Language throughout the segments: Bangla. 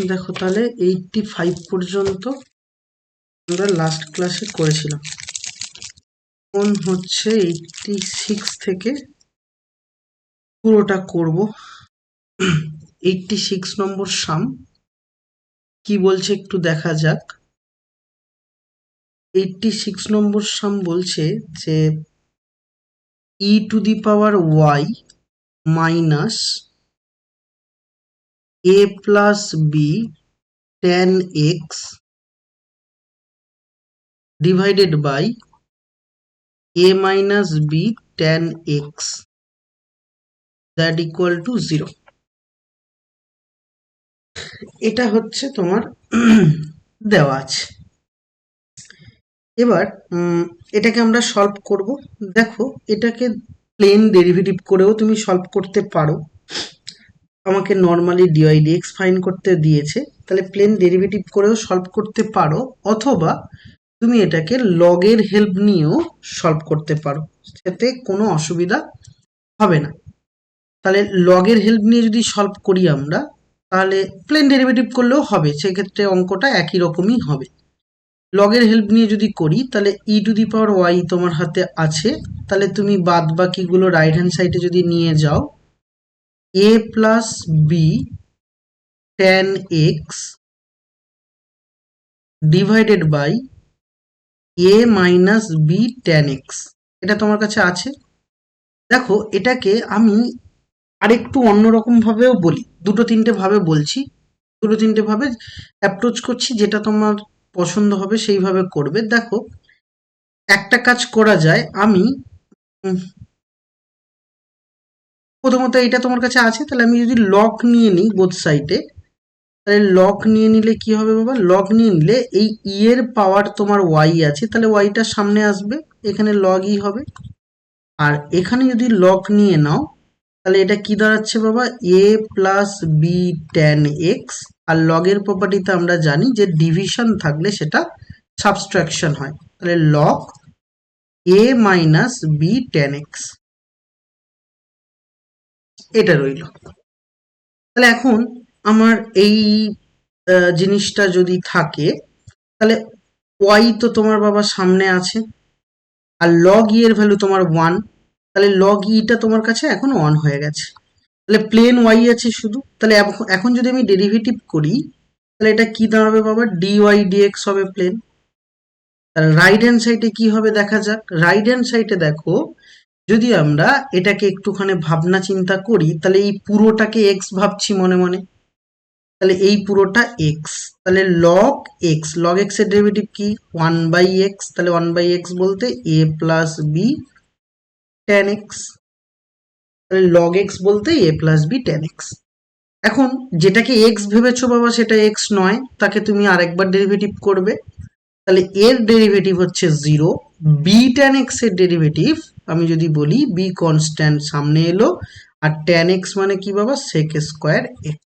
দেখো তাহলে 85 পর্যন্ত আমরা লাস্ট ক্লাসে করেছিলাম। এখন হচ্ছে 86 থেকে পুরোটা করব। 86 নম্বর সাম কি বলছে একটু দেখা যাক। 86 নম্বর সাম বলছে যে e two the power y minus a plus b tan x divided by a minus b tan x that equal to 0। এটা হচ্ছে তোমার দেওয়া আছে। এবার এটাকে আমরা সলভ করব। দেখো এটাকে প্লেন ডেরিভেটিভ করেও তুমি সলভ করতে পারো। আমাকে নর্মালি ডিওয়াই ডিএক্স ফাইন্ড করতে দিয়েছে, তাহলে প্লেন ডেরিভেটিভ করেও সলভ করতে পারো, অথবা তুমি এটাকে লগের হেল্প নিয়েও সলভ করতে পারো, সেতে কোনো অসুবিধা হবে না। তাহলে লগের হেল্প নিয়ে যদি সলভ করি আমরা, তাহলে প্লেন ডেরিভেটিভ করলেও হবে, সেক্ষেত্রে অঙ্কটা একই রকমই হবে। লগের হেল্প নিয়ে যদি করি তাহলে ই টু দি পাওয়ার ওয়াই তোমার হাতে আছে, তাহলে তুমি বাদ বাকিগুলো রাইট হ্যান্ড সাইডে যদি নিয়ে যাও, a plus b tan x divided by a minus b tan x, এটা তোমার কাছে আছে। দেখো এটাকে আমি আরেকটু অন্যরকম ভাবেও বলি, দুটো তিনটে ভাবে বলছি, দুটো তিনটে ভাবে অ্যাপ্রোচ করছি, যেটা তোমার পছন্দ হবে সেইভাবে করবে। দেখো একটা কাজ করা যায়, আমি প্রথমত এটা তোমার কাছে আছে, তাহলে আমি যদি লগ নিয়ে নিই বোথ সাইডে, তাহলে লগ নিয়ে নিলে কি হবে বাবা, লগ নিয়ে নিলে এই ই এর পাওয়ার তোমার ওয়াই আছে, তাহলে ওয়াইটা সামনে আসবে, এখানে লগ ই হবে। আর এখানে যদি লগ নিয়ে নাও তাহলে এটা কি দাঁড়াচ্ছে বাবা, a plus b tan x. আর লগের প্রপার্টিতে আমরা জানি যে ডিভিশন থাকলে সেটা সাবস্ট্রাকশন হয়, তাহলে লগ এ মাইনাস বি ট্যান এক্স এটা রইল। তাহলে এখন আমার এই জিনিসটা যদি থাকে, তাহলে ওয়াই তো তোমার বাবা সামনে আছে, আর লগ ই এর ভ্যালু তোমার 1, তাহলে লগ ইটা তোমার কাছে এখন 1 হয়ে গেছে, তাহলে প্লেন ওয়াই আছে শুধু। তাহলে এখন যদি আমি ডেরিভেটিভ করি তাহলে এটা কি দাঁড়াবে বাবা, ডিওয়াই ডিএক্স হবে প্লেন। তাহলে রাইট হ্যান্ড সাইডে কি হবে দেখা যাক। রাইট হ্যান্ড সাইডে দেখো, যদি আমরা এটাকে একটুখানি ভাবনা চিন্তা করি, তাহলে এই পুরোটাকে এক্স ভাবছি মনে মনে, তাহলে এই পুরোটা এক্স, তাহলে লগ এক্স, লগ এক্স এর ডেরিভেটিভ কি 1/x, তাহলে 1/x বলতে a plus b tan x, তাহলে লগ এক্স বলতে a plus b tan x. এখন যেটাকে এক্স ভেবেছো বাবা সেটা এক্স নয়, তাকে তুমি আরেকবার ডেরিভেটিভ করবে, তাহলে এর ডেরিভেটিভ হচ্ছে 0। বি ট্যান এক্স এর ডেরিভেটিভ আমি যদি বলি, বি কনস্ট্যান্ট সামনে এলো, আর ট্যান এক্স মানে কি বাবা, সেক স্কোয়ার এক্স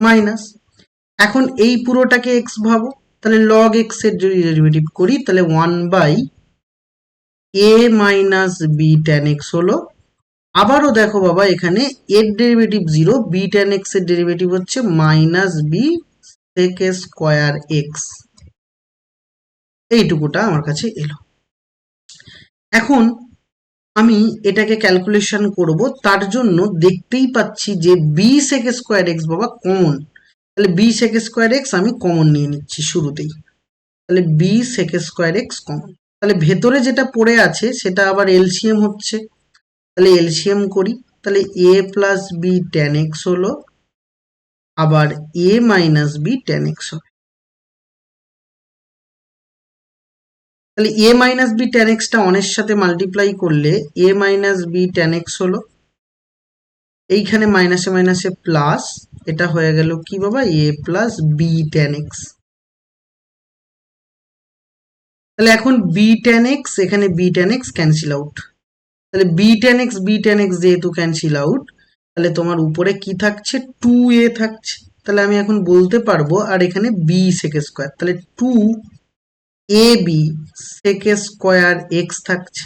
মাইনাস, এখন এই পুরোটাকে এক্স ভাবো, তাহলে লগ এক্স এর যদি ডেরিভেটিভ করি তাহলে 1/a minus B tan x হলো। আবারও দেখো বাবা এখানে এর ডেরিভেটিভ 0, বি ট্যান এক্স এর ডেরিভেটিভ হচ্ছে minus b sec square x, এইটুকুটা আমার কাছে এলো। এখন আমি এটাকে ক্যালকুলেশন করব, তার জন্য দেখতেই পাচ্ছি যে বি সেক স্কোয়ার এক্স বাবা কমন, তাহলে বি সেক স্কোয়ার এক্স আমি কমন নিয়ে নিচ্ছি শুরুতেই, তাহলে b sec square x common. তাহলে ভেতরে যেটা পড়ে আছে সেটা আবার এলসিএম হচ্ছে, তাহলে এলসিএম করি, তাহলে এ প্লাস বি ট্যান এক্স হলো, আবার এ মাইনাস বি ট্যান এক্স হবে, তাহলে এ মাইনাস বি ট্যান এক্সটা অনের সাথে মাল্টিপ্লাই করলে এ মাইনাস বি ট্যান এক্স হলো, এইখানে মাইনাসে মাইনাসে প্লাস, এটা হয়ে গেল কি বাবা, a plus b tan x. তাহলে এখন বি ট্যান এক্স, এখানে b tan x cancel out, তাহলে বি ট্যান এক্স যেহেতু ক্যান্সেল আউট, তাহলে তোমার উপরে কি থাকছে, 2a থাকছে, তাহলে আমি এখন বলতে পারবো, আর এখানে বি সেক স্কোয়ার, তাহলে 2ab সেক স্কোয়ার এক্স থাকছে।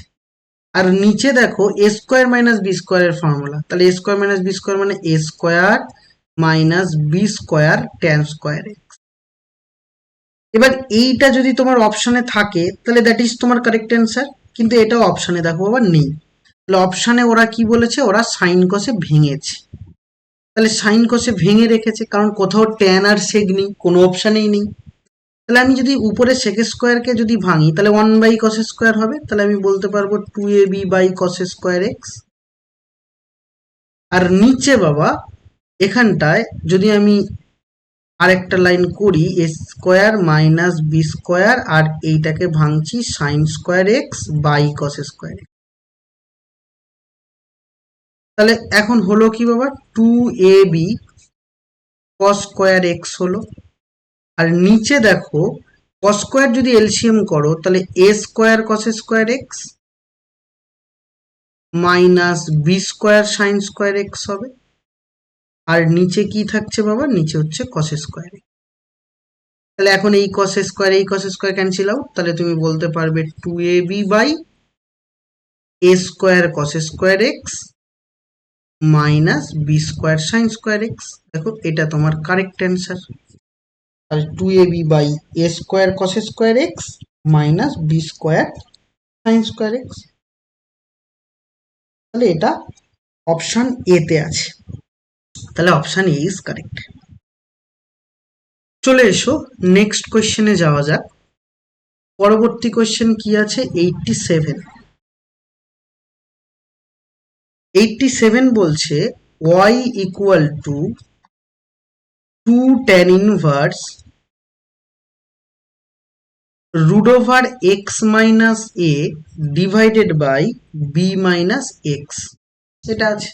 আর নিচে দেখো এ স্কোয়ার মাইনাস বি স্কোয়ারের ফর্মুলা, তাহলে a square minus b square মানে a square minus b square tan square x. এবার এইটা যদি তোমার অপশানে থাকে তাহলে দ্যাট ইজ তোমার কারেক্ট অ্যান্সার, কিন্তু এটাও অপশানে দেখো আবার নেই। তাহলে অপশানে ওরা কি বলেছে, ওরা সাইন কসে ভেঙেছে। তাহলে সাইন কসে ভেঙে রেখেছে, কারণ কোথাও ট্যান আর সেক নেই, কোনো অপশানেই নেই। তাহলে আমি যদি উপরে সেক স্কোয়ারকে যদি ভাঙি তাহলে 1/cos স্কোয়ার হবে। তাহলে আমি বলতে পারবো 2ab/cos স্কোয়ার এক্স। আর নিচে বাবা এখানটায় যদি আমি আরেকটা লাইন করি a square minus b square, আর এইটাকে ভাঙছি sine square x by cos square x. তাহলে এখন হলো কি বাবা, 2ab কস স্কোয়ার এক্স হলো। আর নিচে দেখো কস স্কোয়ার যদি এলসিএম করো তাহলে a square cos square x minus b square sine square x হবে। আর নিচে কি থাকছে বাবা, নিচে হচ্ছে কস স্কোয়ার। তাহলে এখন এই কস স্কোয়ার ক্যান্সেল আউট, তাহলে তুমি বলতে পারবে 2ab/a square cos square x minus b square sine square x. দেখো এটা তোমার কারেক্ট অ্যান্সার। তাহলে 2ab/a square cos square x minus b square sine square x. তাহলে এটা অপশন এ তে আছে, তাহলে অপশন এ ইজ কারেক্ট। চলে এসো নেক্সট কোয়েশ্চেনে যাওয়া যাক। পরবর্তী কোয়েশ্চেন কি আছে, 87 বলছে y equal to 2 tan inverse root over x minus a divided by b minus x, এটা আছে।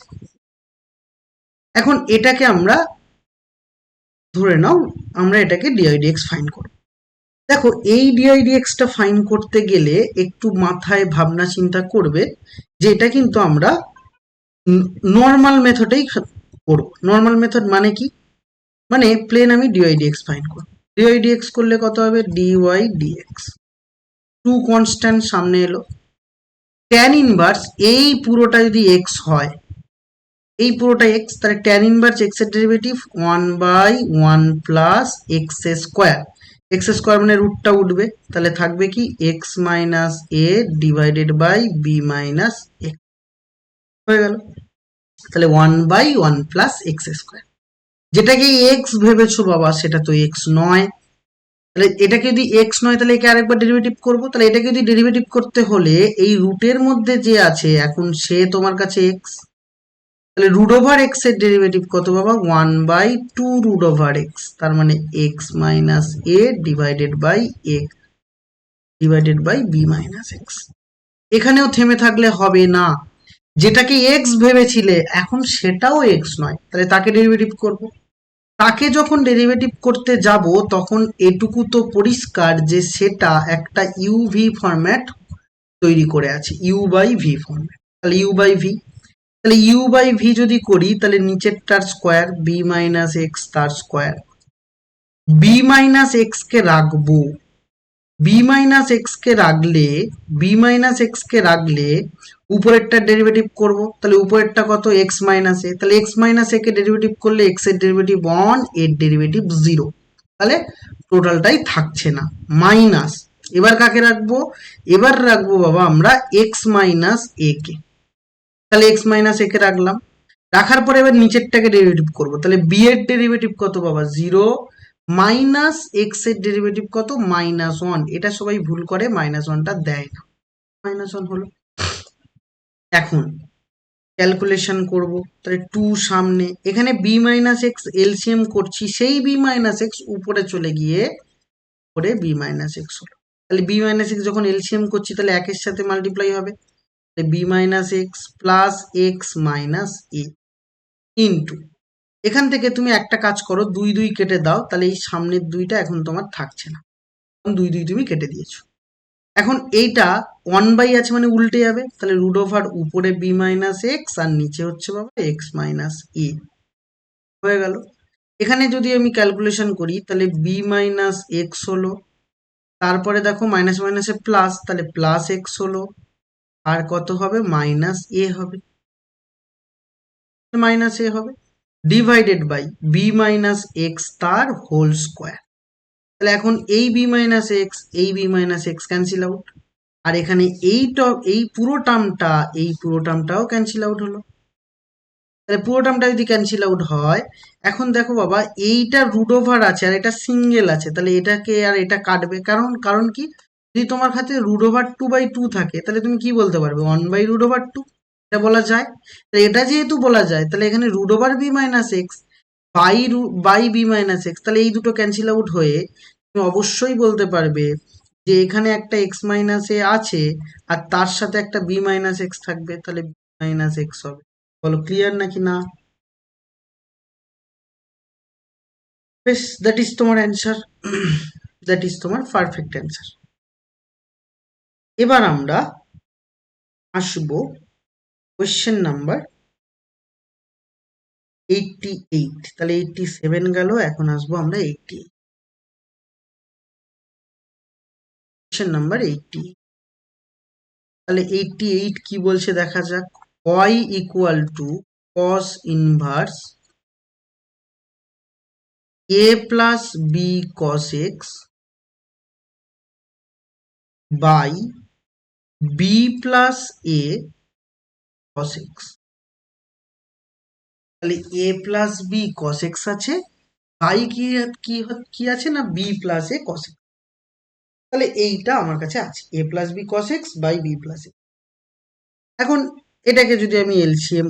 এখন এটাকে আমরা ধরে নাও আমরা এটাকে didx ফাইন্ড করব। দেখো এই didx টা ফাইন্ড করতে গেলে একটু মাথায় ভাবনা চিন্তা করবে যে এটা কিন্তু আমরা নর্মাল মেথডেই করব। নর্মাল মেথড মানে কি, মানে প্লেন আমি didx ফাইন্ড করব। didx করলে কত হবে, dy dx, 2 কনস্ট্যান্ট সামনে এলো। ট্যান ইনভার্স এই পুরোটা যদি এক্স হয়, এই পুরোটা এক্স, তাহলে ট্যান ইনভার্স এক্স এর derivative 1/1 plus x square. X square মানে রুটটা উঠবে, তাহলে থাকবে কি x minus a divided by b minus x হয়ে গেল। তাহলে 1/1 প্লাস এক্স স্কোয়ার, যেটাকে এক্স ভেবেছো বাবা সেটা তো এক্স নয়। তাহলে এটাকে যদি এক্স নয় তাহলে একে আরেকবার ডেরিভেটিভ করবো। তাহলে এটাকে যদি ডেরিভেটিভ করতে হলে এই রুটের মধ্যে যে আছে এখন সে তোমার কাছে এক্স, তাহলে রুট ওভার এক্স এর ডেরিভেটিভ কত বাবা, 1/2 রুট ওভার এক্স, তার মানে x minus a divided by b minus x. এখানেও থেমে থাকলে হবে না, যেটাকে এক্স ভেবেছিলে এখন সেটাও এক্স নয়, তাহলে তাকে ডেরিভেটিভ করব। তাকে যখন ডেরিভেটিভ করতে যাব তখন এটুকু তো পরিষ্কার যে সেটা একটা ইউভি ফরম্যাট তৈরি করে আছে, u/v ফরম্যাট। তাহলে u/v, তাহলে u/v যদি করি তাহলে নিচেরটার স্কোয়ার বি মাইনাস এক্স তার স্কোয়ার, বি মাইনাস এক্স কে রাখবো, বি মাইনাস এক্স কে রাখলে উপরেরটার ডেরিভেটিভ করব, তাহলে উপরেরটা কত এক্স মাইনাস এ, তাহলে এক্স মাইনাস এ কে ডেরিভেটিভ করলে এক্স এর ডেরিভেটিভ 1 এর ডেরিভেটিভ 0, তাহলে টোটালটাই থাকছে না মাইনাস। এবার কাকে রাখবো, এবার রাখবো বাবা আমরা এক্স মাইনাস এ কে, তাহলে এক্স মাইনাস এ কে রাখলাম। রাখার পরে এবার নিচেরটাকে ডেরিভেটিভ করব, তাহলে বি এর ডেরিভেটিভ কত বাবা 0 মাইনাস এক্স এর ডেরিভেটিভ কত -1, এটা সবাই ভুল করে -1টা দেয় না, -1 হলো। এখন ক্যালকুলেশন করব, তাহলে 2 সামনে, এখানে বি মাইনাস এক্স এলসিএম করছি, সেই বি মাইনাস এক্স উপরে চলে গিয়ে পরে বি মাইনাস এক্স হলো। তাহলে বি মাইনাস এক্স যখন এলসিএম করছি তাহলে একের সাথে মাল্টিপ্লাই হবে, b minus x plus x minus a into, এখান থেকে তুমি একটা কাজ করো 2 2 কেটে দাও, তাহলে এই সামনের 2টা এখন তোমার থাকছে না, 2 2 তুমি কেটে দিয়েছো। এখন এইটা 1/, আছে মানে উল্টে যাবে, তাহলে রুট ওভার উপরে বি মাইনাস এক্স আর নিচে হচ্ছে বাবা এক্স মাইনাস এ হয়ে গেল। এখানে যদি আমি ক্যালকুলেশন করি তাহলে বি মাইনাস এক্স হলো, তারপরে দেখো মাইনাস মাইনাসে প্লাস, তাহলে প্লাস এক্স হলো, আর কত হবে মাইনাস এ হবে, মাইনাস এ হবে। Divided by b minus x তার হোল স্কোয়ার। তাহলে এখন এই বি মাইনাস এক্স এই b minus x cancel out, আর এখানে এই পুরো টার্মটাও ক্যান্সেল আউট হলো। তাহলে পুরো টার্মটা যদি ক্যান্সেল আউট হয়, এখন দেখো বাবা এইটা রুট ওভার আছে আর এটা সিঙ্গেল আছে, তাহলে এটাকে আর এটা কাটবে, কারণ কি, যদি তোমার কাছে রুট ওভার 2/2 থাকে তাহলে তুমি কি বলতে পারবে 1/√2, এটা বলা যায়। তাহলে এটা যেহেতু বলা যায় তাহলে এখানে root over b minus x by b minus x, তাহলে এই দুটো ক্যান্সেল আউট হয়ে তুমি অবশ্যই বলতে পারবে যে এখানে একটা এক্স মাইনাস এ আছে আর তার সাথে একটা বি মাইনাস এক্স থাকবে, তাহলে বি মাইনাস এক্স হবে। বলো ক্লিয়ার নাকি না? বেশ, দ্যাট ইজ তোমার অ্যান্সার, দ্যাট ইজ তোমার পারফেক্ট অ্যান্সার। এবার আমরা আসবো কোয়েশ্চেন নাম্বার 88। তাহলে 87 গেল, এখন আসবো আমরা 88, কোয়েশ্চেন নাম্বার 88। তাহলে 88 কি বলছে দেখা যাক। y equal to cos inverse a plus b cos x by b plus a cos x। তাহলে a plus b cos x আছে, বাই কি আছে না b plus a cos x। তাহলে এইটা আমার কাছে আছে a plus b cos x by b plus a. এখন এটাকে যদি আমি এলসিএম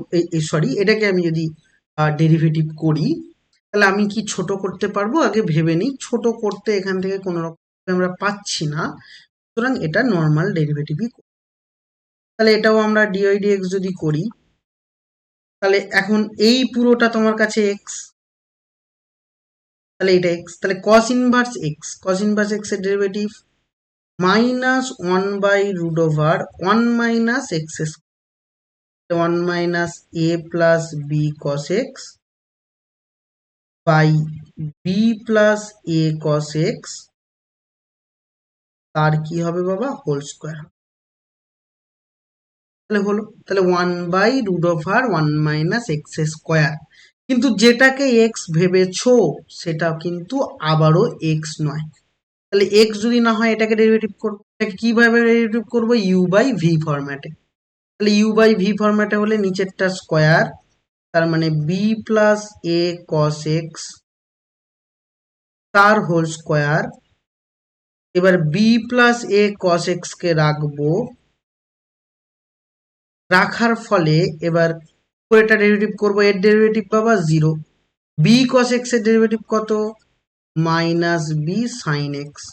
এটাকে আমি যদি ডেরিভেটিভ করি, তাহলে আমি কি ছোট করতে পারবো? আগে ভেবে নিই। ছোট করতে এখান থেকে কোনো রকম আমরা পাচ্ছি না, সুতরাং এটা নর্মাল ডেরিভেটিভই। তাহলে এটাও আমরা ডিওয়াই ডিএক্স যদি করি, তাহলে এখন এই পুরোটা তোমার কাছে এক্স, তাহলে এটা এক্স, তাহলে কস ইনভার্স এক্স এর derivative minus 1/√1 minus x square, 1 minus a plus b cos x by b plus a cos x, তার কি হবে বাবা হোল স্কোয়ার। তাহলে হলো, তাহলে 1/√1 মাইনাস এক্স স্কোয়ার, কিন্তু যেটাকে এক্স ভেবেছো সেটা কিন্তু আবারও এক্স নয়। তাহলে এক্স যদি না হয় এটাকে ডেরিভেটিভ করবো, এটাকে কিভাবে ডেরিভেটিভ করবো? ইউ বাই ভি ফরম্যাটে। তাহলে ইউ বাই ভি ফরম্যাটে হলে নিচেরটা স্কোয়ার, তার মানে B plus a cos x তার হোল স্কোয়ার। এবার B plus a cos x কে রাখবো, রাখার ফলে এবার এটা ডেরিভেটিভ করবো, এর ডেরিভেটিভ পাবা 0। বি কস এক্স এর ডেরিভেটিভ কত? মাইনাস বি সাইন এক্স,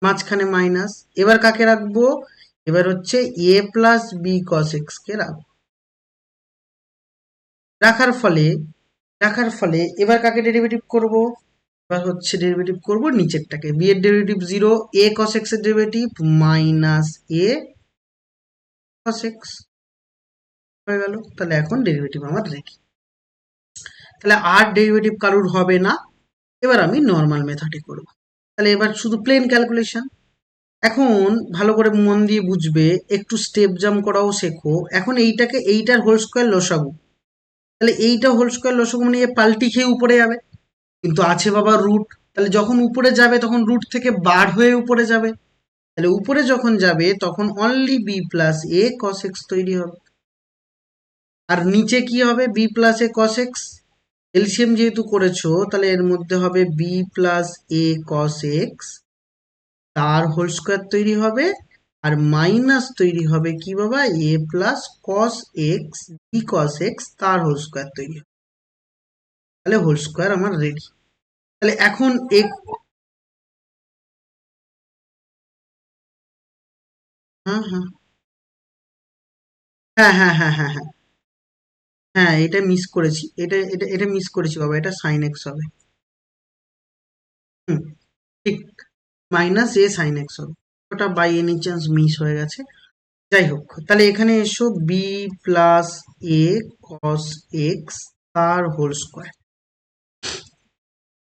মাঝখানে মাইনাস। এবার কাকে রাখবো? এবার হচ্ছে এ প্লাস বি কস এক্স কে রাখবো, রাখার ফলে এবার কাকে ডেরিভেটিভ করব? এবার হচ্ছে ডেরিভেটিভ করব নিচেরটাকে, বি এর ডেরিভেটিভ 0, এ কস এক্স এর ডেরিভেটিভ মাইনাস এ কস এক্স হয়ে গেল। তাহলে এখন ডেরিভেটিভ আমার রেখি, তাহলে আর ডেরিভেটিভ কারুর হবে না। এবার আমি নর্মাল মেথডে করব। তাহলে এবার শুধু প্লেন ক্যালকুলেশন। এখন ভালো করে মন দিয়ে বুঝবে, একটু স্টেপ জাম্প করাও শেখো। এখন এইটার হোল স্কোয়ার লসাগু, তাহলে এইটা হোল স্কোয়ার লসাগু মানে এ পাল্টি খেয়ে উপরে যাবে, কিন্তু আছে বাবা রুট, তাহলে যখন উপরে যাবে তখন রুট থেকে বার হয়ে উপরে যাবে, তাহলে উপরে যখন যাবে তখন only be plus a cos x তৈরি হবে। আর নিচে কি হবে? B plus a cos x, LCM যেহেতু করেছো তাহলে এর মধ্যে হবে B plus a cos x তার হোল স্কোয়ার তৈরি হবে, আর মাইনাস তৈরি হবে কি বাবা a plus cos x B cos x তার হোল স্কোয়ার তৈরি হবে। তাহলে হোল স্কোয়ার আমার রেডি। তাহলে এখন হ্যাঁ হ্যাঁ হ্যাঁ হ্যাঁ হ্যাঁ হ্যাঁ হ্যাঁ হ্যাঁ, এটা মিস করেছি, এটা মিস করেছি বাবা, এটা সাইন এক্স হবে। হুম, ঠিক, মাইনাস এ সাইন এক্স হবে, ওটা বাই এনি চান্স মিস হয়ে গেছে। যাই হোক, তাহলে এখানে এসো b plus a cos x তার হোল স্কোয়ার,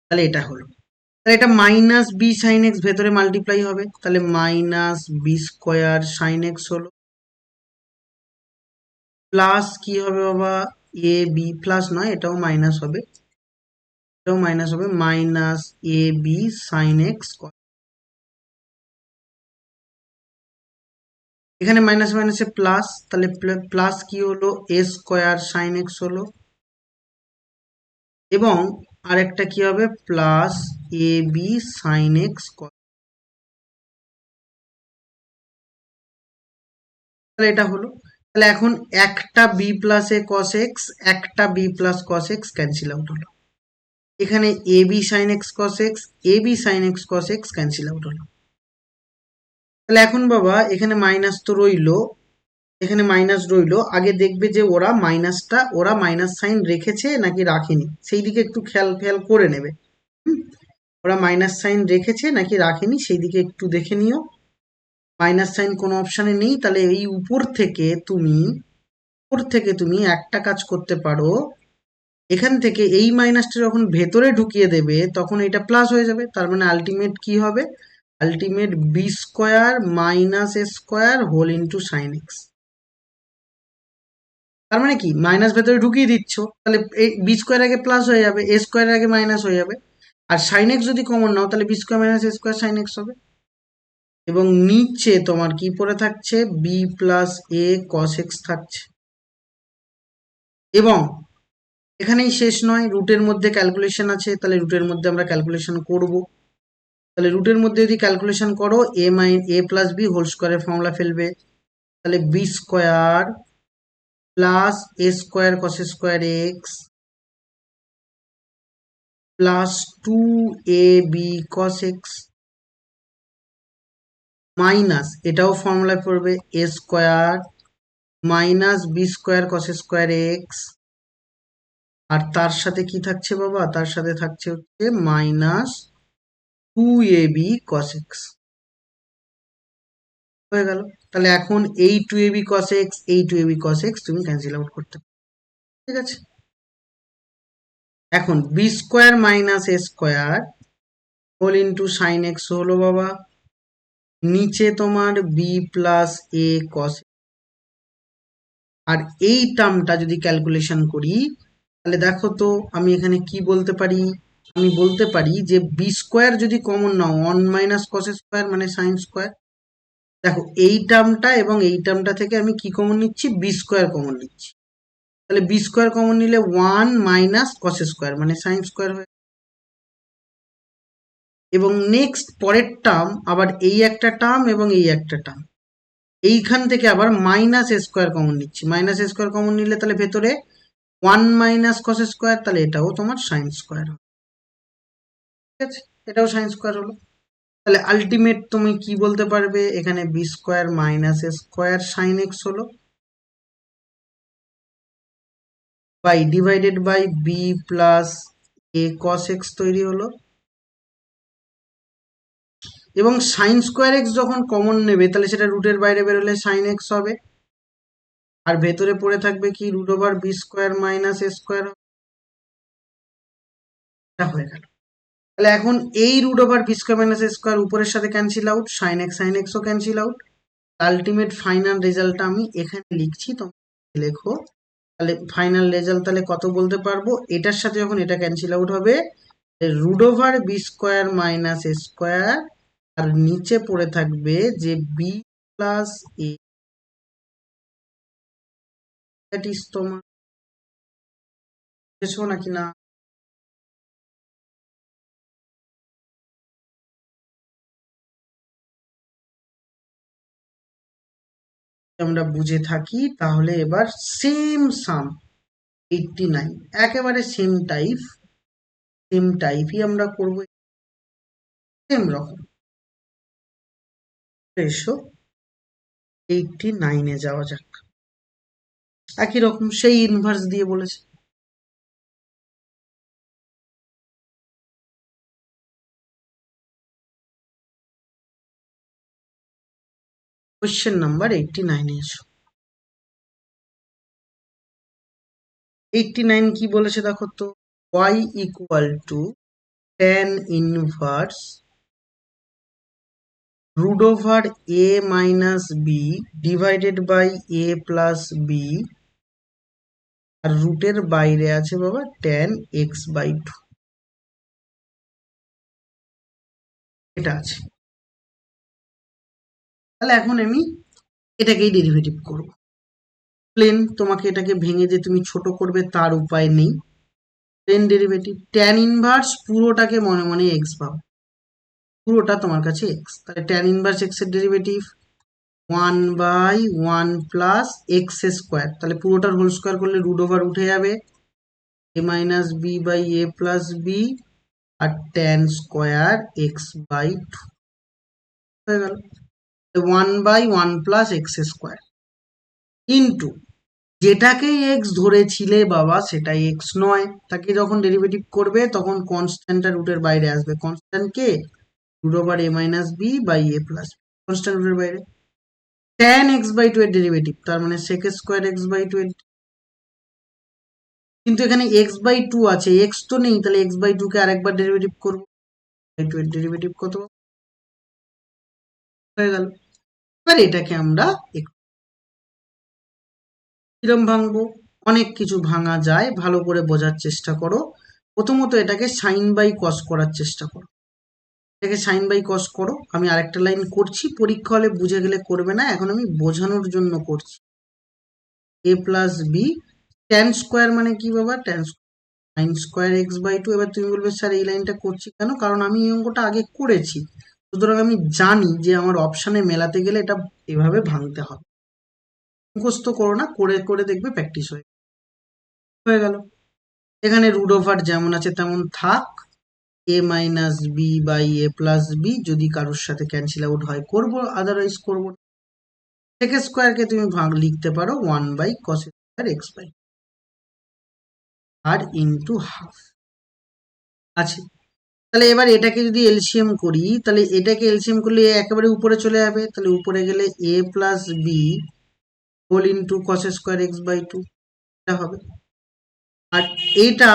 তাহলে এটা হলো। তাহলে এটা মাইনাস বি সাইন এক্স ভেতরে মাল্টিপ্লাই হবে, তাহলে minus b square sine x হলো, প্লাস কি হবে বাবা এ বি, প্লাস নয়, এটাও মাইনাস হবে, এটাও মাইনাস হবে, মাইনাস এ বি সাইন এক্স। এখানে মাইনাস মাইনাসে প্লাস, তাহলে প্লাস কি হলো, এ স্কোয়ার সাইন এক্স হলো, এবং আরেকটা কি হবে, plus a b sine x. তাহলে এটা হলো। তাহলে এখন একটা b plus a cos x, একটা b plus cos x cancel out হলো। এখানে a b sine x cos x, a b sine x cos x cancel out হলো। তাহলে এখন বাবা এখানে মাইনাস তো রইলো, এখানে মাইনাস রইলো, আগে দেখবে যে ওরা মাইনাস সাইন রেখেছে নাকি রাখেনি, সেই দিকে একটু খেয়াল খেয়াল করে নেবে। ওরা মাইনাস সাইন রেখেছে নাকি রাখেনি সেই দিকে একটু দেখে নিও। মাইনাস সাইন কোনো অপশানে নেই, তাহলে এই উপর থেকে তুমি একটা কাজ করতে পারো, এখান থেকে এই মাইনাসটা যখন ভেতরে ঢুকিয়ে দেবে তখন এটা প্লাস হয়ে যাবে, তার মানে আলটিমেট কি হবে, ultimate b square minus a square whole into sine x. তার মানে কি, মাইনাস ভেতরে ঢুকিয়ে দিচ্ছ, তাহলে এই বি স্কোয়ার আগে প্লাস হয়ে যাবে, এ স্কোয়ার আগে মাইনাস হয়ে যাবে, আর সাইন এক্স যদি কমন নাও তাহলে b square minus a square sine x হবে। এবং নিচে তোমার কি পড়ে থাকছে, B plus a cos x থাকছে। এবং এখানেই শেষ নয়, রুটের মধ্যে ক্যালকুলেশন আছে, তাহলে রুটের মধ্যে আমরা ক্যালকুলেশন করব। তাহলে রুটের মধ্যে যদি ক্যালকুলেশন করো, এ প্লাস বি হোল স্কোয়ারের ফর্মুলা ফেলবে, তাহলে b square plus a square cos square x plus 2ab cos x minus, এটাও ফর্মুলায় পড়বে, a square minus b square cos square x, আর তার সাথে কি থাকছে বাবা, তার সাথে থাকছে হচ্ছে মাইনাস 2ab cos x। হয়ে গেল। তাহলে এখন এই 2ab cos x, এই 2ab cos x তুমি ক্যান্সেল আউট করতে পারো। ঠিক আছে, এখন b square minus a square whole into sine x হলো বাবা, নিচে তোমার বি প্লাস এ কস, আর এই টার্মটা যদি ক্যালকুলেশন করি তাহলে দেখো তো আমি এখানে কি বলতে পারি, আমি বলতে পারি যে বি স্কোয়ার যদি কমন নাও, 1 - cos স্কোয়ার মানে সাইন স্কোয়ার। দেখো এই টার্মটা এবং এই টার্মটা থেকে আমি কি কমন নিচ্ছি, বি স্কোয়ার কমন নিচ্ছি, তাহলে বি স্কোয়ার কমন নিলে 1 - cos স্কোয়ার মানে সাইন স্কোয়ার হয়ে, এবং নেক্সট পরের টার্ম আবার এই একটা টার্ম এবং এই একটা টার্ম, এইখান থেকে আবার মাইনাস এ স্কোয়ার কমন নিচ্ছি, মাইনাস এ স্কোয়ার কমন নিলে তাহলে ভেতরে 1 - cos স্কোয়ার, তাহলে এটাও তোমার সাইন স্কোয়ার হবে। ঠিক আছে, এটাও সাইন স্কোয়ার হলো। তাহলে আলটিমেট তুমি কি বলতে পারবে, এখানে b square minus a square sine x হলো, by divided by b plus a cos x তৈরি হলো। এবং সাইন স্কোয়ার এক্স যখন কমন নেবে তাহলে সেটা রুটের বাইরে বেরোলে সাইন এক্স হবে, আর ভেতরে পড়ে থাকবে কি, root over b square minus a square হয়ে গেল। তাহলে এখন এই root over b square minus a square উপরের সাথে ক্যান্সেল আউট, সাইন এক্সও ক্যান্সেল আউট। আলটিমেট ফাইনাল রেজাল্টটা আমি এখানে লিখছি, তোমরা লেখো। তাহলে ফাইনাল রেজাল্ট তাহলে কত বলতে পারবো, এটার সাথে যখন এটা ক্যান্সেল আউট হবে, root over b square minus a square, আর নিচে পড়ে থাকবে যে b plus a, that is তোমার, বুঝেছো নাকি না? আমরা বুঝে থাকি তাহলে এবার সেম সাম 89, একেবারে সেম টাইপই আমরা করবো, সেম রকম। এসো 89-এ যাওয়া যাক, একই রকম সেই ইনভার্স দিয়ে বলেছে। কোয়েশ্চেন নাম্বার 89-এ এসো। 89 কি বলেছে দেখো তো, y equal to tan inverse root over a minus b divided by a plus b আর রুটের বাইরে আছে বাবা tan x/2, এটা আছে। তাহলে এখন আমি এটাকেই ডেরিভেটিভ করব। প্লেন তোমাকে এটাকে ভেঙে যে তুমি ছোট করবে তার উপায় নেই। প্লেন ডেরিভেটিভ tan ইনভার্স পুরোটাকে মনে মনে এক্স ভাবো, পুরোটা তোমার কাছে এক্স। তাহলে tan ইনভার্স এক্স এর ডেরিভেটিভ 1/1 প্লাস এক্স স্কোয়ার, তাহলে পুরোটার হোল স্কোয়ার করলে রুট ওভার উঠে যাবে, a minus b by a plus b, আর tan স্কোয়ার x/2 হয়ে গেল। 1/1 প্লাস এক্স স্কোয়ার ইন্টু যেটাকে এক্স ধরেছিলে বাবা সেটাই এক্স নয়, তাকে যখন ডেরিভেটিভ করবে তখন কনস্ট্যান্টটা রুটের বাইরে আসবে। কনস্ট্যান্ট কে? Root over a minus b by a plus b, constant রুটের বাইরে। tan x/2 এর ডেরিভেটিভ তার মানে sec স্কোয়ার x/2 এর, কিন্তু এখানে x/2 আছে, x তো নেই, তাহলে x/2 কে আরেকবার ডেরিভেটিভ করবো, 2 এর ডেরিভেটিভ কত হয়ে গেল। এবার এটাকে আমরা কিরম ভাঙবো? অনেক কিছু ভাঙা যায়, ভালো করে বোঝার চেষ্টা করো। প্রথমত এটাকে সাইন বাই কস করার চেষ্টা করো, এটাকে সাইন বাই কস করো। আমি আরেকটা লাইন করছি, পরীক্ষা হলে বুঝে গেলে করবে না, এখন আমি বোঝানোর জন্য করছি। a plus b tan square মানে কি বাবা? Tan sine square x/2। এবার তুমি বলবে স্যার এই লাইনটা করছি কেন? কারণ আমি এই অঙ্কটা আগে করেছি, সুতরাং আমি জানি যে আমার অপশানে মেলাতে গেলে এটা এভাবে ভাঙতে হবে। মুখস্থ করো না, করে করে দেখবে প্র্যাকটিস হয়ে গেল। এখানে রুট ওভার যেমন আছে তেমন থাক, a minus b by a plus b, যদি কারোর সাথে ক্যান্সেল আউট হয় করবো, আদারওয়াইজ করবো। সেক স্কোয়ারকে তুমি ভাগ লিখতে পারো 1/cos স্কোয়ার x/, আর ইন্টু হাফ আছে। তাহলে এবার এটাকে যদি এলসিএম করি, তাহলে এটাকে এলসিএম করলে একেবারে উপরে চলে যাবে, তাহলে উপরে গেলে a plus b whole into cos square x/2 এটা হবে। আর এটা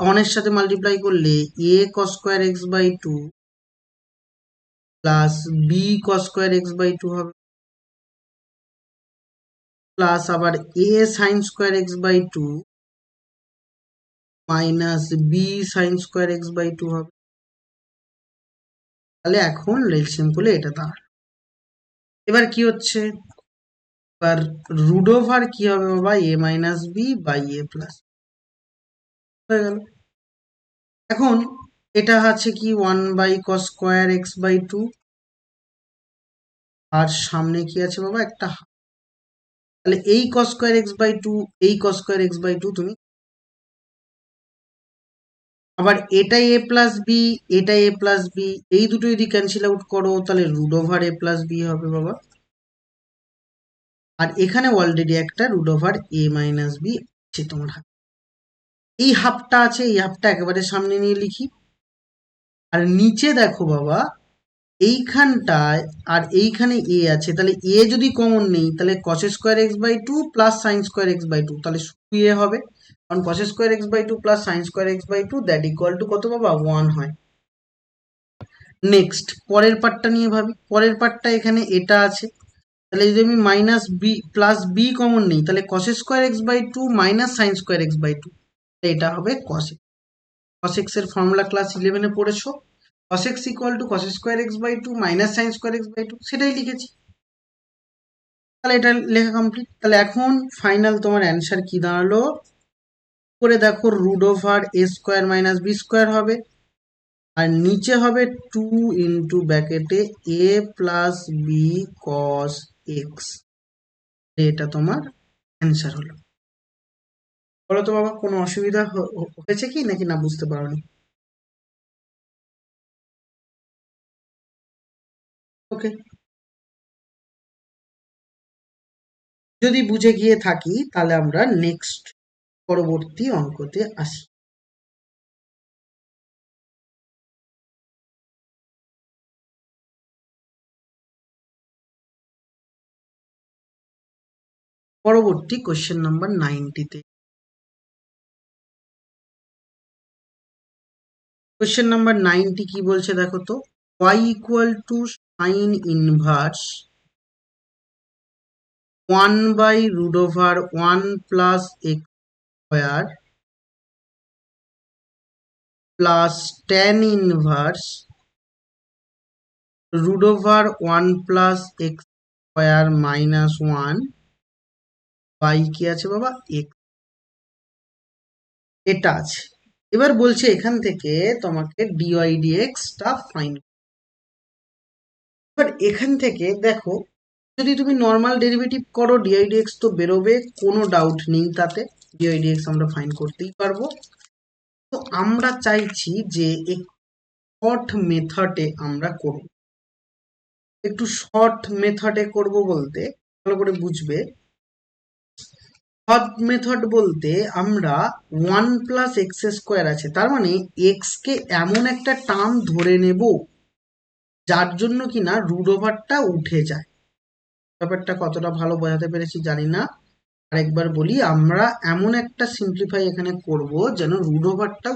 অনের সাথে মাল্টিপ্লাই করলে a cos square x/2 plus b cos square x/2 হবে, প্লাস আবার a sin square x/2 minus b sin square x/2 হবে। তাহলে এখন এলসিএম করলে এটা দাঁড়ায়। এবার কি হচ্ছে? এবার রুট ওভার কি হবে বাবা? a minus b by a plus হয়ে গেল। এখন এটা আছে কি 1/cos স্কোয়ার x/2, আর সামনে কি আছে বাবা? একটা হাফ। তাহলে এই cos স্কোয়ার x/2, এই cos স্কোয়ার x/2 তুমি আবার এটা a প্লাস বি, এটা a প্লাস বি, এই দুটো যদি ক্যান্সেল আউট করো তাহলে root over a plus b হবে বাবা। আর এখানে অলরেডি একটা root over a minus b আছে তোমার হাতে। এই হাফটা আছে, এই হাফটা একেবারে সামনে নিয়ে লিখি। আর নিচে দেখো বাবা এইখানটায় আর এইখানে এ আছে, তাহলে এ যদি কমন নেই তাহলে cos square x/2 plus sign square x/2, তাহলে শুধু এ হবে, কারণ cos square x/2 plus sign square x/2 that equal to কত বাবা? 1 হয়। নেক্সট পরের পার্টটা নিয়ে ভাবি। পরের পার্টটা এখানে এটা আছে, তাহলে যদি আমি minus b plus b common নেই তাহলে cos square x/2 minus sine square x/2, এটা হবে cos x। cos x এর ফর্মুলা ক্লাস 11-এ পড়েছো, cos x equal to cos square x/2 minus sine square x/2, সেটাই লিখেছি। তাহলে এটা লেখা কমপ্লিট। তাহলে এখন ফাইনাল তোমার অ্যান্সার কি দাঁড়ালো? করে দেখো root over a square minus b square হবে, আর নিচে হবে 2 ইন্টু ব্র্যাকেটে এ প্লাস বি কস এক্স। এটা তোমার অ্যান্সার হলো। বলো তো বাবা কোনো অসুবিধা হয়েছে কি, নাকি না বুঝতে পারোনি? ওকে, যদি বুঝে গিয়ে থাকি তাহলে আমরা নেক্সট পরবর্তী অঙ্কতে আসি। পরবর্তী কোশ্চেন নাম্বার 90-তে। কোশ্চেন নাম্বার 90 কি বলছে দেখো তো? y equal to sine inverse 1/√1 plus x square plus tan inverse root over 1 plus x square minus 1 by কি আছে বাবা এক্স, এটা আছে। এবার বলছে এখান থেকে তোমাকে ডিওয়াই ডিএক্স টা ফাইন। এবার এখান থেকে দেখো যদি তুমি নর্মাল ডেরিভেটিভ করো ডিআই ডিএক্স তো বেরোবে, কোনো ডাউট নেই তাতে, ডিআই ডিএক্স আমরা ফাইন করতেই পারবো। তো আমরা চাইছি যে শর্ট মেথডে আমরা করব, একটু শর্ট মেথডে করব বলতে ভালো করে বুঝবে। শর্ট মেথড বলতে আমরা 1 প্লাস এক্স স্কোয়ার আছে, তার মানে এক্স কে এমন একটা টার্ম ধরে নেব যার জন্য কিনা রুট ওভারটা উঠে যায়। ব্যাপারটা কতটা ভালো বোঝাতে পেরেছি জানি না, আরেকবার বলি, আমরা এমন একটা সিম্পলিফাই এখানে করব যেন রুট ওভারটা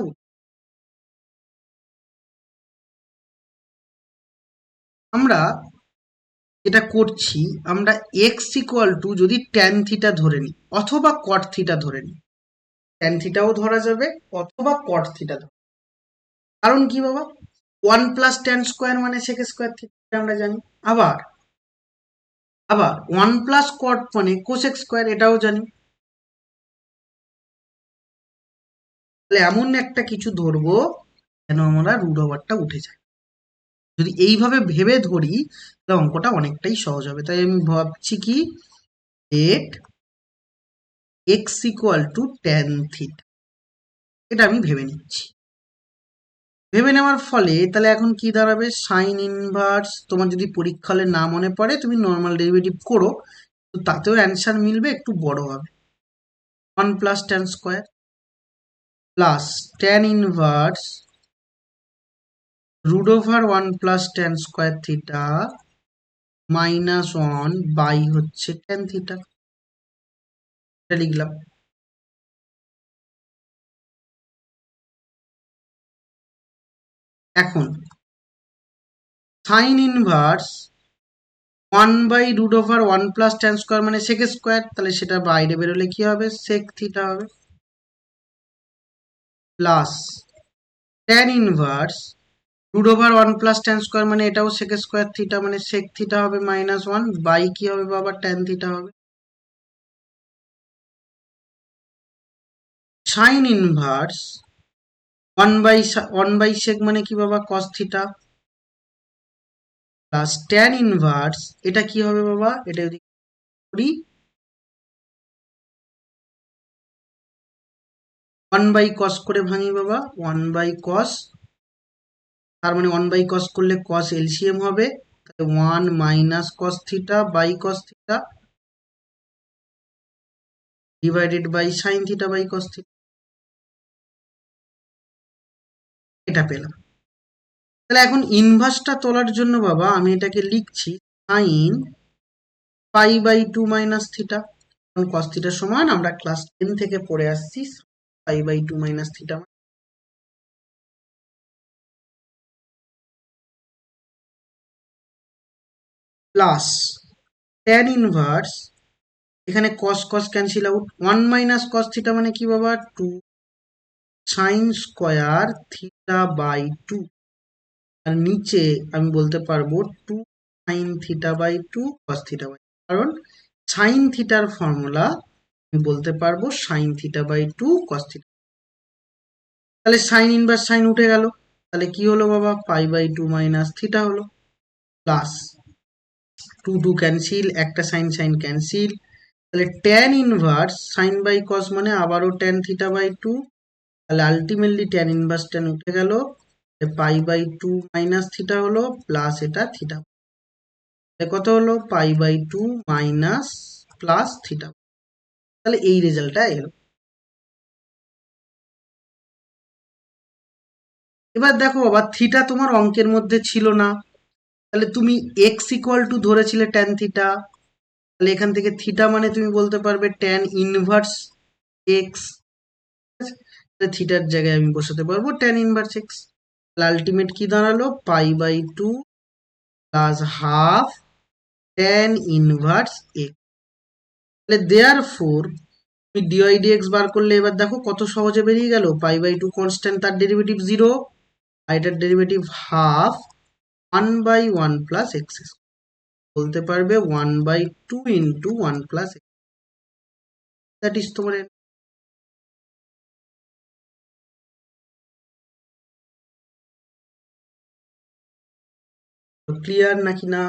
আমরা এটা করছি, আমরা এক্স ইকুয়াল টু যদি ট্যান থিটা ধরে নিই অথবা কট থিটা ধরে নিই, ট্যান থিটাও ধরা যাবে অথবা কট থিটা ধরা, কারণ কি বাবা 1 প্লাস ট্যান স্কোয়ার মানে সেক স্কোয়ার থিটা আমরা জানি, আবার আবার 1 প্লাস কট মানে কোসেক স্কোয়ার এটাও জানি। তাহলে এমন একটা কিছু ধরবো যেন আমরা রুট ওভারটা উঠে যায়। যদি এইভাবে ভেবে ধরি তাহলে অঙ্কটা অনেকটাই সহজ হবে। তাই আমি ভাবছি কি at x equal to tan theta, এটা আমি ভেবে নিচ্ছি। ভেবে নেওয়ার ফলে তাহলে এখন কি দাঁড়াবে সাইন ইনভার্স, তোমার যদি পরীক্ষা হলে না মনে পড়ে তুমি নর্মাল ডেরিভেটিভ করো, তো তাতেও অ্যান্সার মিলবে, একটু বড় হবে। 1 plus tan square plus tan inverse root over 1 plus tan square theta minus 1 by হচ্ছে ট্যান থিটা, এটা লিখলাম। এখন sine inverse 1 by root over 1 plus tan square মানে সেক স্কোয়ার, তাহলে সেটা বাইরে বেরোলে কি হবে সেক থিটা হবে, plus tan inverse root over 1 plus tan square মানে এটাও সেক স্কোয়ার থিটা মানে সেক থিটা হবে মাইনাস 1 বাই কি হবে বাবা ট্যান থিটা হবে। সাইন ইনভার্স 1 বাই সেক মানে কি বাবা কস থিটা প্লাস ট্যান ইনভার্স এটা কি হবে বাবা, এটা যদি করি 1 বাই কস করে ভাঙি বাবা 1 বাই কস, তার মানে 1 বাই কস করলে কস এলসিএম হবে, তাহলে 1 minus cos theta by cos theta divided by sine theta by cos theta, এটা পেলাম। তাহলে এখন ইনভার্সটা তোলার জন্য বাবা আমি এটাকে লিখছি sine pi by 2 minus theta, কারণ কস থিটার সমান আমরা ক্লাস 10 থেকে পড়ে আসছি pi by 2 minus theta, plus tan inverse এখানে cos cos cancel out 1 minus cos theta মানে কি বাবা 2 সাইন স্কোয়ার থিটা বাই 2, আর নিচে আমি বলতে পারবো 2 sine theta by 2 cos theta by, কারণ সাইন থিটার ফর্মুলা আমি বলতে পারবো sine theta by 2 cos theta. তাহলে সাইন ইনভার্স সাইন উঠে গেল, তাহলে কি হলো বাবা পাই বাই 2 মাইনাস থিটা হলো, প্লাস 2 2 ক্যান্সেল, একটা সাইন সাইন ক্যান্সেল, তাহলে tan inverse sine by cos মানে আবারও ট্যান থিটা বাই 2, তাহলে আলটিমেটলি ট্যান ইনভার্স ট্যান উঠে গেল, পাই বাই 2 মাইনাস থিটা হলো প্লাস এটা থিটা, কত হলো pi by 2 minus plus theta, তাহলে এই রেজাল্টটা এলো। এবার দেখো বাবা থিটা তোমার অঙ্কের মধ্যে ছিল না, তাহলে তুমি এক্স ইকুয়াল টু ধরেছিলে ট্যান থিটা, তাহলে এখান থেকে থিটা মানে তুমি বলতে পারবে ট্যান ইনভার্স এক্স, থিটার জায়গায় আমি বসাতে পারবো ট্যান ইনভার্স এক্স, আলটিমেট কি দাঁড়ালো pi by 2 plus half tan inverse x, তাহলে দেয়ারফর তুমি ডিওয়াই ডিএক্স বার করলে এবার দেখো কত সহজে বেরিয়ে গেল, পাই/2 কনস্ট্যান্ট, তার ডেরিভেটিভ 0, আর এটার ডেরিভেটিভ হাফ 1/1 প্লাস এক্স, বলতে পারবে 1/2 into 1 plus x, that is তোমার। ক্লিয়ার নাকি না?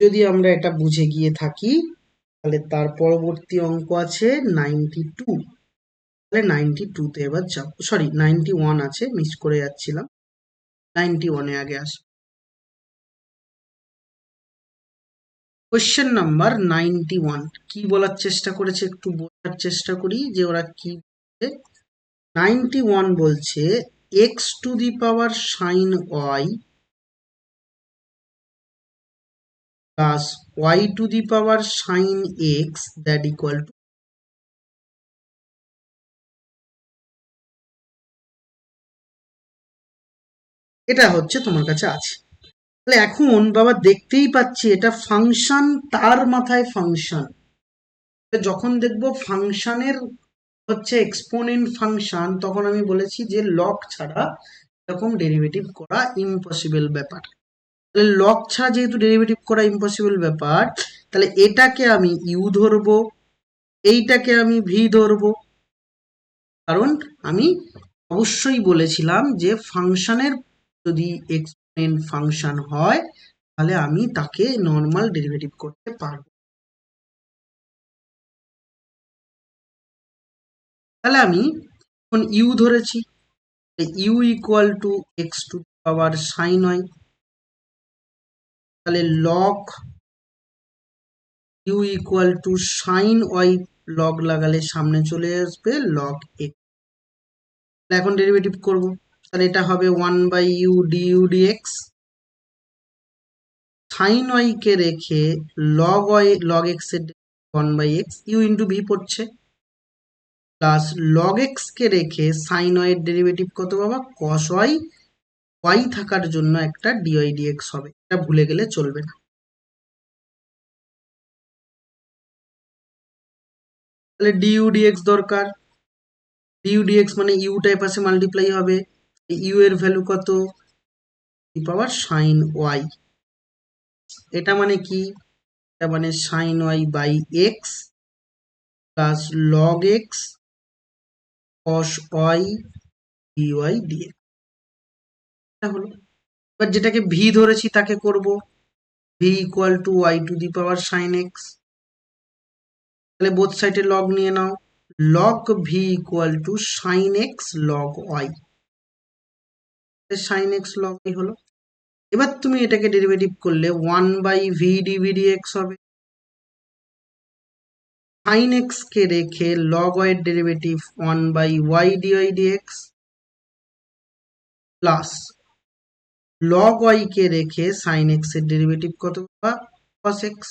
যদি আমরা এটা বুঝে গিয়ে থাকি তাহলে তার পরবর্তী অঙ্ক আছে 92। তাহলে 92 তে এবার যাব, সরি 91 আছে, মিস করে যাচ্ছিলাম, 91 এ আগে আস। কোয়েশ্চেন নাম্বার 91 কি বলার চেষ্টা করেছে একটু বোঝার চেষ্টা করি যে ওরা কি বলছে। 91 বলছে x to the power sine y plus y to the power sine x that equal to, এটা হচ্ছে তোমার কাছে আছে। তাহলে এখন বাবা দেখতেই পাচ্ছি এটা ফাংশন, তার মাথায় ফাংশন। যখন দেখবো ফাংশনের হচ্ছে এক্সপোনেন্ট ফাংশন, তখন আমি বলেছি যে লগ ছাড়া এরকম ডেরিভেটিভ করা ইম্পসিবল ব্যাপার। তাহলে লগ ছাড়া যেহেতু ডেরিভেটিভ করা ইম্পসিবল ব্যাপার, তাহলে এটাকে আমি ইউ ধরবো, এইটাকে আমি ভি ধরবো, কারণ আমি অবশ্যই বলেছিলাম যে ফাংশনের যদি এক্সপোনেন্ট ফাংশন হয় তাহলে আমি তাকে নর্মাল ডেরিভেটিভ করতে পারবো। তাহলে আমি এখন ইউ ধরেছি, u equal to x to power sine y, তাহলে log u equal to sine y, log লাগালে সামনে চলে আসবে লগ এক্স। এখন ডেরিভেটিভ করব, তাহলে এটা হবে 1/u du dx, sine y কে রেখে লগ ওয়াই লগ এক্স এর 1/x, ইউ ইন্টু ভি পড়ছে, প্লাস লগ এক্স কে রেখে সাইন ওয়াই এর ডেরিভেটিভ কত বাবা, কস ওয়াই, ওয়াই থাকার জন্য একটা ডিওয়াই ডিএক্স হবে, এটা ভুলে গেলে চলবে না। তাহলে ডিইউ ডিএক্স দরকার, ডিইউ ডিএক্স মানে ইউটা এপাশে মাল্টিপ্লাই হবে, ইউ এর ভ্যালু কত, ই পাওয়ার সাইন ওয়াই, এটা মানে কি, এটা মানে sine y by x plus log x cos y dy dx, এটা হলো। এবার যেটাকে ভি ধরেছি তাকে করব, v equal to y to the power sine x, তাহলে বোথ সাইডে লগ নিয়ে নাও, log v equal to sine x log y, sine x log y হলো। এবার তুমি এটাকে ডেরিভেটিভ করলে 1/v ডিভি ডিএক্স হবে, সাইন এক্স কে রেখে লগ ওয়াই এর derivative 1/y dy dx, plus log Y কে রেখে সাইন এক্স এর ডেরিভেটিভ কত বা কস এক্স।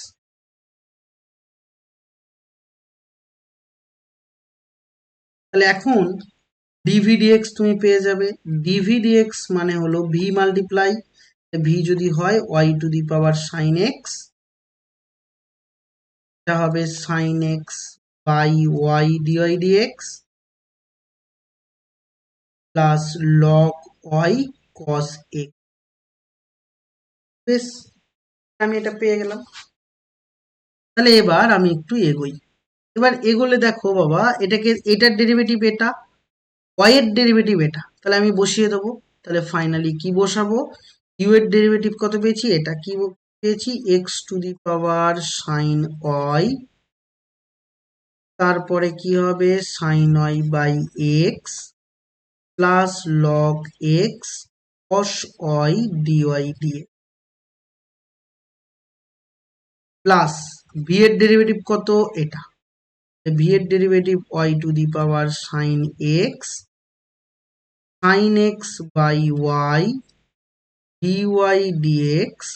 তাহলে এখন ডিভি ডিএক্স তুমি পেয়ে যাবে, ডিভি ডিএক্স মানে হলো ভি মাল্টিপ্লাই, ভি যদি হয় y to the power sine x, এটা হবে sine x by y dy dx plus log y cos x. বেশ, আমি এটা পেয়ে গেলাম। তাহলে এবার আমি একটু এগোই, এবার এগোলে দেখো বাবা এটাকে, এটার ডেরিভেটিভ এটা, ওয়াই এর ডেরিভেটিভ এটা, তাহলে আমি বসিয়ে দেবো। তাহলে ফাইনালি কি বসাবো, ইউ এর ডেরিভেটিভ কত পেয়েছি, এটা কি পেয়েছি, x to the power sine y, তারপরে কি হবে sine y by x plus log x cos y dy dx, plus v এর ডেরিভেটিভ কত এটা, ভি এর derivative y to the power sine x by y dy dx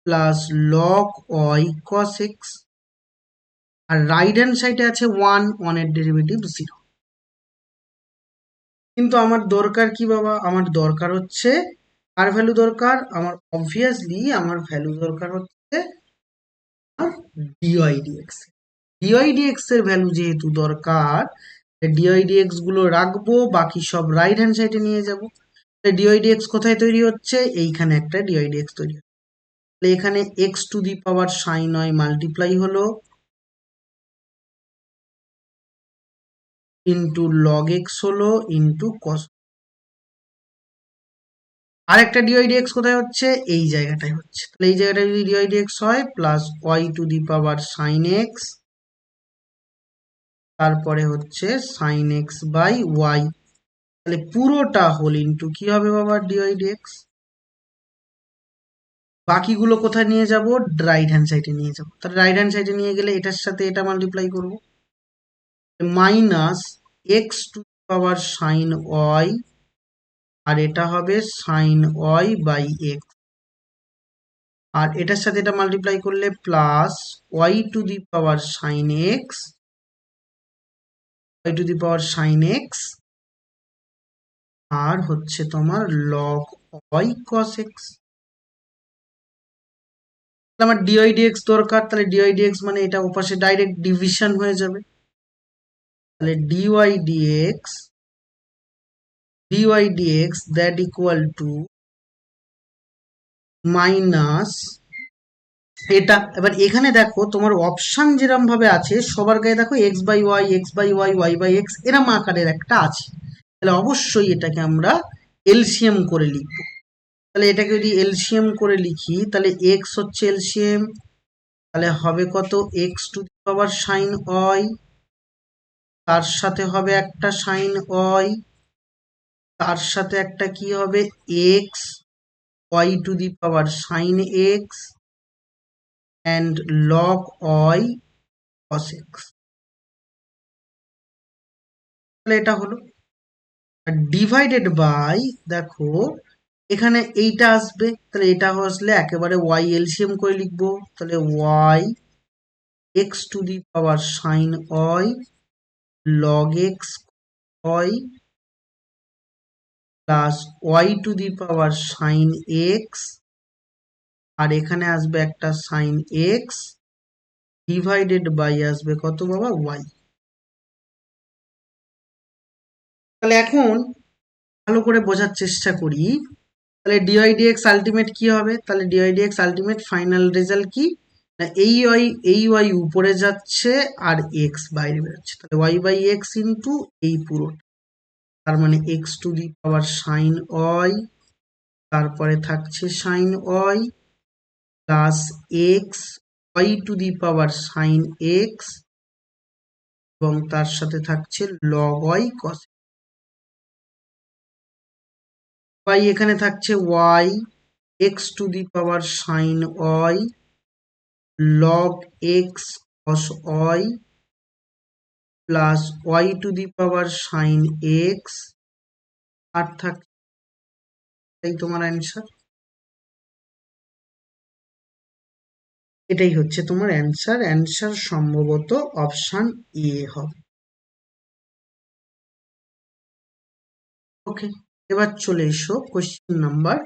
plus log y cos x, আর রাইট হ্যান্ড সাইডে আছে 1 এর ডেরিভেটিভ 0। কিন্তু আমার দরকার কি বাবা, আমার দরকার হচ্ছে কার ভ্যালু দরকার? আমার অবভিয়াসলি আমার ভ্যালু দরকার হচ্ছে ডিওয়াইডিএক্স। ডিওয়াইডিএক্স এর ভ্যালু যেহেতু দরকার, ডিওয়াইডিএক্স গুলো রাখবো, বাকি সব রাইট হ্যান্ড সাইডে নিয়ে যাব। ডিওয়াইডিএক্স কোথায় তৈরি হচ্ছে? এইখানে একটা ডিওয়াইডিএক্স তৈরি হচ্ছে। এখানে x to the power sine y multiply হলো ইন্টু লগ এক্স হলো ইন্টু কস। আরেকটা ডিওয়াইডিএক্স কোথায় হচ্ছে? এই জায়গাটায় হচ্ছে। তাহলে এই জায়গাটায় যদি ডিওয়াইডিএক্স হয় plus y to the power sine x, তারপরে হচ্ছে সাইন এক্স বাই ওয়াই। তাহলে পুরোটা হোল ইন্টু কি হবে বাবা? ডিওয়াইডিএক্স। বাকিগুলো কোথায় নিয়ে যাব? রাইট হ্যান্ড সাইডে নিয়ে যাব। তাহলে রাইট হ্যান্ড সাইডে নিয়ে গেলে এটার সাথে এটা মাল্টিপ্লাই করব, minus x to power sine y, আর এটা হবে সাইন ওয়াই বাই এক্স, আর এটার সাথে এটা মাল্টিপ্লাই করলে plus y to the power sine x, y to the power sine x, আর হচ্ছে তোমার লগ ওয়াই কস এক্স। আমার ডিওয়াইডিএক্স দরকার, তাহলে ডিওয়াইডিএক্স মানে এটা ওপাশে ডাইরেক্ট ডিভিশন হয়ে যাবে। তাহলে ডিওয়াইডিএক্স দ্যাট ইকুয়াল টু মাইনাস এটা। এবার এখানে দেখো তোমার অপশন যেরকম ভাবে আছে সবার গায়ে দেখো x by y, x by y, y by x এরম আকারের একটা আছে। তাহলে অবশ্যই এটাকে আমরা এলসিএম করে লিখবো। তাহলে এটাকে যদি এলসিএম করে লিখি তাহলে এক্স হচ্ছে এলসিএম, তাহলে হবে কত? X to the power sine y, তার সাথে হবে একটা সাইন ওয়াই, তার সাথে একটা কি হবে? X y to the power sine x and log y cos x. তাহলে এটা হলো। আর ডিভাইডেড বাই, দেখো এখানে এইটা আসবে, তাহলে এটা আসলে একেবারে ওয়াই এলসিএম করে লিখবো। তাহলে y x to the power sine y log x y plus y to the power sine x, আর এখানে আসবে একটা সাইন এক্স ডিভাইডেড বাই আসবে কত বাবা? ওয়াই। তাহলে এখন ভালো করে বোঝার চেষ্টা করি। তাহলে ডিওয়াইডিএক্স আলটিমেট কি হবে? তাহলে ডিওয়াইডিএক্স আলটিমেট ফাইনাল রেজাল্ট কি? না এই ওয়াই উপরে যাচ্ছে আর এক্স বাইরে বেরোচ্ছে। তাহলে ওয়াই বাই এক্স ইন্টু এই পুরো, তার মানে x to the power sine y, তারপরে থাকছে sine y plus x y to the power sine x, এবং তার সাথে থাকছে লগ ওয়াই কস ওয়াই। এখানে থাকছে y x to the power sine y log x cos y plus y to the power sine x, আর থাকছে তোমার অ্যান্সার। এটাই হচ্ছে তোমার অ্যান্সার। অ্যান্সার সম্ভবত অপশন এ হবে। ওকে, এবার চলে এসো কোশ্চেন নাম্বার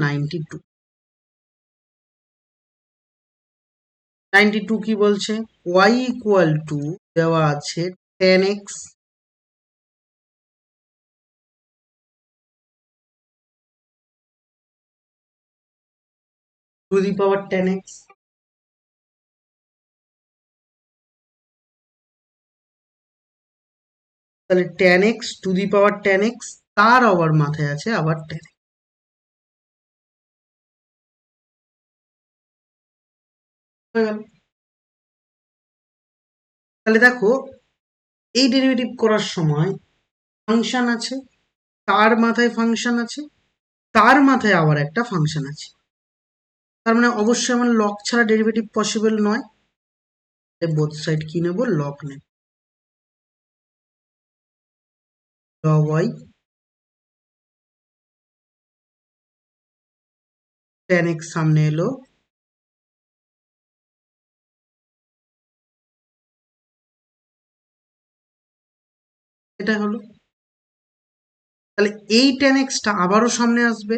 92। 92 কি বলছে? ওয়াই ইকুয়াল টু দেওয়া আছে 10x two the power 10x, তাহলে 10x two the power 10x, তার আবার মাথায় আছে আবার 10x। হয়ে গেল। তাহলে দেখো এই ডেরিভেটিভ করার সময় ফাংশন আছে, তার মাথায় ফাংশন আছে, তার মাথায় আবার একটা ফাংশন আছে, তার মানে অবশ্যই আমার লগ ছাড়া ডেরিভেটিভ পসিবল নয়। বোথ সাইড কি নেব? লগ নেব। লগ ওয়াই 10x সামনে এলো, এটা হলো। তাহলে এই tan x টা আবারও সামনে আসবে।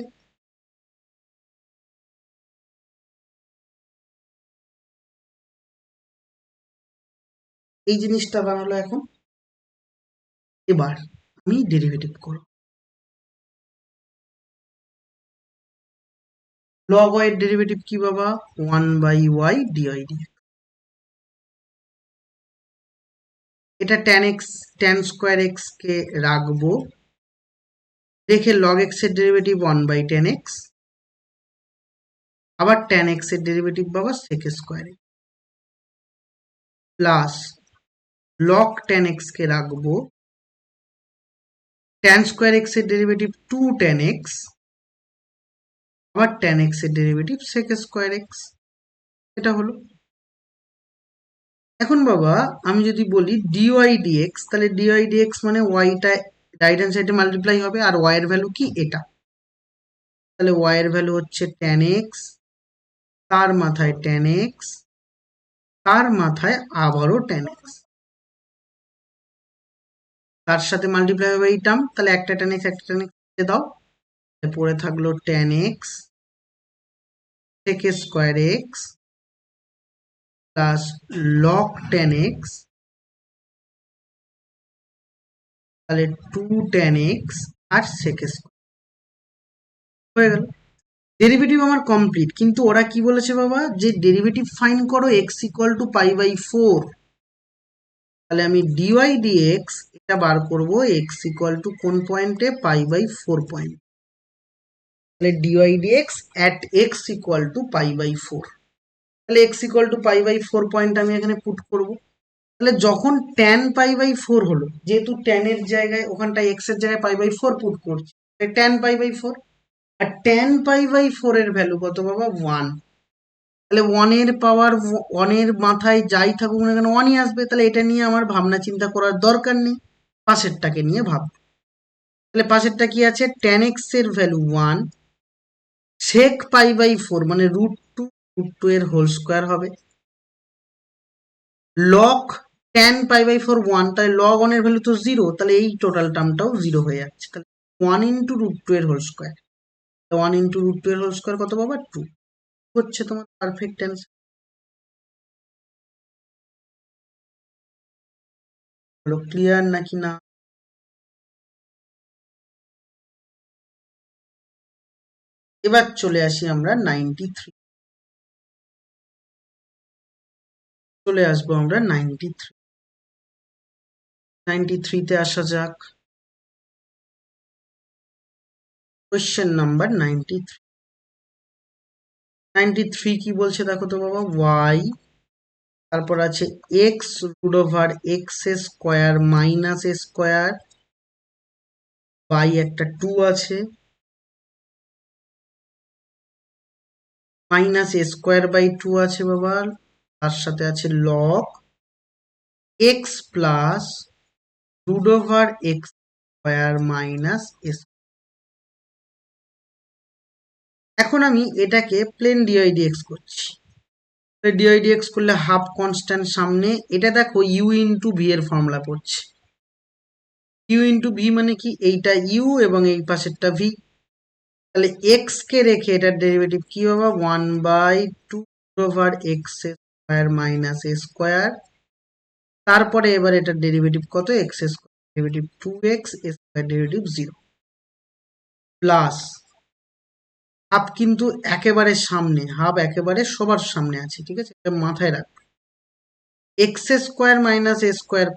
এই জিনিসটা বানালো এখন। এবার আমি ডেরিভেটিভ করব। log y এর ডেরিভেটিভ কি বাবা? 1/y dy dx। এটা tan স্কোয়ার x কে রাখবো, রেখে log x এর ডেরিভেটিভ 1/tan x, আবার tan x এর ডেরিভেটিভ বাবা sec square plus log tan x কে রাখবো, tan স্কোয়ার x এর ডেরিভেটিভ 2tan x, আবার tan x এর ডেরিভেটিভ sec স্কোয়ার x। এটা হলো। এখন বাবা আমি যদি বলি dy dx, তাহলে dy dx মানে yটা রাইট হ্যান্ড সাইডে মাল্টিপ্লাই হবে, আর y এর ভ্যালু কি? এটা। তাহলে y এর ভ্যালু হচ্ছে tan x, তার মাথায় tan x, তার মাথায় আবারও tan x, তার সাথে মাল্টিপ্লাই হবে এই টার্ম। তাহলে একটা tan x একটা tan x দাও, পড়ে থাকলো tan x sec square x plus log tan x, তাহলে 2tan x আর sec স্কোয়ার হয়ে গেল। ডেরিভেটিভ আমার কমপ্লিট, কিন্তু ওরা কি বলেছে বাবা? যে ডেরিভেটিভ ফাইন করো x ইকুয়াল টু π/4। তাহলে আমি dy dx এটা বার করব x ইকুয়াল টু কোন পয়েন্টে? π/4 পয়েন্ট। তাহলে dy dx at x equal to π/4। তাহলে x ইকুয়াল টু π/4 পয়েন্ট আমি এখানে পুট করব। তাহলে যখন tan π/4 হলো, যেহেতু tan এর জায়গায় ওখানটায় x এর জায়গায় π/4 পুট করছি, tan π/4, আর tan π/4 এর ভ্যালু কত বাবা? 1। তাহলে 1 এর পাওয়ার 1 এর মাথায় যাই থাকুক না কেন 1ই আসবে। তাহলে এটা নিয়ে আমার ভাবনা চিন্তা করার দরকার নেই, পাশেরটাকে নিয়ে ভাববো। তাহলে পাশেরটা কি আছে? tan x এর ভ্যালু 1, sec π/4 মানে √2 এর হোল স্কোয়ার হবে, log tan π/4 1, তাহলে log 1 এর ভ্যালু তো 0, তাহলে এই টোটাল টার্মটাও 0 হয়ে যাচ্ছে। তাহলে 1 ইন্টু √2 এর হোল স্কোয়ার, 1 ইন্টু √2 এর হোল স্কোয়ার কত বাবা? 2 হচ্ছে তোমার পারফেক্ট অ্যান্সার। হলো ক্লিয়ার নাকি না? এবার চলে আসি আমরা 93, চলে আসবো আমরা 93 তে আসা যাক। কোয়েশ্চেন নাম্বার 93 কি বলছে দেখো তো বাবা? y, তারপর আছে x √x square minus a square by একটা 2 আছে, মাইনাস a স্কোয়ার বাই 2 আছে বাবা, তার সাথে আছে log x plus √x square minus a। এখন আমি এটাকে প্লেন dy dx করছি। dy dx করলে হাফ কনস্ট্যান্ট সামনে, এটা দেখো u ইন্টু ভি এর ফর্মুলা পড়ছে। u ইন্টু ভি মানে কি? এইটা u এবং এই পাশেরটা ভি। তাহলে x কে রেখে এটার ডেরিভেটিভ কি হবে? 1/2 x square minus a square, তারপরে এবার এটার ডেরিভেটিভ কত? x square derivative 2x square derivative 0 plus half কিন্তু একেবারে সামনে, হাফ একেবারে সবার সামনে আছে, ঠিক আছে? এটা মাথায় রাখবে। X square minus a square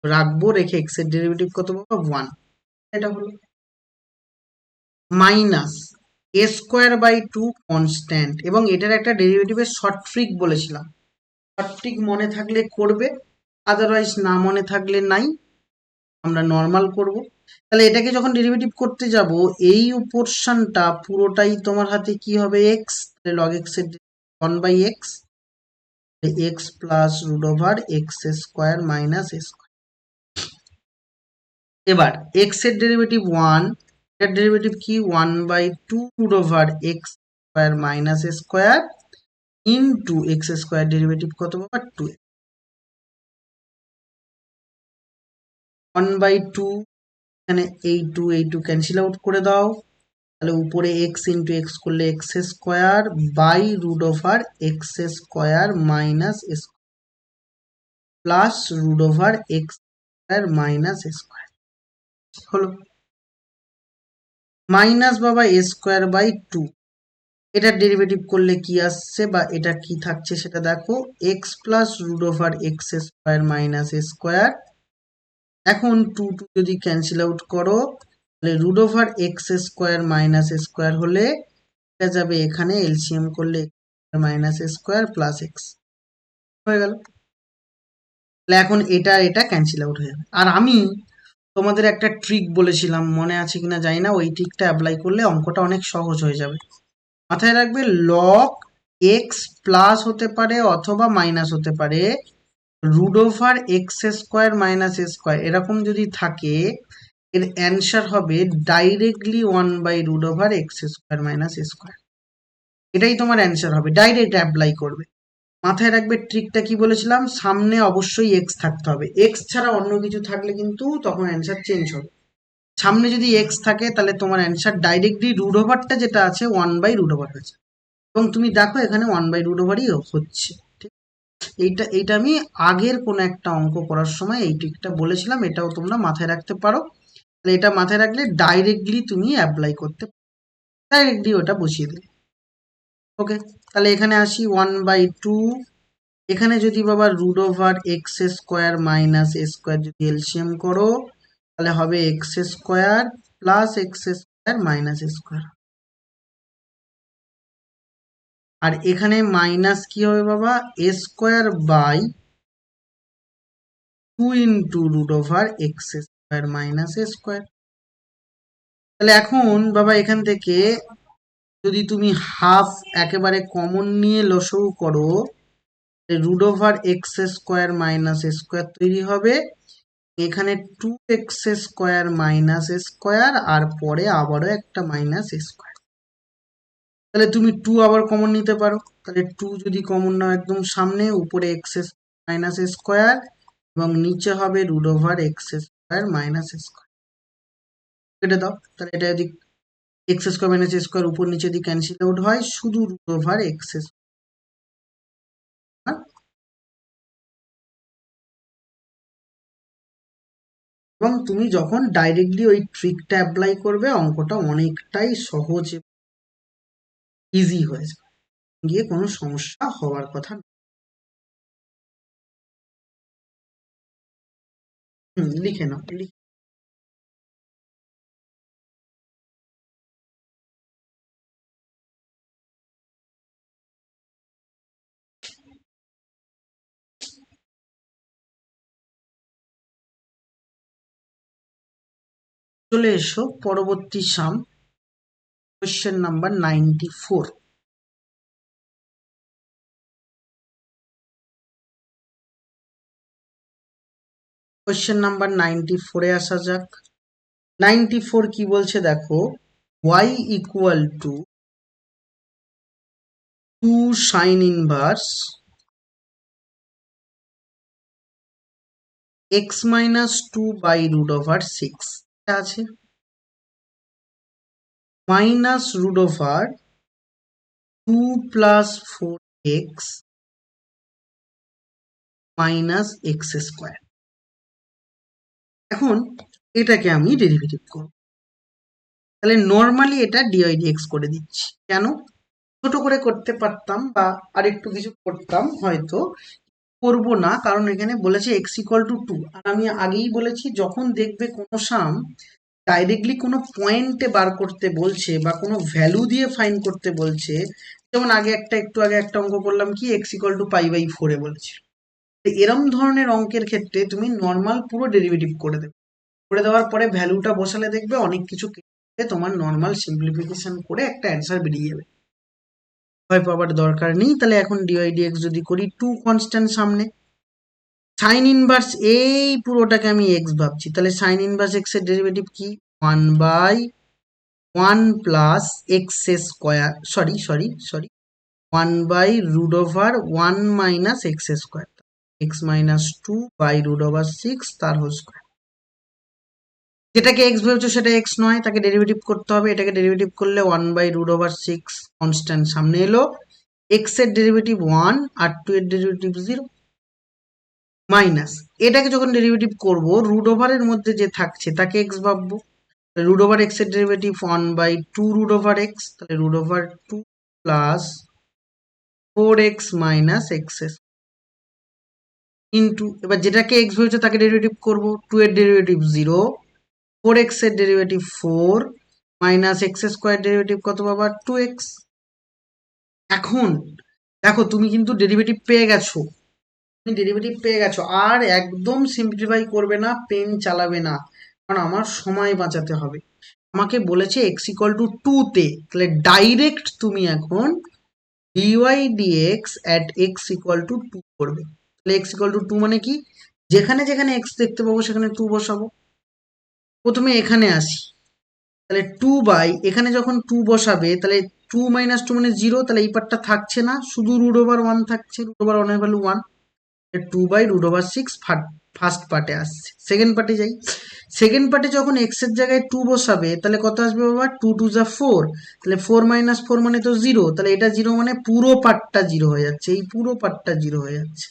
রাখবো, রেখে এক্স এর ডেরিভেটিভ কত পাবো? 1। এটা হলো minus a square by 2 constant, এবং এটার একটা ডেরিভেটিভের শর্ট ট্রিক বলেছিলাম, শর্ট ট্রিক মনে থাকলে করবে, আদারওয়াইজ না মনে থাকলে নাই, আমরা নর্মাল করব। তাহলে এটাকে যখন ডেরিভেটিভ করতে যাব, এই পোর্শনটা পুরোটাই তোমার হাতে কি হবে? এক্স, তাহলে লগ এক্স এর 1/x, x plus √x square minus a square. এবার এক্স এর ডেরিভেটিভ 1, এর ডেরিভেটিভ কি? 1/2 √x square minus a square into x square derivative কত পাবো? 2। 1/2, এখানে এই টু ক্যান্সেল আউট করে দাও, তাহলে উপরে এক্স ইন্টু এক্স করলে x square by root over x square minus plus root over x square minus square হলো, মাইনাস বাবা এ স্কোয়ার বাই 2। এটার ডেরিভেটিভ করলে কি আসছে বা এটা কি থাকছে সেটা দেখো, x plus root over x square minus square. এখন 2 2 যদি ক্যান্সেল আউট করো, তাহলে root over x square minus square হলে এটা যাবে এখানে, এলসিএম করলে মাইনাস স্কোয়ার প্লাস এক্স হয়ে গেল। তাহলে এখন এটা ক্যান্সেল আউট হয়ে যাবে। আর আমি তোমাদের একটা ট্রিক বলেছিলাম, মনে আছে কিনা জানি না, ওই ট্রিকটা অ্যাপ্লাই করলে অঙ্কটা অনেক সহজ হয়ে যাবে। মাথায় রাখবে, লগ এক্স প্লাস হতে পারে অথবা মাইনাস হতে পারে, root over x square minus square এরকম যদি থাকে, এর অ্যান্সার হবে ডাইরেক্টলি 1/রুট over x square minus square. এটাই তোমার অ্যান্সার হবে, ডাইরেক্ট অ্যাপ্লাই করবে। মাথায় রাখবে ট্রিকটা কি বলেছিলাম, সামনে অবশ্যই এক্স থাকতে হবে, এক্স ছাড়া অন্য কিছু থাকলে কিন্তু তখন অ্যান্সার চেঞ্জ হবে। সামনে যদি এক্স থাকে তাহলে তোমার অ্যান্সার ডাইরেক্টলি রুট ওভারটা যেটা আছে 1/রুট ওভার হয়েছে, এবং তুমি দেখো এখানে 1/রুট ওভারই হচ্ছে। ঠিক, এইটা আমি আগের কোনো একটা অঙ্ক করার সময় এই ট্রিকটা বলেছিলাম, এটাও তোমরা মাথায় রাখতে পারো। তাহলে এটা মাথায় রাখলে ডাইরেক্টলি তুমি অ্যাপ্লাই করতে, ডাইরেক্টলি ওটা বসিয়ে দিলে। ওকে, তাহলে এখানে আসি 1/2, এখানে যদি বাবা root over x square minus square যদি এলসিএম করো, তাহলে হবে x square plus x square minus square. আর এখানে মাইনাস কি হবে বাবা, a square by 2 into root over x square minus square. তাহলে এখন বাবা এখান থেকে যদি তুমি হাফ একেবারে কমন নিয়ে লসগু করো, root over x square minus square তৈরি হবে, এখানে 2x স্কোয়ার মাইনাস স্কোয়ার আর পরে আবারও একটা মাইনাস স্কোয়ার। তাহলে তুমি 2 আবার কমন নিতে পারো, তাহলে 2 যদি কমন নাও একদম সামনে, উপরে এক্স মাইনাস স্কোয়ার এবং নিচে হবে root over x square minus square. কেটে দাও, তাহলে এটা যদি এক্স স্কোয়ার মাইনাস স্কোয়ার উপর নিচে যদি ক্যান্সেল আউট হয়, শুধু রুট ওভার এক্স স্কোয়ার। এবং তুমি যখন ডাইরেক্টলি ওই ট্রিকটা অ্যাপ্লাই করবে, অঙ্কটা অনেকটাই সহজ ইজি হয়ে যাবে, গিয়ে কোনো সমস্যা হওয়ার কথা না। লিখে নাও। চলে এসো পরবর্তী sum, question number 94। Question number 94-এ আসা যাক। 94 কি বলছে দেখো, y equal to 2 sine inverse x minus 2 by root over 6 আছে, minus root over 2 plus 4x minus x square. এখন এটাকে আমি ডেরিভেটিভ করব, তাহলে নর্মালি এটা ডিওয়াই ডিএক্স করে দিচ্ছি। কেন? ছোট করে করতে পারতাম বা আরেকটু কিছু করতাম হয়তো, করব না, কারণ এখানে বলেছে এক্স ইকুয়াল টু 2। আর আমি আগেই বলেছি, যখন দেখবে কোনো সাম ডাইরেক্টলি কোনো পয়েন্টে বার করতে বলছে বা কোনো ভ্যালু দিয়ে ফাইন্ড করতে বলছে, যেমন একটু আগে একটা অঙ্ক করলাম কি, এক্স ইকুয়াল টু π/4 বলেছে, এরম ধরনের অঙ্কের ক্ষেত্রে তুমি নর্মাল পুরো ডেরিভেটিভ করে দেবে, করে দেওয়ার পরে ভ্যালুটা বসালে দেখবে অনেক কিছু তোমার নর্মাল সিম্পলিফিকেশন করে একটা অ্যান্সার বেরিয়ে যাবে, ভয় পাওয়ার দরকার নেই। তাহলে এখন ডিওয়াই ডিএক্স যদি করি, 2 কনস্ট্যান্ট সামনে, সাইন ইনভার্স এই পুরোটাকে আমি এক্স ভাবছি, তাহলে সাইন ইনভার্স এক্স এর ডেরিভেটিভ কি, 1/1 প্লাস এক্স স্কোয়ার, সরি 1/রুট over 1 minus x square, x minus 2 by root over 6 তার হোল স্কোয়ার। যেটাকে এক্স ভেবেছো সেটা এক্স নয়, তাকে ডেরিভেটিভ করতে হবে। এটাকে ডেরিভেটিভ করলে 1/√6 কনস্ট্যান্ট সামনে এলো। এক্স এর ডেরিভেটিভ 1 আর 2 এর ডেরিভেটিভ 0 মাইনাস, এটাকে যখন ডেরিভেটিভ করব √এর মধ্যে যে থাকছে তাকে এক্স ভাববো। √x এর ডেরিভেটিভ 1/2√x, তাহলে √2 plus 4x minus x into, এবার যেটাকে এক্স ভেবেছে তাকে ডেরিভেটিভ করব। 2 এর ডেরিভেটিভ 0, 4x এর derivative 4 minus x square derivative কত বাবা 2x। এখন দেখো তুমি কিন্তু ডেরিভেটিভ পেয়ে গেছো, তুমি ডেরিভেটিভ পেয়ে গেছো, আর একদম সিম্পলিফাই করবে না, পেন চালাবে না, কারণ আমার সময় বাঁচাতে হবে। আমাকে বলেছে এক্স ইকুয়াল টু 2 তে, তাহলে ডাইরেক্ট তুমি এখন dy dx at x equal to 2 করবে। তাহলে এক্স ইকুয়াল টু 2 মানে কি, যেখানে যেখানে এক্স দেখতে পাবো সেখানে 2 বসাবো। প্রথমে এখানে আসি, তাহলে 2 এখানে যখন 2 বসাবে তাহলে 2 - 2 মানে 0, তাহলে এই পার্টটা থাকছে না, শুধু √1 থাকছে, √1 এর ভ্যালু 1। 2/√6 ফার্স্ট পার্টে আসছে। সেকেন্ড পার্টে যাই, সেকেন্ড পার্টে যখন এক্স এর জায়গায় 2 বসাবে তাহলে কত আসবে বাবা 2 2 যা 4, তাহলে 4 - 4 মানে তো 0, তাহলে এটা 0 মানে পুরো পার্টটা 0 হয়ে যাচ্ছে, এই পুরো পার্টটা 0 হয়ে যাচ্ছে।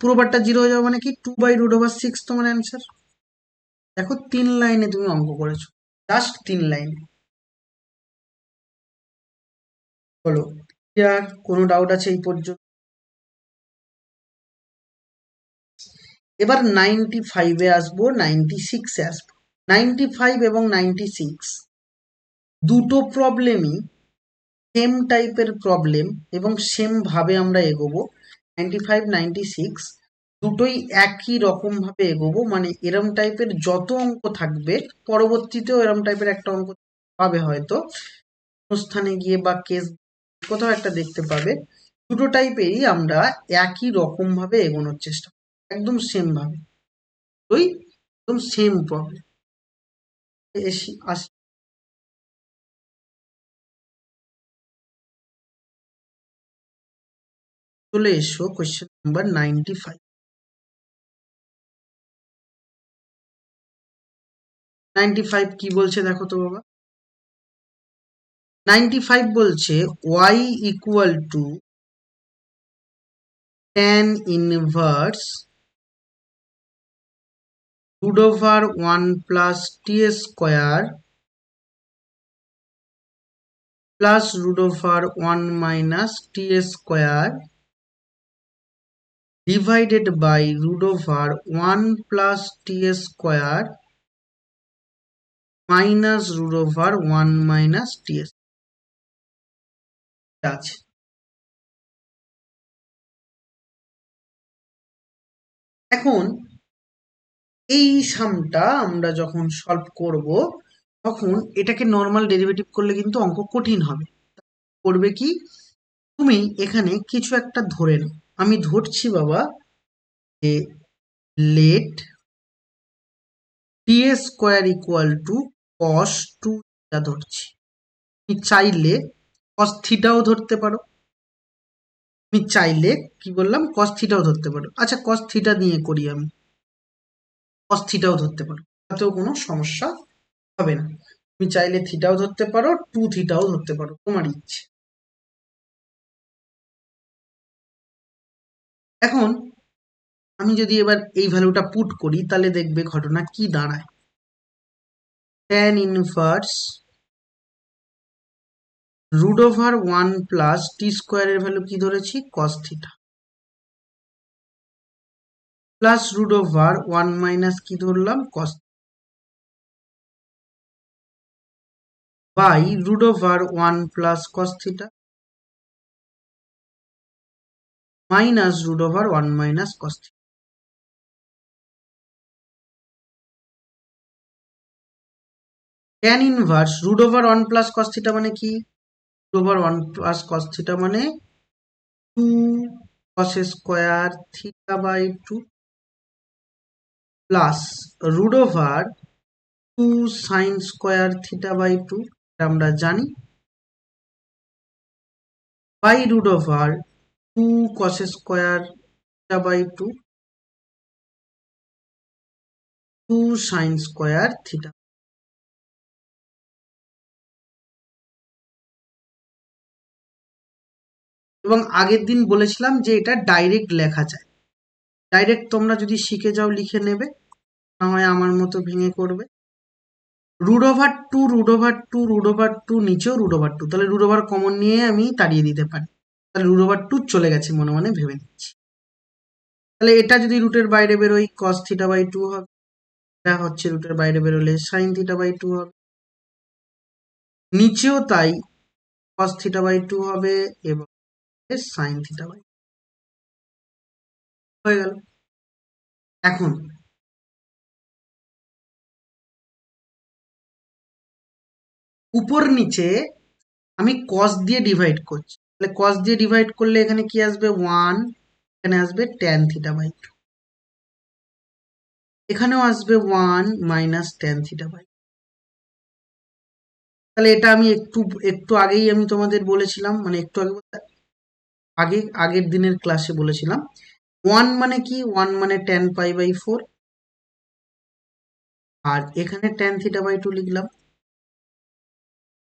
পুরো পার্টটা 0 হয়ে যাবে মানে কি 2/√6 তোমার অ্যান্সার। দেখো 3 লাইনে তুমি অঙ্ক করেছো, জাস্ট 3 লাইনে। বলো ক্লিয়ার, কোনো ডাউট আছে এই পর্যন্ত? এবার 95-এ আসবো, 96-এ আসবো। 95 এবং 96 দুটো প্রবলেমই সেম টাইপের প্রবলেম এবং সেম ভাবে আমরা এগোবো। 95 96 দুটোই একই রকম ভাবে এগোবো, মানে এরম টাইপের যত অঙ্ক থাকবে পরবর্তীতেও এরম টাইপের একটা অঙ্ক পাবে হয়তো, স্থানে গিয়ে বা কেস কোথাও একটা দেখতে পাবে। দুটো টাইপেরই আমরা একই রকম ভাবে এগোনোর চেষ্টা করব, একদম সেম ভাবে, ওই একদম সেম প্রবলেম। আসি, চলে এসো কোয়েশ্চেন নাম্বার 95। 95 কি বলছে দেখো তো বাবা। 95 বলছে y equal to tan inverse √1 plus t square plus √1 minus t square divided by √1 plus t square minus √1 minus t আছে। এখন এই সামটা আমরা যখন সলভ করব তখন এটাকে নর্মাল ডেরিভেটিভ করলে কিন্তু অঙ্ক কঠিন হবে। করবে কি, তুমি এখানে কিছু একটা ধরে নাও। আমি ধরছি বাবা যে let t square equal to cos 2 theta ধরছি। তুমি চাইলে কস থিটাও ধরতে পারো, তুমি চাইলে কি বললাম কস থিটাও ধরতে পারো। আচ্ছা কস থিটা নিয়ে করি, আমি কস থিটাও ধরতে পারো, তাতেও কোনো সমস্যা হবে না। তুমি চাইলে থিটাও ধরতে পারো, 2 থিটাও ধরতে পারো, তোমার ইচ্ছে। এখন আমি যদি এবার এই ভ্যালুটা পুট করি তাহলে দেখবে ঘটনা কি দাঁড়ায়। tan ইনভার্স √1 প্লাস টি স্কোয়ারের ভ্যালু কি ধরেছি কস থিটা, প্লাস √1 মাইনাস কি ধরলাম cos, by √1 plus cos theta minus √1 minus cos theta. tan inverse √1 plus cos theta মানে কি, √1 প্লাস কস থিটা মানে 2 cos square theta by 2 plus √2 sine square theta by 2, আমরা জানি, by √2 cos square theta by 2 two sine square theta. এবং আগের দিন বলেছিলাম যে এটা ডাইরেক্ট লেখা যায়। ডাইরেক্ট তোমরা যদি শিখে যাও লিখে নেবে, না হয় আমার মতো ভেঙে করবে। Root over two, root over two, root over two, নিচেও রুট ওভার টু, তাহলে রুট ওভার কমন নিয়ে আমি তাড়িয়ে দিতে পারি। তাহলে রুট ওভার টু চলে গেছে, মনে মনে ভেবে নিচ্ছি। তাহলে এটা যদি রুটের বাইরে বেরোই কস থিটা বাই টু হবে, এটা হচ্ছে রুটের বাইরে বেরোলে সাইন থিটা বাই টু হবে, নিচেও তাই কস থিটা বাই টু হবে এবং সাইন থিটা বাই হয়ে গেল। এখন উপর নিচে আমি কস দিয়ে ডিভাইড করছি, তাহলে কস দিয়ে ডিভাইড করলে এখানে কি আসবে 1, এখানে আসবে ট্যান থিটা বাই টু, এখানেও আসবে 1 মাইনাস ট্যান থিটা বাই। তাহলে এটা আমি একটু একটু আগেই আমি তোমাদের বলেছিলাম, মানে একটু আগে আগে আগের দিনের ক্লাসে বলেছিলাম 1 মানে কি, 1 মানে ট্যান পাই বাই 4, আর এখানে ট্যান থিটা বাই টু লিখলাম,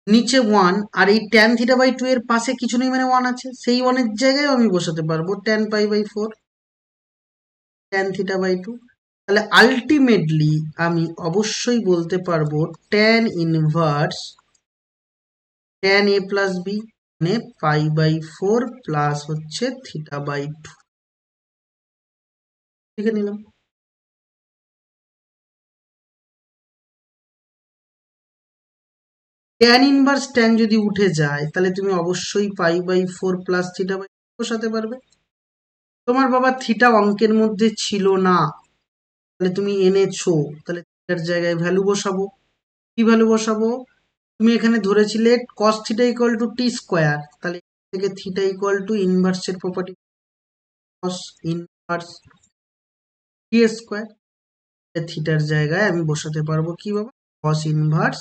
নিচে 1, আর এই ট্যান থিটা বাই টু এর পাশে কিছু নেই মানে 1 আছে, সেই 1 এর জায়গায় আমি বসাতে পারবো tan pi by 4 tan theta by two. তাহলে আলটিমেটলি আমি অবশ্যই বলতে পারবো tan inverse tan a plus b মানে পাই বাই 4 প্লাস হচ্ছে থিটা বাই টু, লিখে নিলাম। ট্যান ইনভার্স ট্যান যদি উঠে যায় তাহলে তুমি অবশ্যই pi by 4 plus theta by বসাতে পারবে। তোমার বাবা থিটা অঙ্কের মধ্যে ছিল না, তাহলে তুমি এনেছো, তাহলে থিটার জায়গায় ভ্যালু বসাবো। কি ভ্যালু বসাবো? তুমি এখানে ধরেছিলে cos theta equal to t square, তাহলে থেকে থিটা ইকুয়াল টু ইনভার্সের property cos inverse t square, থিটার জায়গায় আমি বসাতে পারবো কি বাবা, cos ইনভার্স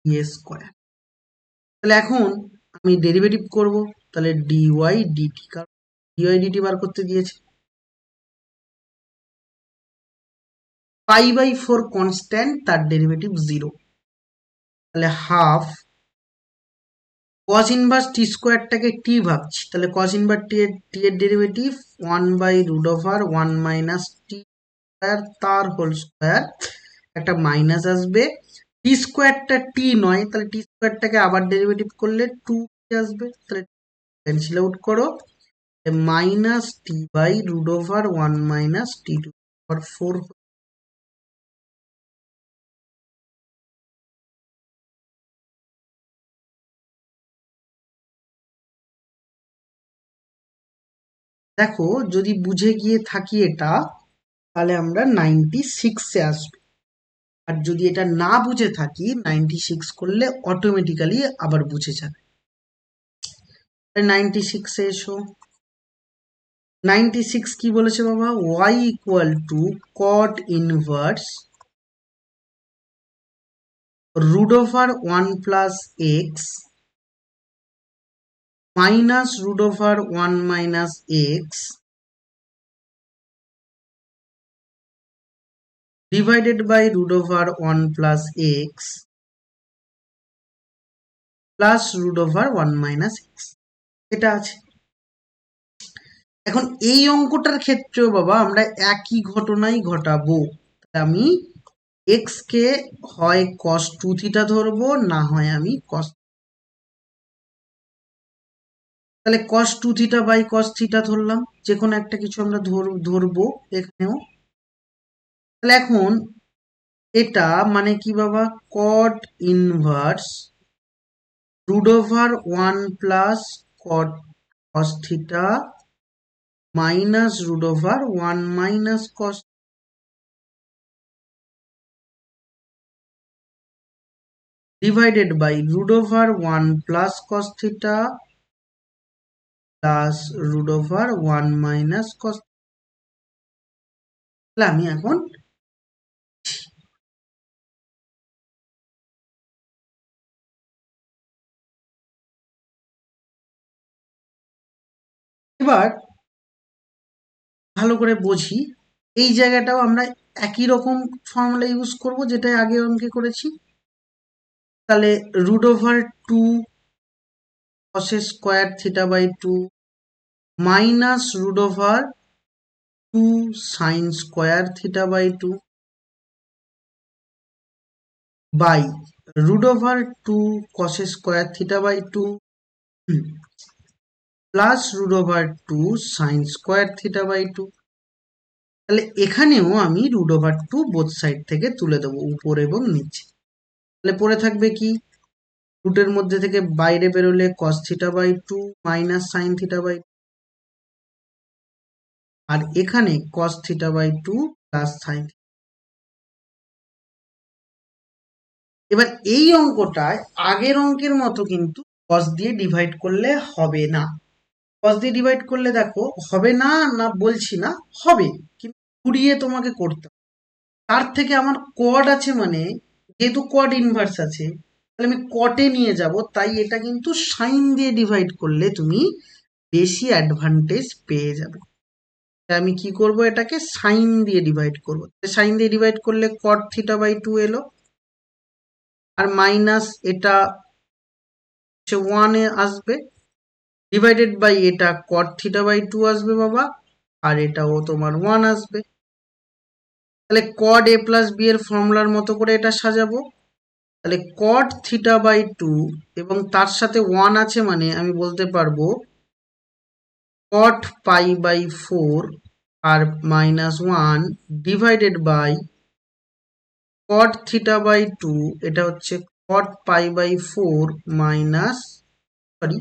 টি স্কোয়ার। তাহলে এখন আমি ডেরিভেটিভ করব, তাহলে ডিওয়াই ডিটি, কারণ ডিওয়াই ডিটি বার করতে দিয়েছে। পাই বাই 4 কনস্ট্যান্ট, তার ডেরিভেটিভ 0, তাহলে হাফ cos ইনভার্স টি স্কোয়ারটাকে টি ভাবছি, তাহলে cos ইনভার্স টি এর derivative 1 by root over 1 minus t square তার হোল স্কোয়ার, একটা মাইনাস আসবে, টি স্কোয়ারটা টি নয়, তাহলে টি স্কোয়ারটাকে আবার ডেরিভেটিভ করলে 2 আসবে, তাহলে ক্যান্সেল আউট করো, minus t by root over 1 minus t to power 4। দেখো যদি বুঝে গিয়ে থাকি এটা, তাহলে আমরা 96-এ আসবো, আর যদি এটা না বুঝে থাকি 96 করলে অটোমেটিক্যালি আবার বুঝে যাবে। 96-এ এসো। 96 কি বলেছে বাবা, y equal to cot inverse root over 1 plus x minus root over 1 minus x divided by root over 1 plus x plus root over 1 minus x, এটা আছে। এখন এই অঙ্কটার ক্ষেত্রেও বাবা আমরা একই ঘটনাই ঘটাবো, আমি এক্স কে হয় কস টু থিটা ধরবো, না হয় আমি কস, তাহলে cos two theta by cos theta ধরলাম, যে কোনো একটা কিছু আমরা ধরবো এখানেও। তাহলে এখন এটা মানে কি বাবা, cot inverse root over 1 plus cot cos theta minus root over 1 minus cos, divided by root over 1 plus cos theta plus root over 1 minus cos. তাহলে আমি এখন এবার ভালো করে বুঝি, এই জায়গাটাও আমরা একই রকম ফর্মুলা ইউজ করব যেটা আগে অঙ্কে করেছি। তাহলে √2 cos square theta by 2 minus √2 sin square theta by 2 by √2 cos square theta by 2 plus √2 sin square theta by 2। তাহলে এখানেও আমি √2 বোথ সাইড থেকে তুলে দেবো, উপর এবং নিচে। তাহলে পড়ে থাকবে কি, রুটের মধ্যে থেকে বাইরে বেরোলে cos theta by 2 minus sin theta by 2, আর এখানে cos theta by 2 plus sin। এবার এই অঙ্কটায় আগের অঙ্কের মতো কিন্তু cos দিয়ে ডিভাইড করলে হবে না। cos দিয়ে ডিভাইড করলে দেখো হবে না, না বলছি না, হবে, কিন্তু ঘুরিয়ে তোমাকে করতে হবে। তার থেকে আমার কড আছে, মানে যেহেতু কড ইনভার্স আছে, তাহলে আমি কটে নিয়ে যাব, তাই এটা কিন্তু সাইন দিয়ে ডিভাইড করলে তুমি বেশি অ্যাডভান্টেজ পেয়ে যাবে। তাই আমি কি করব, এটাকে সাইন দিয়ে ডিভাইড করব। সাইন দিয়ে ডিভাইড করলে কট থিটা বাই 2 এলো, আর মাইনাস এটা 1 এ আসবে, ডিভাইডেড বাই এটা কট থিটা বাই 2 আসবে বাবা, আর এটাও তোমার 1 আসবে। তাহলে কড a প্লাস বি এর ফর্মুলার মতো করে এটা সাজাবো। তাহলে কট থিটা বাই 2 এবং তার সাথে 1 আছে, মানে আমি বলতে পারবো কট পাই বাই 4 আর minus 1 divided by cot theta by 2, এটা হচ্ছে cot pi by 4 minus sorry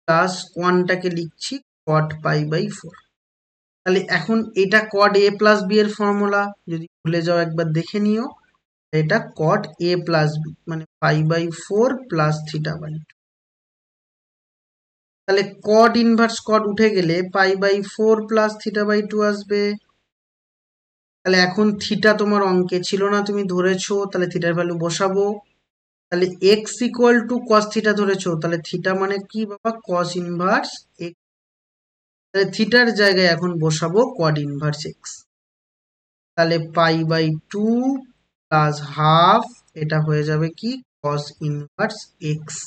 plus 1টাকে লিখছি কট পাই বাই 4। তাহলে এখন এটা কট এ প্লাস বি এর ফর্মুলা, যদি ভুলে যাও একবার দেখে নিও। এটা কট এ প্লাস বি মানে pi by 4 plus theta by 2। তাহলে কট ইনভার্স কট উঠে গেলে pi by 4 plus theta by 2 আসবে। তাহলে এখন থিটা তোমার অঙ্কে ছিল না, তুমি ধরেছো, তাহলে থিটার ভ্যালু বসাবো। তাহলে x equal to cos theta ধরেছো, তাহলে থিটা মানে কি বাবা, কস ইনভার্স এক্স। তাহলে থিটার জায়গায় এখন বসাবো কট ইনভার্স এক্স। তাহলে পাই বাই 2 প্লাস হাফ, এটা হয়ে যাবে কি কস ইনভার্স এক্স।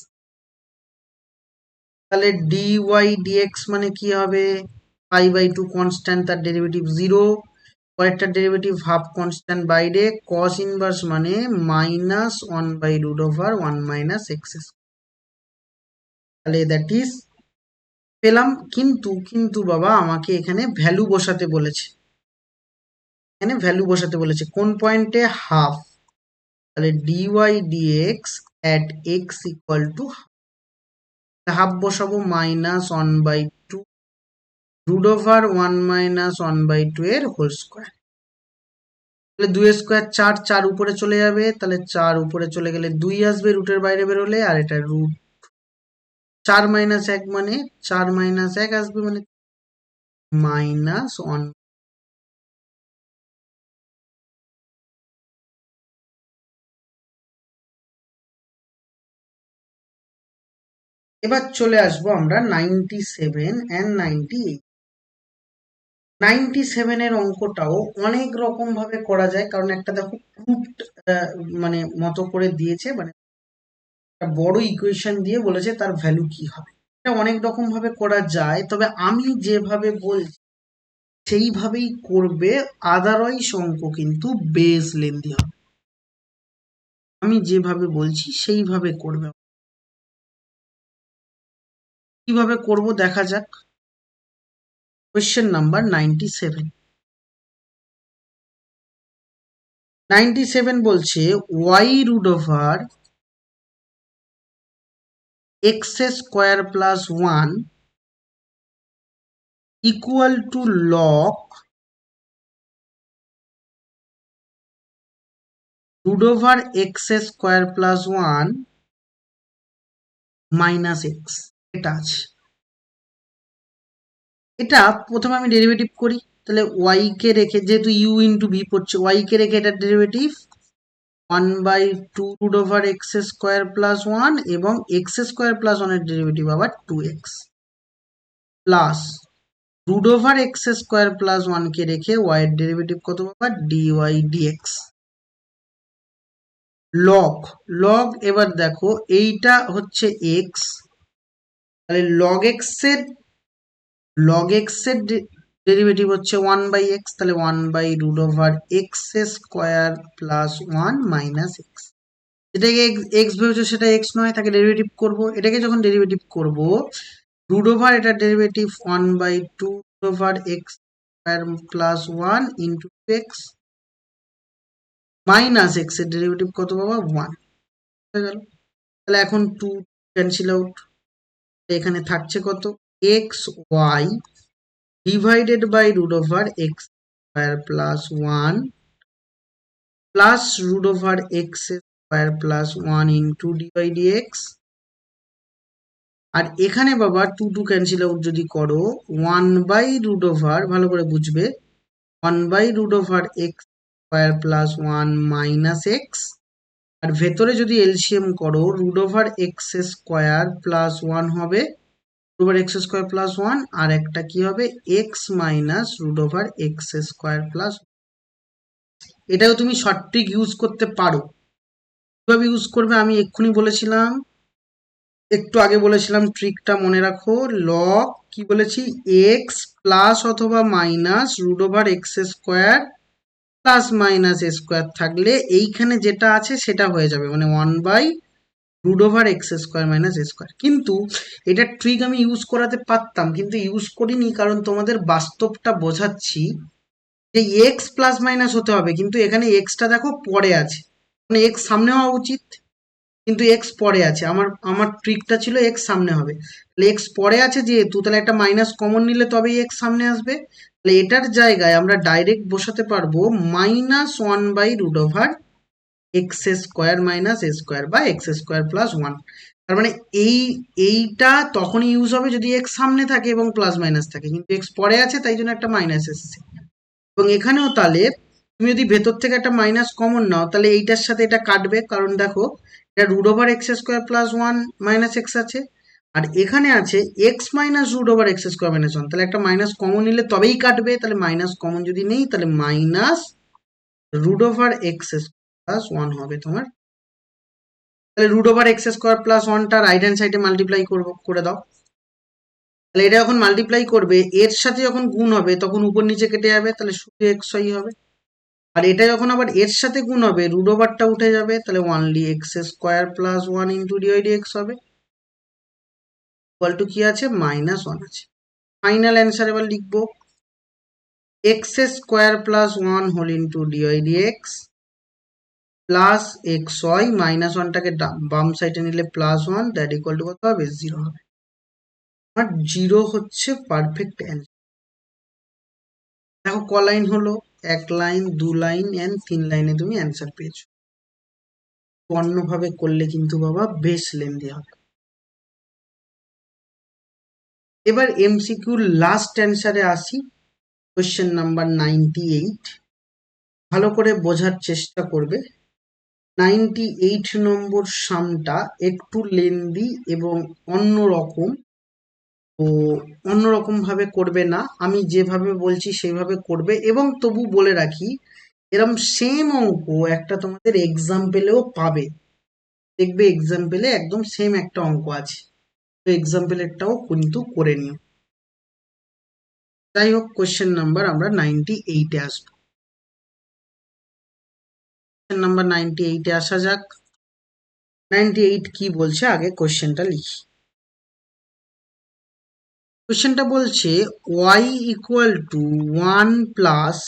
তাহলে ডিওয়াই ডিএক্স মানে কি হবে, পাই বাই 2 কনস্ট্যান্ট, তার ডেরিভেটিভ 0, পরেরটার ডেরিভেটিভ হাফ কনস্ট্যান্ট বাইরে, কস ইনভার্স মানে মাইনাস 1 বাই √1 মাইনাস এক্স। তাহলে দ্যাট ইজ পেলাম। কিন্তু বাবা আমাকে এখানে ভ্যালু বসাতে বলেছে, এখানে ভ্যালু বসাতে বলেছে কোন পয়েন্টে, হাফ। তাহলে dy dx at x equal to half বসাবো, মাইনাস 1 বাই 2 √1 মাইনাস 1 বাই 2 এর হোল স্কোয়ার। তাহলে 2 স্কোয়ার 4, 4 উপরে চলে যাবে, তাহলে 4 উপরে চলে গেলে 2 আসবে রুটের বাইরে বেরোলে, আর এটা রুট 4 মাইনাস 1 মানে 4 মাইনাস 1 আসবে, মানে মাইনাস 1। এবার চলে আসবো আমরা 97 and 98। 97 এর অঙ্কটাও অনেক রকম ভাবে করা যায়, কারণ একটা দেখো প্রুফড মানে মতো করে দিয়েছে, মানে একটা বড় ইকুয়েশন দিয়ে বলেছে তার ভ্যালু কি হবে। এটা অনেক রকম ভাবে করা যায়, তবে আমি যেভাবে বলছি সেইভাবেই করবে, আদারওয়াইজ অঙ্ক কিন্তু বেশ লেন্দি হবে। আমি যেভাবে বলছি সেইভাবে করবে। কিভাবে করব দেখা যাক। Question number 97। 97 বলছে y√x² + 1 equal to log √x² + 1 minus x. এটা আছে, এটা প্রথমে আমি ডেরিভেটিভ করি। তাহলে y কে রেখে, যেহেতু u ইন্টু ভি পড়ছে, y কে রেখে এটার ডেরিভেটিভ 1/2 √x² + 1 এবং x² + 1 এর ডেরিভেটিভ আবার 2x plus root over x square plus ওয়ানকে রেখে ওয়াই এর ডেরিভেটিভ কত পাবা, ডিওয়াই ডিএক্স। লগ লগ এবার দেখো এইটা হচ্ছে এক্স, তাহলে লগ এক্স এর ডেরিভেটিভ হচ্ছে ওয়ান বাই এক্স, তাহলে one by root over x square plus one minus x. যেটাকে এক্স ভেবেছো সেটা এক্স নয়, তাকে ডেরিভেটিভ করব। এটাকে যখন ডেরিভেটিভ করব, রুট ওভার এটা derivative one by two root over x square plus one into x minus x এর ডেরিভেটিভ কত পাবা, ওয়ান। হয়ে গেল। তাহলে এখন টু ক্যান্সেল আউট, এখানে থাকছে কত, x y divided by root over x square plus one plus root over x square plus one into d by dx. আর এখানে বাবা টু টু ক্যান্সেল আউট যদি করো, ওয়ান বাই রুট ওভার, ভালো করে বুঝবে, one by root over x square plus one minus x. আর ভেতরে যদি এলসিএম করো, root over x square plus one হবে root over x square plus one, আর একটা কি হবে, x minus root over x square plus. এটাও তুমি শর্ট ট্রিক ইউজ করতে পারো। কিভাবে ইউজ করবে আমি এক্ষুনি বলেছিলাম, একটু আগে বলেছিলাম, ট্রিকটা মনে রাখো। লগ কি বলেছি, এক্স প্লাস অথবা minus root over x square plus minus square থাকলে এইখানে যেটা আছে সেটা হয়ে যাবে, মানে one by root over x square minus square. কিন্তু এটা ট্রিক আমি ইউজ করাতে পারতাম, কিন্তু ইউজ করিনি, কারণ তোমাদের বাস্তবটা বোঝাচ্ছি যে এক্স প্লাস মাইনাস হতে হবে, কিন্তু এখানে এক্সটা দেখো পরে আছে, মানে এক্স সামনে হওয়া উচিত, কিন্তু এক্স পরে আছে। আমার আমার ট্রিকটা ছিল এক্স সামনে হবে, তাহলে এক্স পরে আছে যেহেতু, তাহলে একটা মাইনাস কমন নিলে তবেই এক্স সামনে আসবে। তাহলে এটার জায়গায় আমরা ডাইরেক্ট বসাতে পারবো minus one by root over x square minus square বা এক্স স্কোয়ার প্লাস ওয়ান। তার মানে এইটা তখনই ইউজ হবে যদি এক্স সামনে থাকে এবং প্লাস মাইনাস থাকে, কিন্তু এক্স পরে আছে তাই জন্য একটা মাইনাস এসেছে। এবং এখানেও তাহলে তুমি যদি ভেতর থেকে একটা মাইনাস কমন নাও, তাহলে এইটার সাথে এটা কাটবে, কারণ দেখো এটা root over x square plus one minus x আছে, আর এখানে আছে x minus root over x square minus one, তাহলে একটা মাইনাস কমন নিলে তবেই কাটবে। তাহলে মাইনাস কমন যদি নেই, তাহলে minus root over x plus one হবে তোমার। তাহলে root over x square plus ওয়ানটা রাইট হ্যান্ড সাইডে মাল্টিপ্লাই করে দাও। তাহলে এটা যখন মাল্টিপ্লাই করবে, এর সাথে যখন গুণ হবে তখন উপর নিচে কেটে যাবে, তাহলে শুধু এক্স ওয়াই হবে। আর এটা যখন আবার এর সাথে গুণ হবে, রুট ওভারটা উঠে যাবে, তাহলে only x square plus one into dy dx হবে, ইকুয়াল টু কি আছে, মাইনাস ওয়ান আছে। ফাইনাল অ্যান্সার এবার লিখবো, x square plus one whole into dy dx plus x y, minus ওয়ানটাকে বাম সাইডে নিলে plus one, that equal to কত হবে, জিরো হবে। আর জিরো হচ্ছে পারফেক্ট অ্যান্সার। দেখো ক লাইন হলো, এক লাইন, দু লাইন এন্ড তিন লাইনে তুমি অ্যান্সার পেয়েছো। অন্যভাবে করলে কিন্তু বাবা বেশ লেন্দি হবে। এবার এমসিকিউর লাস্ট অ্যান্সারে আসি, কোয়েশ্চেন নাম্বার 98। ভালো করে বোঝার চেষ্টা করবে। 98 নম্বর সামটা একটু লেন্দি এবং অন্যরকম, তো অন্যরকম ভাবে করবে না, আমি যেভাবে বলছি সেইভাবে করবে। এবং তবু বলে রাখি, এরম সেম অঙ্ক একটা তোমাদের এক্সাম্পলেও পাবে, দেখবে এক্সাম্পলে একদম সেম একটা অঙ্ক আছে, তো এক্সাম্পলেরটাও কিন্তু করে নিও। যাই হোক, কোয়েশ্চেন নাম্বার আমরা 98-এ আসবো। কোয়েশ্চেন নাম্বার 98-এ আসা যাক। 98 কি বলছে আগে কোয়েশ্চেনটা লিখি। কোয়েশ্চেনটা বলছে y equal to 1 plus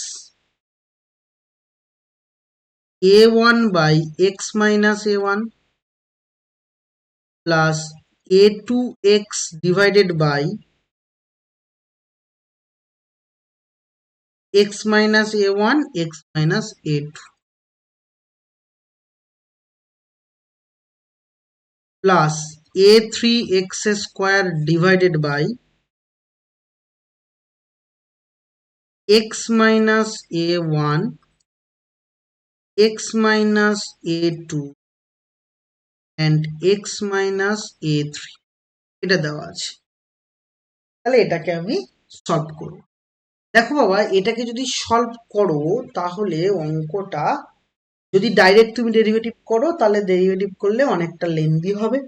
a1 by x minus a1 plus a2x divided by x minus a1 x minus a2 plus a3x square divided by x minus a1 x minus a2 and x minus a3 এটা দেওয়া আছে। তাহলে এটাকে আমি সলভ করব। দেখো বাবা, এটাকে যদি সলভ করো তাহলে অঙ্কটা, যদি ডাইরেক্ট তুমি ডেরিভেটিভ করো তাহলে ডেরিভেটিভ করলে অনেকটা লেন্দি হবে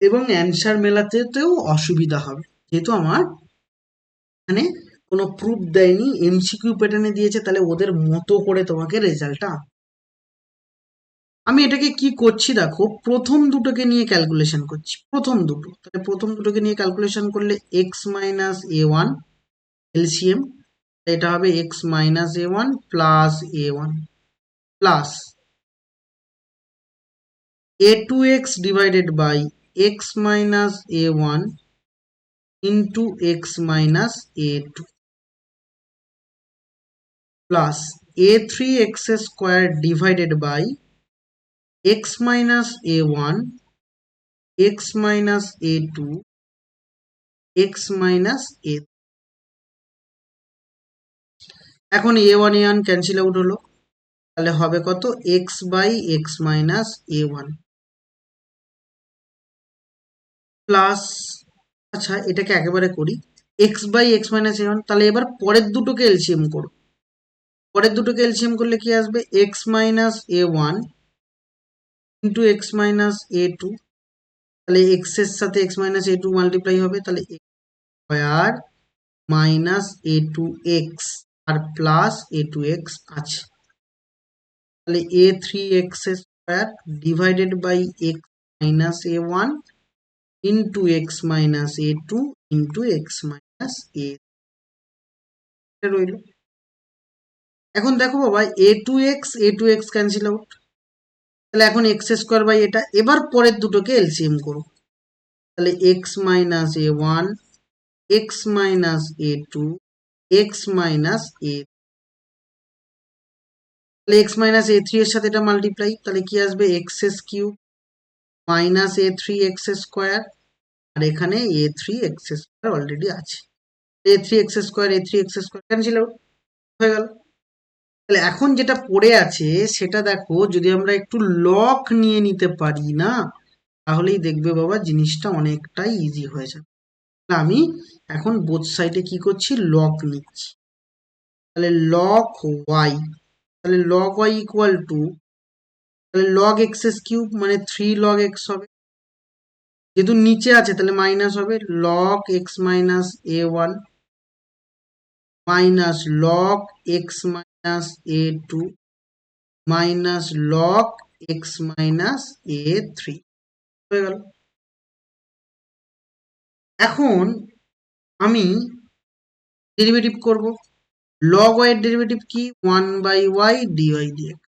এবং অ্যান্সার মেলাতেও অসুবিধা হবে, যেহেতু আমার এখানে কোনো প্রুফ দেয়নি, এমসিকিউ প্যাটার্নে দিয়েছে, তাহলে ওদের মতো করে তোমাকে রেজাল্টটা। আমি এটাকে কি করছি দেখো, প্রথম দুটোকে নিয়ে ক্যালকুলেশন করছি, প্রথম দুটো, তাহলে প্রথম দুটোকে নিয়ে ক্যালকুলেশন করলে x minus a one LCM, এটা হবে x minus a one plus a one plus a two x divided by x minus a one into x minus a two plus a three x square divided by x minus a one x minus a two x minus a. এখন এ ওয়ান ক্যান্সেল আউট হলো, তাহলে হবে কত, x by x minus a one plus, আচ্ছা এটাকে একেবারে করি, x by x minus a one, তাহলে এবার পরের দুটোকে এলসিএম করো, পরের দুটোকে এলসিএম করলে কি আসবে, x minus a one into x minus a two, তাহলে এক্স এর সাথে x minus a two multiply হবে, তাহলে x square minus a two x আর প্লাস এ টু এক্স আছে, তাহলে a three x square divided by x minus a one into x minus a two into x minus a রইল। এখন দেখো বাবা, a two x cancel out, তাহলে এখন এক্স স্কোয়ার বাই এটা, এবার পরের দুটোকে এলসিএম করো, তাহলে x minus a one x minus a two x minus এ, তাহলে এক্স মাইনাস এ থ্রি এর সাথে এটা মাল্টিপ্লাই, তাহলে কি আসবে, x S cube minus a three x square, আর এখানে a three x square already আছে, a three x square a three x square cancel out হয়ে গেল। তাহলে এখন যেটা পড়ে আছে সেটা দেখো, যদি আমরা একটু লক নিয়ে নিতে পারি না, তাহলেই দেখবে বাবা জিনিসটা অনেকটাই ইজি হয়ে যাবে। আমি এখন বোথ সাইডে কি করছি, লক নিচ্ছি, তাহলে লক ওয়াই, তাহলে লগ ওয়াই ইকুয়াল টু, তাহলে লগ এক্স এস কিউব মানে থ্রি লগ এক্স হবে, যেহেতু নিচে আছে তাহলে মাইনাস হবে, log x minus a one minus log x minus a two minus log x minus a three হয়ে গেল। এখন আমি ডেরিভেটিভ করব, লগ ওয়াই এর ডেরিভেটিভ কি, one by y dy dx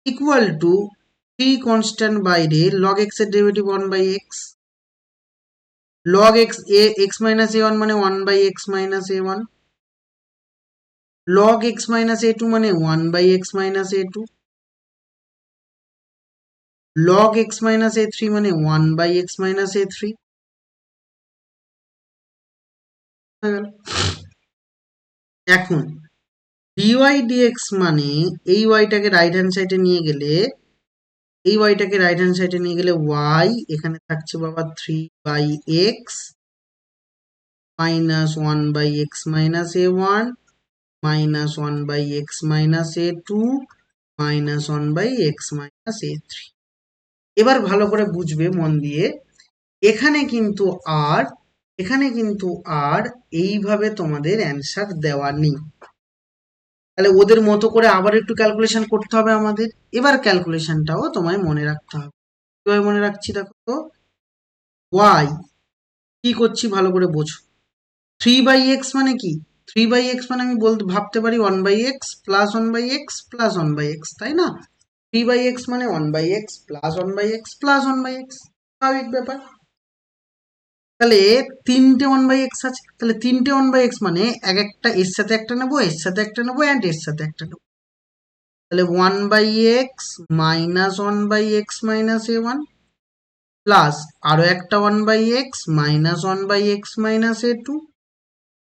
equal to three constant বাইরে লগ এক্স এর derivative one by x, log x x minus a one মানে one by x minus a one, log x minus a2 মানে 1 by x minus a2, log x minus a3 মানে 1 by x minus a3 হয়ে গেল। এখন dy dx মানে এই yটাকে রাইট হ্যান্ড সাইডে নিয়ে গেলে, এই yটাকে রাইট হ্যান্ড সাইডে নিয়ে গেলে y এখানে থাকছে বাবা 3 by x minus 1 by x minus a1 minus 1 by x minus a2 minus 1 by x minus a3। এবার ভালো করে বুঝবে মন দিয়ে, এখানে কিন্তু আর এখানে কিন্তু আর এইভাবে তোমাদের অ্যান্সার দেওয়া নেই, তাহলে ওদের মতো করে আবার একটু ক্যালকুলেশন করতে হবে আমাদের। এবার ক্যালকুলেশনটাও তোমায় মনে রাখতে হবে, কিভাবে মনে রাখছি দেখো তো, ওয়াই কি করছি ভালো করে বোঝো, থ্রি বাই এক্স মানে কি, থ্রি বাই এক্স মানে আমি বলতে ভাবতে পারি one by x plus one by x plus one by x, তাই না, থ্রি বাই এক্স মানে one by x plus one by x plus one by x, স্বাভাবিক ব্যাপার। তাহলে তিনটে ওয়ান বাই এক্স আছে, তাহলে তিনটে ওয়ান বাই এক্স মানে এক একটা এর সাথে একটা নেবো, এর সাথে একটা নেবো অ্যান্ড এর সাথে একটা নেবো, তাহলে one by x minus one by x minus a one plus আরো একটা one by x minus one by x minus a two,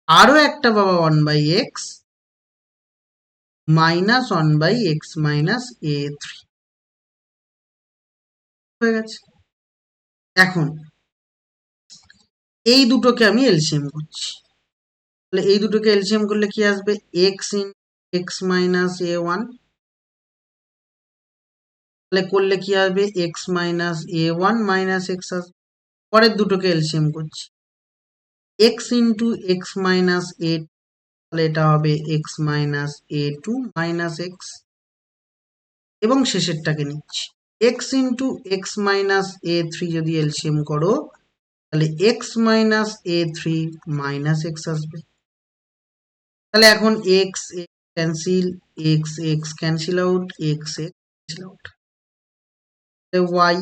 আরো একটা বাবা one by x minus one by x minus a three হয়ে গেছে। এখন এই দুটোকে আমি এলসিএম করছি। তাহলে এই দুটোকে এলসিএম করলে কি আসবে? X in x minus a one. তাহলে করলে কি আসবে? X minus a one minus x আসবে। পরের দুটোকে এলসিএম করছি, এক্স ইন্টু এক্স মাইনাস এ, তাহলে এটা হবে x minus a two minus x. এবং শেষেরটাকে নিচ্ছি, x into x minus a three যদি এলসিএম করো তাহলে x minus a three minus x আসবে। তাহলে এখন x cancel, x x cancel out, x x cancel out, y.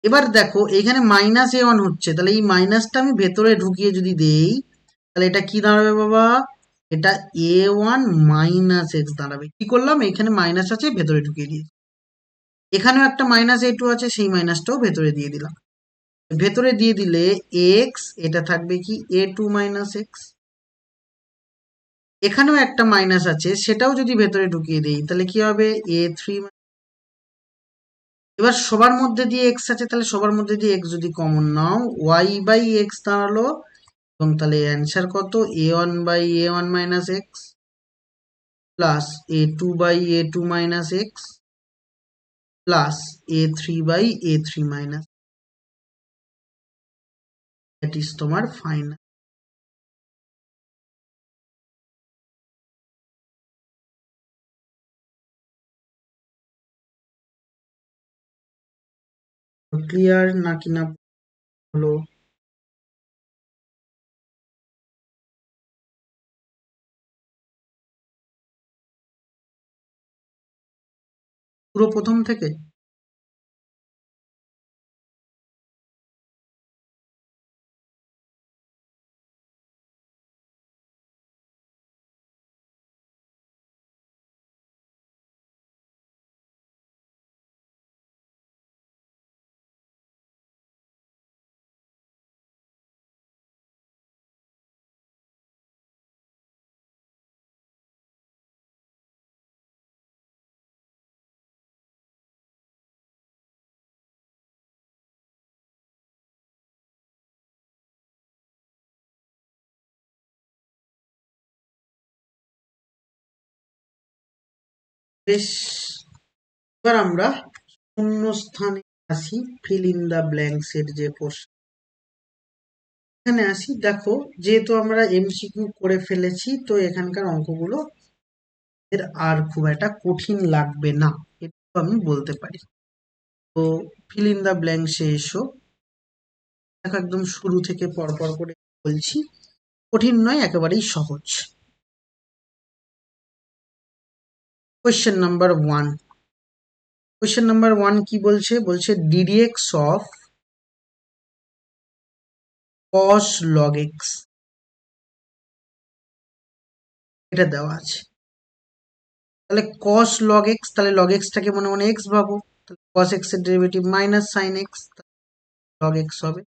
এবার দেখো এখানে মাইনাস এ ওয়ান হচ্ছে, তাহলে এই মাইনাসটা আমি ভেতরে ঢুকিয়ে যদি দেই তাহলে এটা কি দাঁড়াবে বাবা? এটা এ ওয়ান মাইনাস এক্স দাঁড়াবে। কি করলাম? এখানে মাইনাস আছে, ভেতরে ঢুকিয়ে দিয়েছি। এখানেও একটা মাইনাস এ টু আছে, সেই মাইনাসটাও ভেতরে দিয়ে দিলাম। ভেতরে দিয়ে দিলে এক্স, এটা থাকবে কি এ টু মাইনাস এক্স। এখানেও একটা মাইনাস আছে, সেটাও যদি ভেতরে ঢুকিয়ে দিই তাহলে কি হবে? A three. এবার সবার মধ্যে দিয়ে এক্স আছে, তাহলে সবার মধ্যে দিয়ে এক্স যদি কমন নাও, ওয়াই বাই এক্স দাঁড়ালো। এবং তাহলে অ্যান্সার কত? A one by a one minus x plus a two by a two minus x plus a three by a three minus. That is তোমার ফাইনাল। ক্লিয়ার নাকি না হলো? পুরো প্রথম থেকে? বেশ, এবার আমরা শূন্য স্থানে আসি, ফিল ইন দা ব্ল্যাঙ্কস এর যে প্রশ্ন। এখানে আসি, দেখো যেহেতু আমরা এমসিকিউ করে ফেলেছি তো এখানকার অঙ্কগুলো এর আর খুব একটা কঠিন লাগবে না, এটা আমি বলতে পারি। তো ফিল ইন দা ব্ল্যাঙ্কসে এসো। দেখো একদম শুরু থেকে পরপর করে বলছি, কঠিন নয়, একেবারেই সহজ। Question number one. Question number one কি বলছে? বলছে ddx of cos log x, এটা দেওয়া আছে। তাহলে কস লগ এক্স, তাহলে লগ এক্সটাকে মনে মনে এক্স ভাবো, তাহলে কস এক্স এর derivative minus sine x, log x হবে।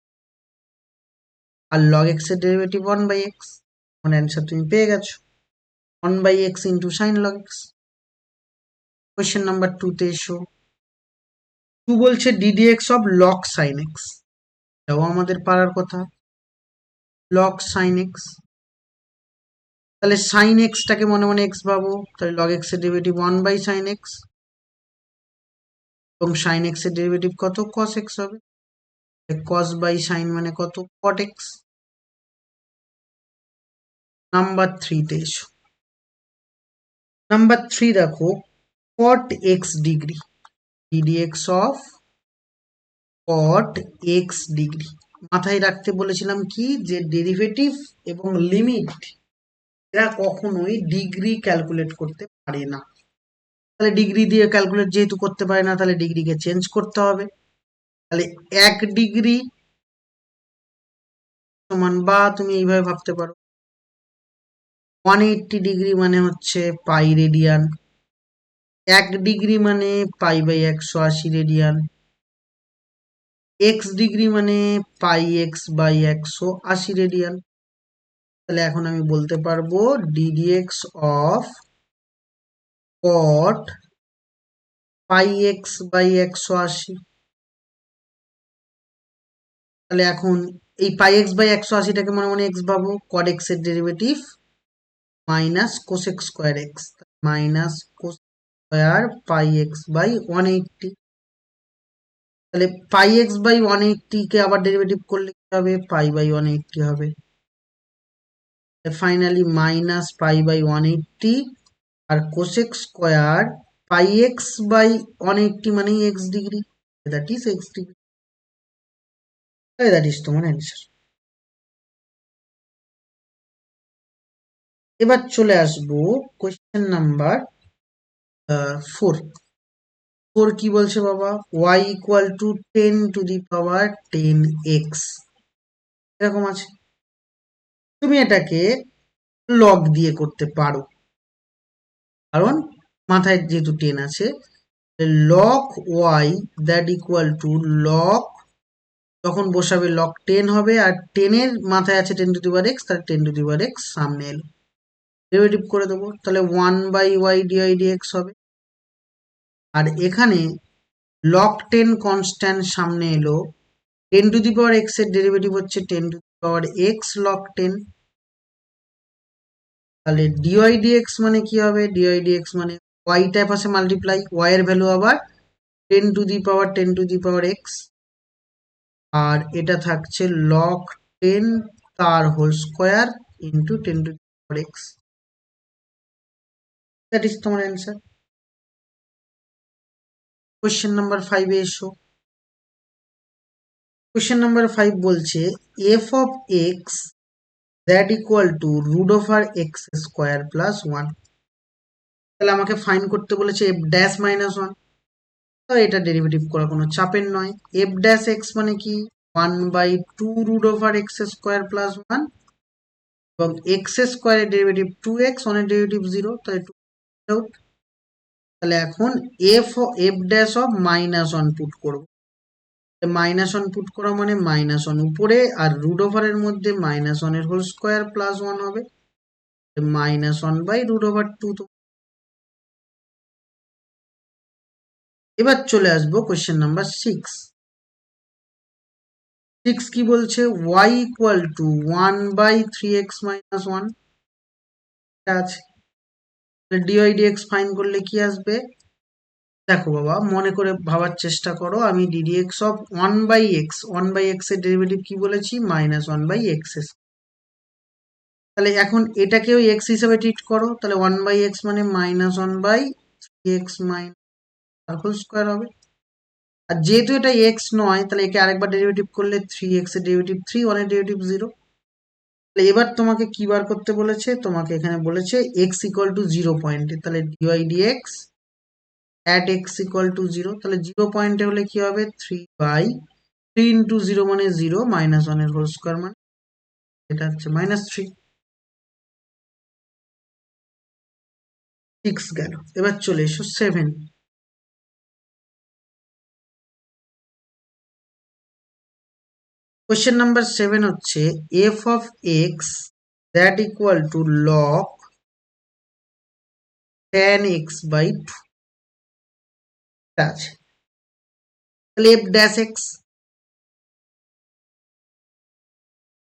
আর লগ এক্স এর ডেরিভেটিভ ওয়ান বাই এক্স, মানে অ্যান্সার তুমি পেয়ে গেছো, one by x into sine log x. Question number two তে এসো। টু বলছে ddx of log sine x, এটাও আমাদের পারার কথা। লগ সাইন এক্স, তাহলে সাইন এক্সটাকে মনে মনে এক্স ভাবো, তাহলে লগ এক্স এর derivative one by sine x, এবং সাইন এক্স এর ডেরিভেটিভ কত? কস এক্স হবে। কস বাই সাইন মানে কত? Cot x. নাম্বার থ্রিতে এসো। নাম্বার থ্রি দেখো, cot x degree, ddx of cot x degree. মাথায় রাখতে বলেছিলাম কি, যে ডেরিভেটিভ এবং লিমিট এরা কখনোই ডিগ্রি ক্যালকুলেট করতে পারে না। তাহলে ডিগ্রি দিয়ে ক্যালকুলেট যেহেতু করতে পারে না, তাহলে ডিগ্রিকে চেঞ্জ করতে হবে। তাহলে 1 ডিগ্রি সমান, বা তুমি এইভাবে ভাবতে পারো 180 ডিগ্রি মানে হচ্ছে পাই রেডিয়ান, 1 ডিগ্রি মানে pi by 180 radian, x degree মানে পাই এক্স বাই 180 রেডিয়ান। তাহলে এখন আমি বলতে পারবো ddx of cot pi x by 180। তাহলে এখন এই পাই এক্স বাই 180টাকে মনে মনে এক্স পাবো, কড এক্স এর derivative minus cosec square x, minus cos square pi x by 180। তাহলে পাই এক্স বাই 180 কে আবার ডেরিভেটিভ করলে কি হবে, পাই বাই 180 হবে। ফাইনালি মাইনাস পাই বাই 180 আর cosec square pi x by 180 মানেই x degree, that is x degree. That is তোমার অ্যান্সার। এবার চলে আসবো কোয়েশ্চেন নাম্বার 4। 4 কি বলছে বাবা, y equal two 10 to the power 10x এরকম আছে। তুমি এটাকে লগ দিয়ে করতে পারো, কারণ মাথায় যেহেতু 10 আছে। Log y that equal to log, তখন বসাবে লগ 10 হবে, আর 10 এর মাথায় আছে 10 টু দি পাওয়ার x, তার 10 টু দি পাওয়ার x সামনে এলো, ডেরিভেটিভ করে দেবো, তাহলে 1 বাই y dy dx হবে। আর এখানে লগ 10 কনস্ট্যান্ট সামনে এলো, 10 টু দি পাওয়ার x এর ডেরিভেটিভ হচ্ছে 10 to the power x log 10। তাহলে dy dx মানে কি হবে, dy dx মানে y টা পাশে মাল্টিপ্লাই, y এর ভ্যালু আবার 10 to the power 10 to the power x, আর এটা থাকছে লগ 10 তার whole square into 10 to the power x। That is তোমার অ্যান্সার। কোয়েশ্চেন নাম্বার 5 এ এসো। কোয়েশ্চেন নাম্বার 5 বলছে f of x that equal to root over x square plus 1। তাহলে আমাকে ফাইন্ড করতে বলেছে এফ ড্যাশ মাইনাস 1। তো এটা ডেরিভেটিভ করা কোনো চাপের নয়। এফ ড্যাশ এক্স মানে কি, 1 by 2 root over x square plus 1, এবং এক্স স্কোয়ারের ডেরিভেটিভ 2x, 1 এর ডেরিভেটিভ 0, তাহলে 2 আউট। তাহলে এখন F dash of minus 1 put করবো। মাইনাস 1 পুট করা মানে মাইনাস 1 উপরে, আর রুট ওভারের মধ্যে মাইনাস 1 এর হোল স্কোয়ার প্লাস 1 হবে, মাইনাস 1 বাই রুট ওভার 2। এবার চলে আসবো কোয়েশ্চেন নাম্বার 6। 6 কি বলছে, y equal to 1 by 3x minus 1 আছে। dy dx ফাইন করলে কি আসবে, দেখো বাবা মনে করে ভাবার চেষ্টা করো, আমি ddx of 1 by x, 1 by x এর ডেরিভেটিভ কি বলেছি, মাইনাস 1 বাই এক্স। তাহলে এখন এটাকেও এক্স হিসাবে ট্রিট করো, তাহলে 1 বাই এক্স মানে minus 1 by 3x minus whole square হবে। আর যেহেতু এটা এক্স নয়, তাহলে একে আরেকবার ডেরিভেটিভ করলে 3x এর ডেরিভেটিভ 3, 1 এর ডেরিভেটিভ 0। তাহলে এবার তোমাকে কি বার করতে বলেছে, তোমাকে এখানে বলেছে x ইকুয়াল টু 0 পয়েন্টে, তাহলে dy dx at x equal two 0, তাহলে 0 পয়েন্টে হলে কি হবে, 3 বাই 3 ইন্টু 0 মানে 0, মাইনাস 1 এর হোল স্কোয়ার মানে এটা হচ্ছে মাইনাস 3। 6 গেল। এবার চলে এসো 7। কোয়েশ্চেন নাম্বার 7 হচ্ছে f of x that equal to log tan x by 2 আছে। তাহলে f dash x,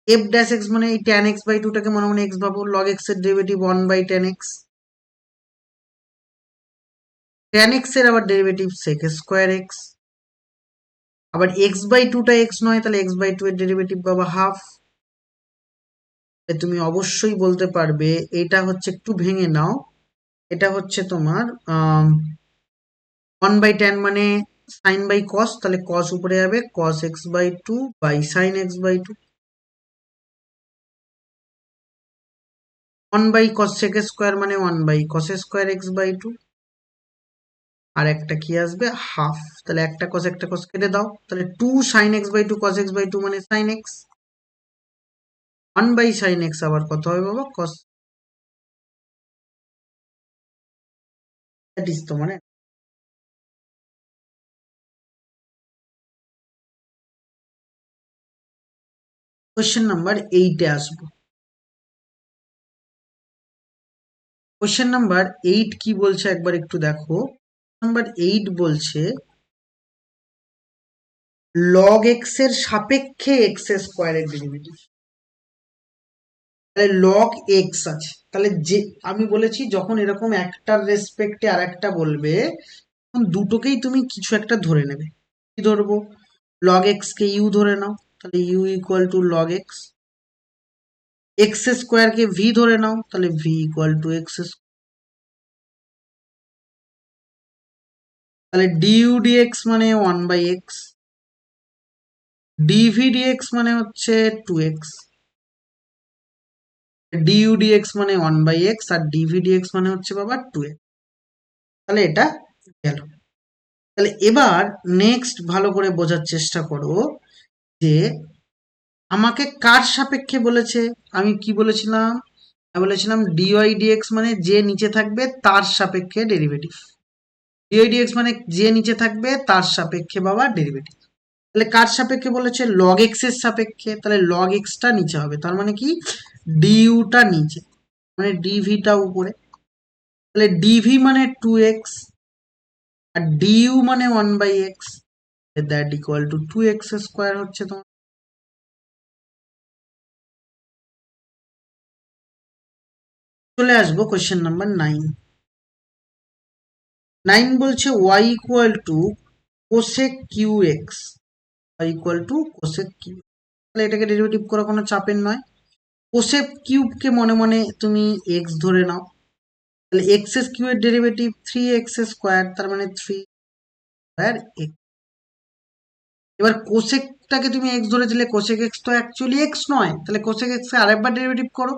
f dash x মানে এই tan x বাই 2 টাকে মনে মনে x ভাবো, log x এর derivative 1 by tan x, tan x এর আবার ডেরিভেটিভ sec স্কোয়ার x, আবার x বাই 2 টা x নয়, তাহলে x বাই 2 এর ডেরিভেটিভ পাবা হাফ। তুমি অবশ্যই বলতে পারবে, এটা হচ্ছে একটু ভেঙে নাও, এটা হচ্ছে তোমার 1 বাই tan মানে সাইন বাই কস, তাহলে কস উপরে যাবে, cos x by 2 by sine x by 2, 1 by cosec square মানে 1 by cos square x by 2, আর একটা কি আসবে হাফ। তাহলে একটা কস কেটে দাও, তাহলে 2 sine x by 2 cos x by 2 মানে sine x, 1 by sine x আবার কত হবে বাবা, কস। দ্যাট ইজ তোমার। কোয়েশ্চেন নাম্বার 8 এ আসবো। কোয়েশ্চেন নাম্বার 8 কি বলছে একবার একটু দেখো। নাম্বার 8 বলছে লগ এক্স এর সাপেক্ষে এক্স স্কোয়ারের ডেরিভেটিভ। তাহলে লগ এক্স আছে, তাহলে যে আমি বলেছি যখন এরকম একটার রেসপেক্টে আর একটা বলবে তখন দুটোকেই তুমি কিছু একটা ধরে নেবে। কি ধরবো? লগ এক্স কে ইউ ধরে নাও, তাহলে u equal to log x. X square কে ভি ধরে নাও, তাহলে ভি ইকুয়াল টু এক্স। তাহলে ডিইউ ডিএক্স মানে 1/x, ডিভি ডিএক্স মানে হচ্ছে 2x, ডিইউ ডিএক্স মানে 1/x আর ডিভি ডিএক্স মানে হচ্ছে বাবা 2x। তাহলে এটা গেল। তাহলে এবার নেক্সট ভালো করে বোঝার চেষ্টা করো যে আমাকে কার সাপেক্ষে বলেছে। আমি কি বলেছিলাম? আমি বলেছিলাম ডিওয়াই ডিএক্স মানে যে নিচে থাকবে তার সাপেক্ষে ডেরিভেটিভ। ডিওয়াই ডিএক্স মানে যে নিচে থাকবে তার সাপেক্ষে বাবা ডেরিভেটিভ। তাহলে কার সাপেক্ষে বলেছে? লগ এক্স এর সাপেক্ষে, তাহলে লগ এক্সটা নিচে হবে, তার মানে কি ডিইউটা নিচে, মানে ডিভিটা উপরে। তাহলে ডিভি মানে 2x আর ডিইউ মানে 1/x, that equal two 2x square হচ্ছে তোমার। চলে আসবো কোয়েশ্চেন নাম্বার 9। 9 বলছে y equal to cosec cube x, y equal to cosec cube. তাহলে এটাকে ডেরিভেটিভ করা কোনো চাপের নয়। কোসেক কিউবকে মনে মনে তুমি এক্স ধরে নাও, তাহলে এক্স কিউ এর ডেরিভেটিভ 3x স্কোয়ার, তার মানে 3 স্কোয়ার এক্স। এবার কোসেকটাকে তুমি এক্স ধরেছিলে, কোসেক এক্স তো অ্যাকচুয়ালি এক্স নয়, তাহলে কোসেক এক্স এর আরেকবার ডেরিভেটিভ করো।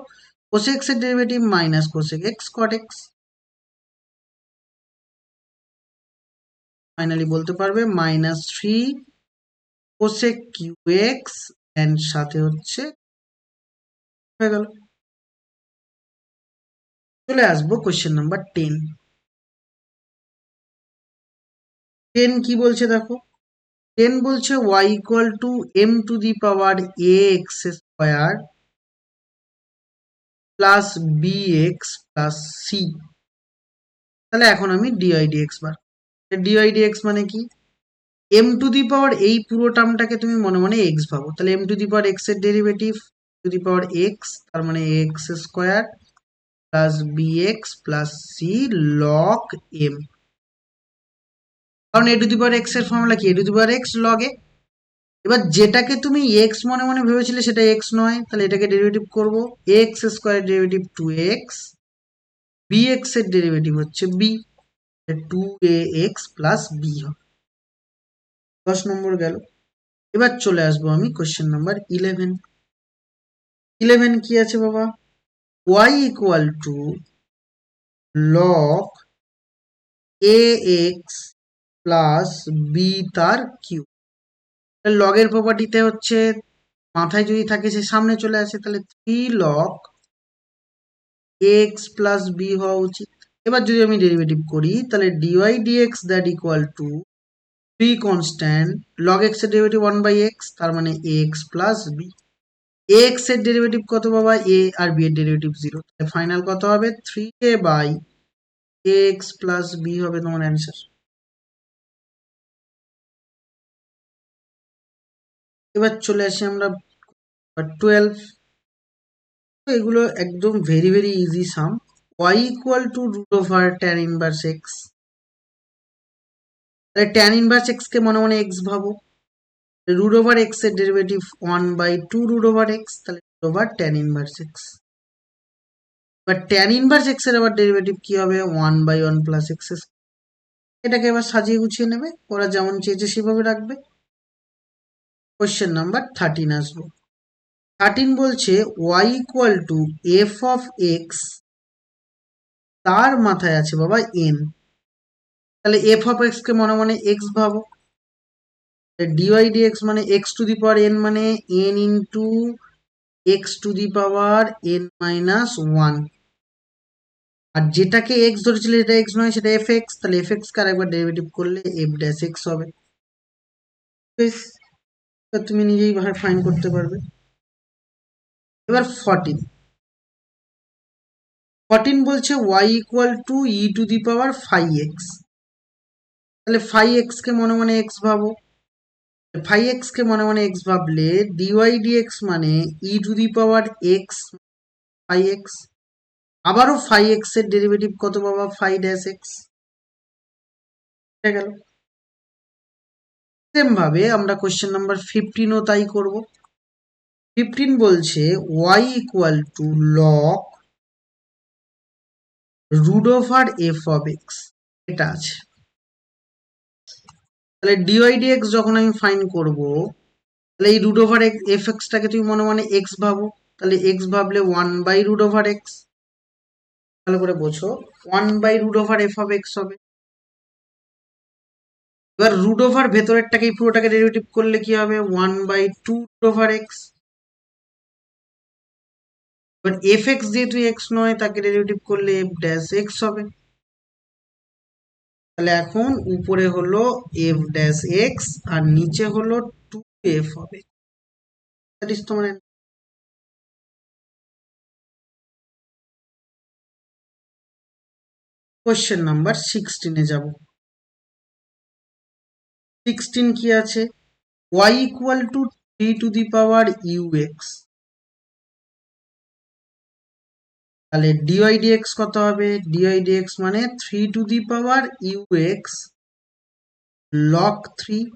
কোসেক এক্স এর derivative minus cosec x cot x. Finally বলতে পারবে -3 কোসেক কিউ এক্স এন্ড সাথে হচ্ছে হয়ে গেল। চলে আসবো কোয়েশ্চেন নাম্বার 10। 10 কি বলছে দেখো। 10 বলছে y equal to m to the power a x square plus b x plus c. তাহলে এখন আমি dy dx bar. Dy dx মানে কি? এম টু দি পাওয়ার এই পুরো টার্মটাকে তুমি মনে মনে এক্স ভাবো, তাহলে m to the power x এর derivative to the power x, তার মানে x square plus b x plus c log m. কারণ a to the power x এর ফর্মুলা কি? A to the power x log a. এবার যেটাকে তুমি এক্স মনে মনে ভেবেছিলে সেটা এক্স নয়, তাহলে এটাকে ডেরিভেটিভ করবো। X square derivative 2x, b x এর ডেরিভেটিভ হচ্ছে বি, 2ax প্লাস বি হবে। 10 নম্বর গেল। এবার চলে আসবো আমি কোয়েশ্চেন নাম্বার 11। 11 কি আছে বাবা? y equal to log a x plus b তার কিউ। লগের প্রপার্টিতে হচ্ছে মাথায় যদি থাকে সে সামনে চলে আসে, তাহলে 3 লগ এক্স প্লাস বি হওয়া উচিত। এবার যদি আমি ডেরিভেটিভ করি তাহলে dy dx that equal to 3 constant log x এর ডেরিভেটিভ 1/x, তার মানে এক্স প্লাস বি। এক্স এর ডেরিভেটিভ কত বাবা? এ আর বি এর ডেরিভেটিভ 0, তাহলে ফাইনাল কত হবে? 3a/x প্লাস বি হবে তোমার অ্যান্সার। এবার চলে আসি আমরা 12। এগুলো একদম very very easy sum. y equal to root over tan inverse x, তাহলে ট্যান ইনভার্স এক্স কে মনে মনে এক্স ভাবো। রুট ওভার এক্স এর ডেরিভেটিভ 1/2 রুট ওভার এক্স, তাহলে root over tan inverse x. এবার ট্যান ইনভার্স এক্স এর আবার ডেরিভেটিভ কি হবে? 1/1 প্লাস এক্স। এটাকে এবার সাজিয়ে গুছিয়ে নেবে, ওরা যেমন চেয়েছে সেভাবে রাখবে। কোয়েশ্চেন নাম্বার 13 আসবো। 13 বলছে y equal two F of x, তার মাথায় আছে বাবা n, তাহলে এফ অফ এক্স কে মনে মনে এক্স ভাবো। ডিওয়াই ডিএক্স মানে x to the power n মানে n into x to the power n minus 1। আর যেটাকে এক্স ধরেছিল এটা এক্স নয়, সেটা এফ এক্স, তাহলে এফ এক্স কে আরেকবার ডেরিভেটিভ করলে এফ ড্যাশ এক্স হবে। বেশ, তুমি নিজেই ফাইন করতে পারবে। এবার 14। 14 বলছে y equal two E to the power 5x, তাহলে 5x কে মনে মনে এক্স ভাবো। ফাই এক্স কে মনে মনে এক্স ভাবলে ডিওয়াই ডিএক্স মানে e to the power x phi x. আবারও ফাই এক্স এর ডেরিভেটিভ কত বাবা? Phi dash x. হয়ে গেল। সেম ভাবে আমরা কোয়েশ্চেন নাম্বার 15ও তাই করব। 15 বলছে y equal to log root over f of x, এটা আছে। তাহলে ডিওয়াই ডিএক্স যখন আমি ফাইন করব, তাহলে এই রুট ওভার এফ এক্সটাকে তুমি মনে মনে এক্স ভাবো, তাহলে এক্স ভাবলে 1/√x। ভালো করে বোঝো, 1/√f অফ এক্স হবে। এবার রুট ওভার ভেতরেরটাকে পুরোটাকে ডেরিভেটিভ করলে কি হবে? 1/2√x। এবার এফ এক্স যেহেতু এক্স নয়, তাকে ডেরিভেটিভ করলে এফ ড্যাশ এক্স হবে। তাহলে এখন উপরে হলো এফ ড্যাশ এক্স আর নিচে হলো 2f হবে। দ্যাট ইজ তোমার কোয়েশ্চেন নাম্বার 16-এ যাব। 16 কি আছে? y equal to 3 to the power ux। তাহলে ডিওয়াই ডিএক্স কত হবে? ডিওয়াই ডিএক্স মানে 3 to the power ux log 3,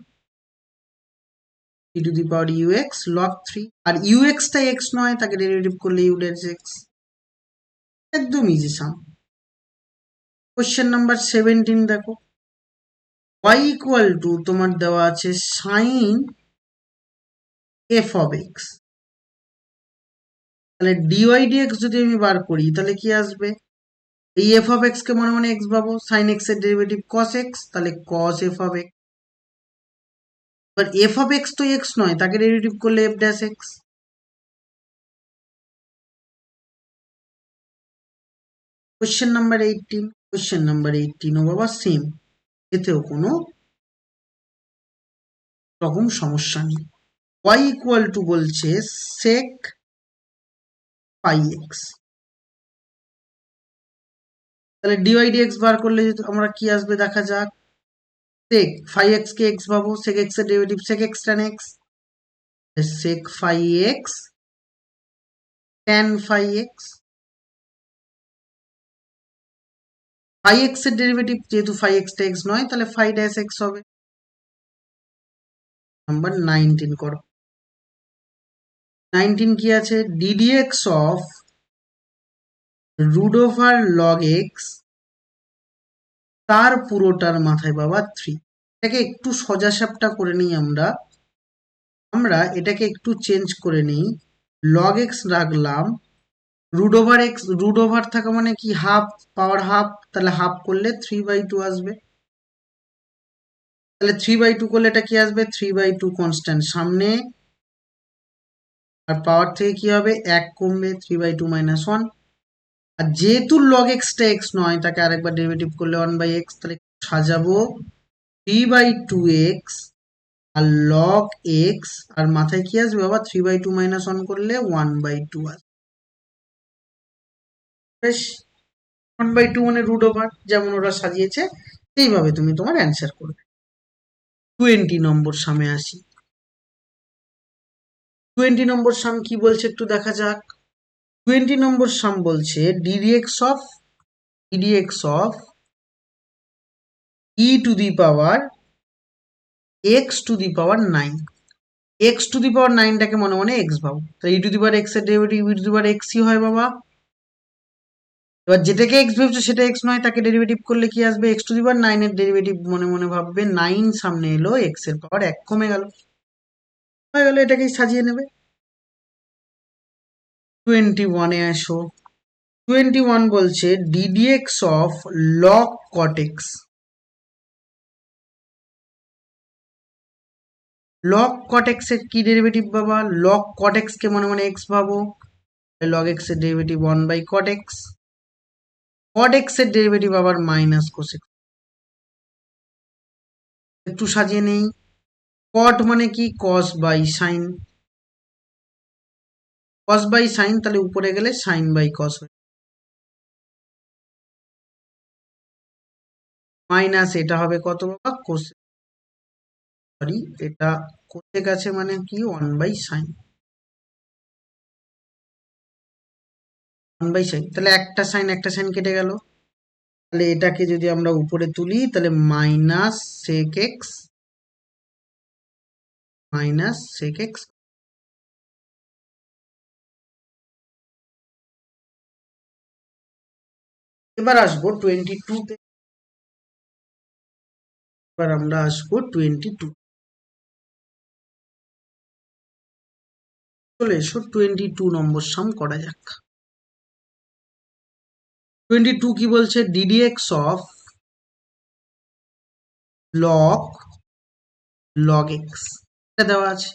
3 to the power ux log 3। আর ux টা x নয়, তাকে ডেরিভেটিভ করলে u ড্যাশ x। একদম ইজি সাম। কোয়েশ্চেন নাম্বার 17 দেখো। y ইকুয়াল টু তোমার দেওয়া আছে সাইন এফ অফ এক্স। তাহলে ডিওয়াই ডিএক্স যদি আমি বার করি, তাহলে কি আসবে? এই এফ অফ এক্স কে মনে মনে এক্স পাবো, সাইন এক্স এর ডেরিভেটিভ কস এক্স, তাহলে কস এফ অফ এক্স। এবার এফ অফ এক্স তো এক্স নয়, তাকে ডেরিভেটিভ করলে f dash x. Question number 18। Question number 18ও বাবা সেম, এতেও কোনো রকম সমস্যা নেই। y ইকুয়াল টু বলছে সেক পাই এক্স। তাহলে ডিওয়াই ডিএক্স বার করলে আমরা কি আসবে দেখা যাক। সেক ফাই এক্স কে এক্স ভাবো, সেক এক্স এর derivative sec x tan x, sec phi x tan phi x. Phi x এর ডেরিভেটিভ যেহেতু ফাই এক্স টা এক্স নয়, তাহলে ফাই ড্যাশ এক্স হবে। নাম্বার 19 করো। 19 কি আছে? D dx of root over log x তার পুরোটার মাথায় বাবা 3। এটাকে একটু সোজাসাপটা করে নিই আমরা। আমরা এটাকে একটু চেঞ্জ করে নিই। লগ এক্স রাখলাম, রুট ওভার থাকা মানে কি? হাফ, পাওয়ার হাফ, তাহলে হাফ করলে 3/2 আসবে। তাহলে 3/2 করলে এটা কি আসবে? 3/2 কনস্ট্যান্ট সামনে, আর পাওয়ার থেকে কি হবে? 1 কমবে, 3/2 - 1। আর যেহেতু লগ এক্সটা এক্স নয়, তাকে আরেকবার ডেরিভেটিভ করলে 1/x। তাহলে সাজাবো 3/2x আর লগ এক্স, আর মাথায় কি আসবে বাবা? 3/2 - 1 করলে 1/2 আসবে। বেশ, 1/2 মানে রুট ওভার, যেমন ওরা সাজিয়েছে সেইভাবে তুমি তোমার অ্যান্সার করবে। 20 নম্বর সামে আসি। 20 নম্বর সাম কি বলছে একটু দেখা যাক। 20 নম্বর সাম বলছে ddx of e to the power x to the power 9। X to the power 9টাকে মনে মনে এক্স ভাবো, তো e to the power x এর derivative e to the power এক্সই হয় বাবা। এবার যেটাকে এক্স ভেবছো সেটা এক্স নয়, তাকে ডেরিভেটিভ করলে কি আসবে? এক্স টু দি পাওয়ার 9 এর ডেরিভেটিভ মনে মনে ভাববে, 9 সামনে এলো, এক্স এর পাওয়ার 1 কমে গেল, হয়ে গেল। এটাকেই সাজিয়ে নেবে। 21-এ আসো। 21 বলছে ddx of log cot x. Log caught x এর কি ডেরিভেটিভ বাবা? লগ কট এক্স কে মনে মনে এক্স ভাবো, লগ এক্স এর ডেরিভেটিভ 1/cot এক্স। কট এক্স এর ডেরিভেটিভ আবার মাইনাস কোস এক্স। একটু সাজিয়ে নেই। কট মানে কি? Cos by sine, cos by sine, তাহলে উপরে গেলে সাইন বাই কস, মাইনাস এটা হবে কত বাবা? কোস, সরি এটা কোসেক আছে মানে কি 1/sin। 1/sin, তাহলে একটা সাইন কেটে গেল। তাহলে এটাকে যদি আমরা উপরে তুলি তাহলে -sec x। এবার আসবো 22 তে। এবার আমরা আসবো 22। চলে এসো 22 নম্বর সাম করা যাক। 22 কি বলছে? ddx অফ log x এটা দেওয়া আছে।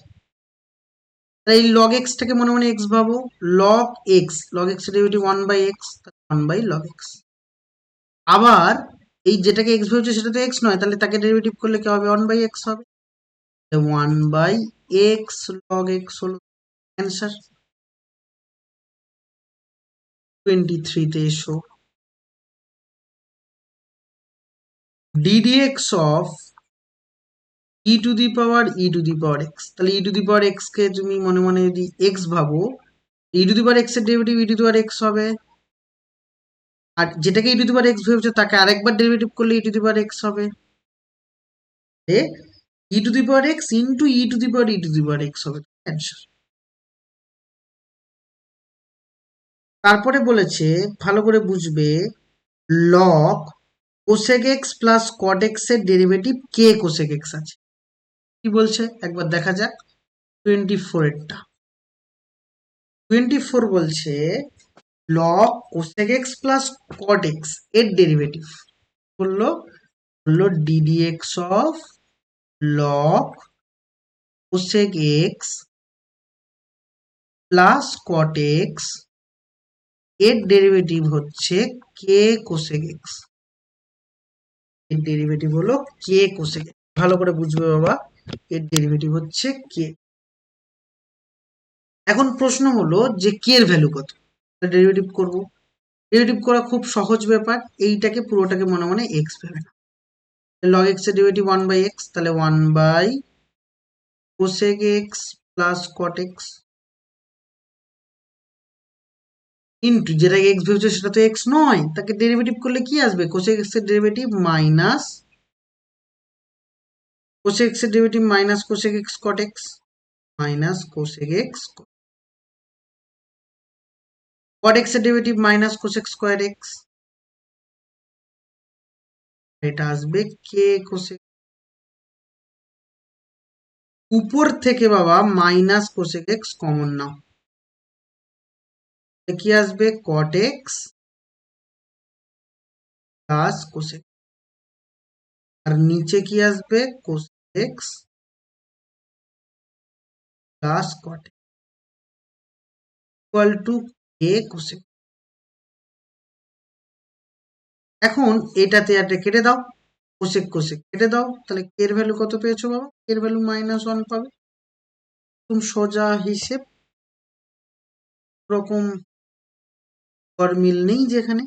এই log x টাকে মনে মনে x ভাবো। log x এর ডেরিভেটিভ 1/x, 1/log x। আবার এই যেটাকে x ভাবছে সেটা তো x নয়, তাহলে তাকে ডেরিভেটিভ করলে কি হবে? 1/x হবে। 1/x log x হলো অ্যান্সার। 23 তে এসো। ddx of e two the power x, তাহলে e two the power x কে তুমি মনে মনে যদি x ভাবো, e two the power x এর derivative e two the power x হবে। আর যেটাকে e two the power x ভেবেছো তাকে আরেকবার ডেরিভেটিভ করলে e two the power x হবে। e two the power x into e two the power x হবে অ্যান্সার। তারপরে বলেছে ভালো করে বুঝবে, লগ কোসেক এক্স প্লাস কট এক্স এর ডেরিভেটিভ কে কোসেক এক্স আছে। কি বলছে একবার দেখা যাক। 24 এরটা। 24 বলছে লগ কোসেক এক্স প্লাস কট এক্স এর ডেরিভেটিভ বললো ddx of log cosec x plus caught x এর ডেরিভেটিভ হচ্ছে কে কোসেক এক্স। এর ডেরিভেটিভ হলো কে কোসেক এক্স। ভালো করে বুঝবে বাবা, এর ডেরিভেটিভ হচ্ছে কে। এখন প্রশ্ন হলো যে কে এর ভ্যালু কত, ডেরিভেটিভ করব। ডেরিভেটিভ করা খুব সহজ ব্যাপার। এইটাকে পুরোটাকে মনে মনে এক্স ভেবে না। লগ এক্স এর ডেরিভেটিভ 1/x, তাহলে 1 cosec x plus cot x into যেটাকে এক্স ভেবেছে সেটা তো এক্স নয়, তাকে ডেরিভেটিভ করলে কি আসবে? কোসেক এক্স এর ডেরিভেটিভ মাইনাস কোসেক এক্স এর derivative minus cosec x cot x minus cosec x cot x এর derivative minus cosec square x. এটা আসবে কে কোসেক। উপর থেকে বাবা মাইনাস কোসেক এক্স কমন নাও, কি আসবে? Cot x plus cosec. আর নিচে কি আসবে? Cosec x plus cot equal to কে কোসেক। এখন এটাতে এটা কেটে দাও, কোসেক কোসেক কেটে দাও, তাহলে কে এর ভ্যালু কত পেয়েছো বাবা? কে এর ভ্যালু -1 পাবে। তুমি সোজা হিসেব, রকম মিল নেই যেখানে।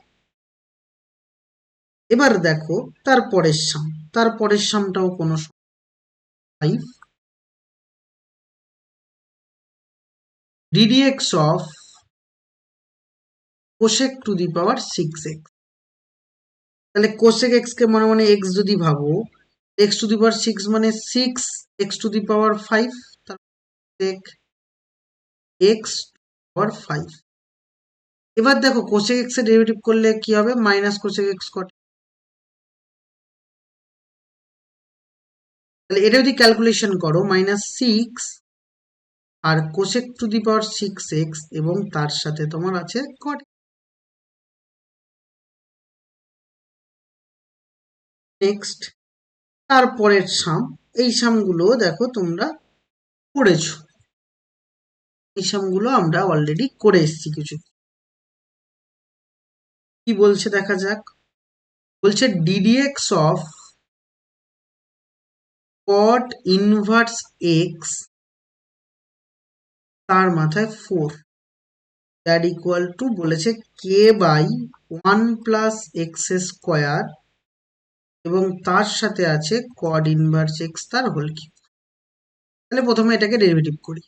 এবার দেখো তারপরের সামটাও কোনো 5 ddx of cosec two the power 6x। তাহলে কোসেক এক্স কে মনে মনে এক্স যদি ভাবো, এক্স টু দি পাওয়ার 6 মানে 6x টু দি পাওয়ার 5, তাহলে এক্স পাওয়ার 5। এবার দেখো কোসেক এক্স এর ডেরিভেটিভ করলে কি হবে? মাইনাস কোসেক এক্স কট। তাহলে এটা যদি ক্যালকুলেশন করো -6 আর cosec two the power 6x এবং তার সাথে তোমার আছে কট। নেক্সট তারপরের সাম, এই সামগুলো দেখো তোমরা করেছো। এই সামগুলো আমরা অলরেডি করে এসেছি কিছু। কি বলছে দেখা যাক। বলছে ddx of cot inverse x তার মাথায় 4 দ্যাট ইকুয়াল টু বলেছে কে বাই 1 প্লাস এক্স স্কোয়ার এবং তার সাথে আছে কড ইনভার্স এক্স তার হোল কিউব। তাহলে প্রথমে এটাকে ডেরিভেটিভ করি।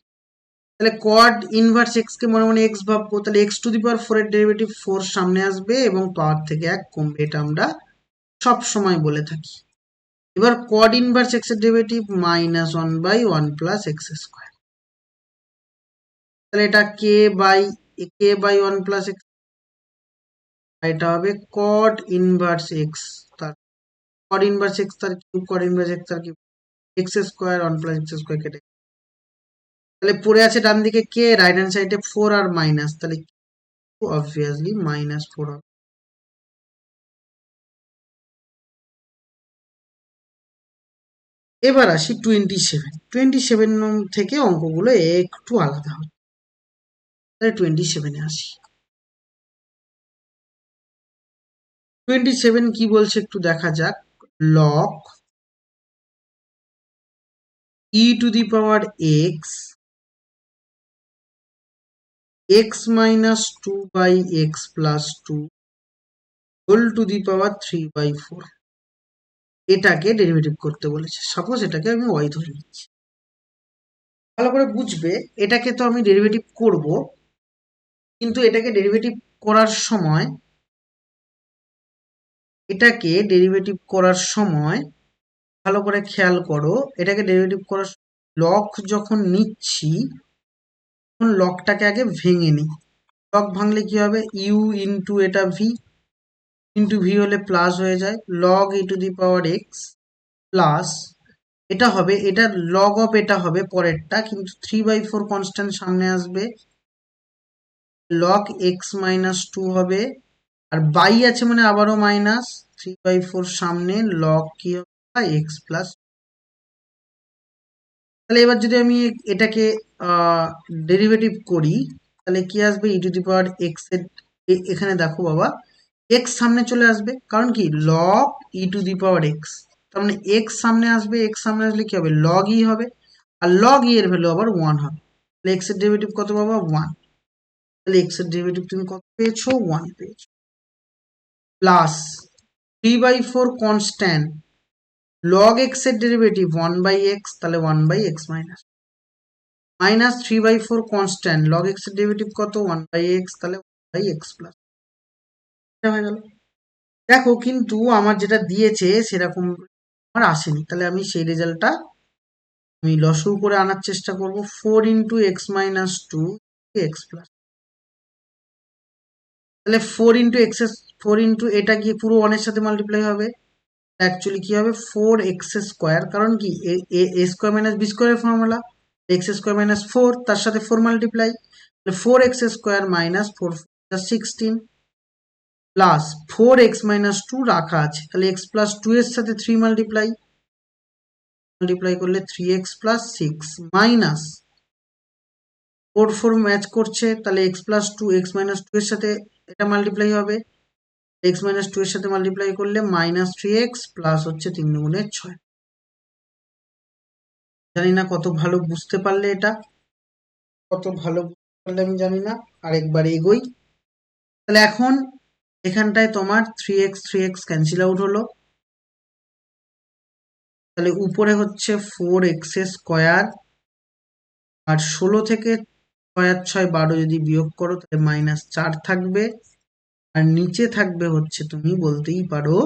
তাহলে কড ইনভার্স এক্স কে মনে মনে এক্স ভাববো, তাহলে এক্স টু দি পাওয়ার 4 এর ডেরিভেটিভ 4 সামনে আসবে এবং পাওয়ার থেকে 1 কমবে, এটা আমরা সব সময় বলে থাকি। এবার কড ইনভার্স এক্স এর ডেরিভেটিভ -1/1 প্লাস এক্স স্কোয়ার, তাহলে এটা কে বাই 1 প্লাস এক্স, এটা হবে কড ইনভার্স এক্স, তার কড ইনভার্স এক্স তার কিউব, কড ইনভার্স এক্স তার cube, x square 1 plus x square কেটে, তাহলে পড়ে আছে ডান দিকে কে, রাইট হ্যান্ড সাইডে 4 আর মাইনাস, তাহলে অবভিয়াসলি -4 হবে। এবার আসি 27 থেকে অঙ্কগুলো একটু আলাদা হবে, তাহলে 27-এ আসি। 27 কি বলছে একটু দেখা যাক। Log e to the power x, x minus 2/x+2 whole to the power 3/4, এটাকে ডেরিভেটিভ করতে বলেছে। সাপোজ এটাকে আমি ওয়াই ধরে নিচ্ছি, ভালো করে বুঝবে। এটাকে তো আমি ডেরিভেটিভ করব, কিন্তু এটাকে ডেরিভেটিভ করার সময় ভালো করে খেয়াল করো, এটাকে ডেরিভেটিভ করার লগ যখন নিচ্ছি তখন লগটাকে আগে ভেঙে নিই। লগ ভাঙলে কি হবে, ইউ ইন্টু এটা ভি, ইন্টু ভি হলে প্লাস হয়ে যায়, log e to the power x plus এটা হবে, এটা লগ অফ এটা হবে পরেরটা, কিন্তু 3/4 কনস্ট্যান্ট সামনে আসবে, লগ x-2 হবে, আর বাই আছে মানে আবারও মাইনাস 3/4 সামনে, লগ কি হবে এক্স প্লাস। তাহলে এবার যদি আমি এটাকে ডেরিভেটিভ করি তাহলে কি আসবে, ই টু দি পাওয়ার এক্স এর এখানে দেখো বাবা এক্স সামনে চলে আসবে, কারণ কি log e to the power x, তার মানে এক্স সামনে আসবে, এক্স সামনে আসলে কি হবে লগ ই হবে, আর লগ ই এর ভ্যালু আবার 1 হবে, তাহলে এক্স এর ডেরিভেটিভ কত বাবা 1, তাহলে এক্স এর ডেরিভেটিভ তুমি কত পেয়েছো 1 পেয়েছো, প্লাস 3/4 কনস্ট্যান্ট, লগ এক্স এর ডেরিভেটিভ 1/x, তাহলে 1/x minus, minus 3/4 constant, log x এর ডেরিভেটিভ কত 1/x, তাহলে 1/x প্লাস, হয়ে গেল। দেখো কিন্তু আমার যেটা দিয়েছে সেরকম আমার আসেনি, তাহলে আমি সেই রেজাল্টটা আমি লসও করে আনার চেষ্টা করব, 4 × x-2 এক্স প্লাস, তাহলে 4 × এটা গিয়ে পুরো 1 এর সাথে মাল্টিপ্লাই হবে, অ্যাকচুয়ালি কি হবে 4x², কারণ কি এ স্কোয়ার মাইনাস বি স্কোয়ারের ফর্মুলা, x² - 4 তার সাথে 4 মাল্টিপ্লাই, 4x² -4 প্লাস 4x-2 রাখা আছে, তাহলে x+2 এর সাথে 3 মাল্টিপ্লাই করলে 3x+6 মাইনাস 4 ম্যাচ করছে, তাহলে x+2 x-2 এর সাথে এটা মাল্টিপ্লাই হবে, x-2 এর সাথে মাল্টিপ্লাই করলে -3x প্লাস হচ্ছে 3 × 6। জানি না কত ভালো বুঝতে পারলে, এটা কত ভালো বুঝতে পারলে আমি জানি না, আরেকবার এগোই। তাহলে এখন এখানটায় তোমার 3x ক্যান্সেল আউট হলো, তাহলে উপরে হচ্ছে 4x², আর 16 থেকে 6 আর 6 12 যদি বিয়োগ করো তাহলে -4 থাকবে, আর নিচে থাকবে হচ্ছে তুমি বলতেই পারো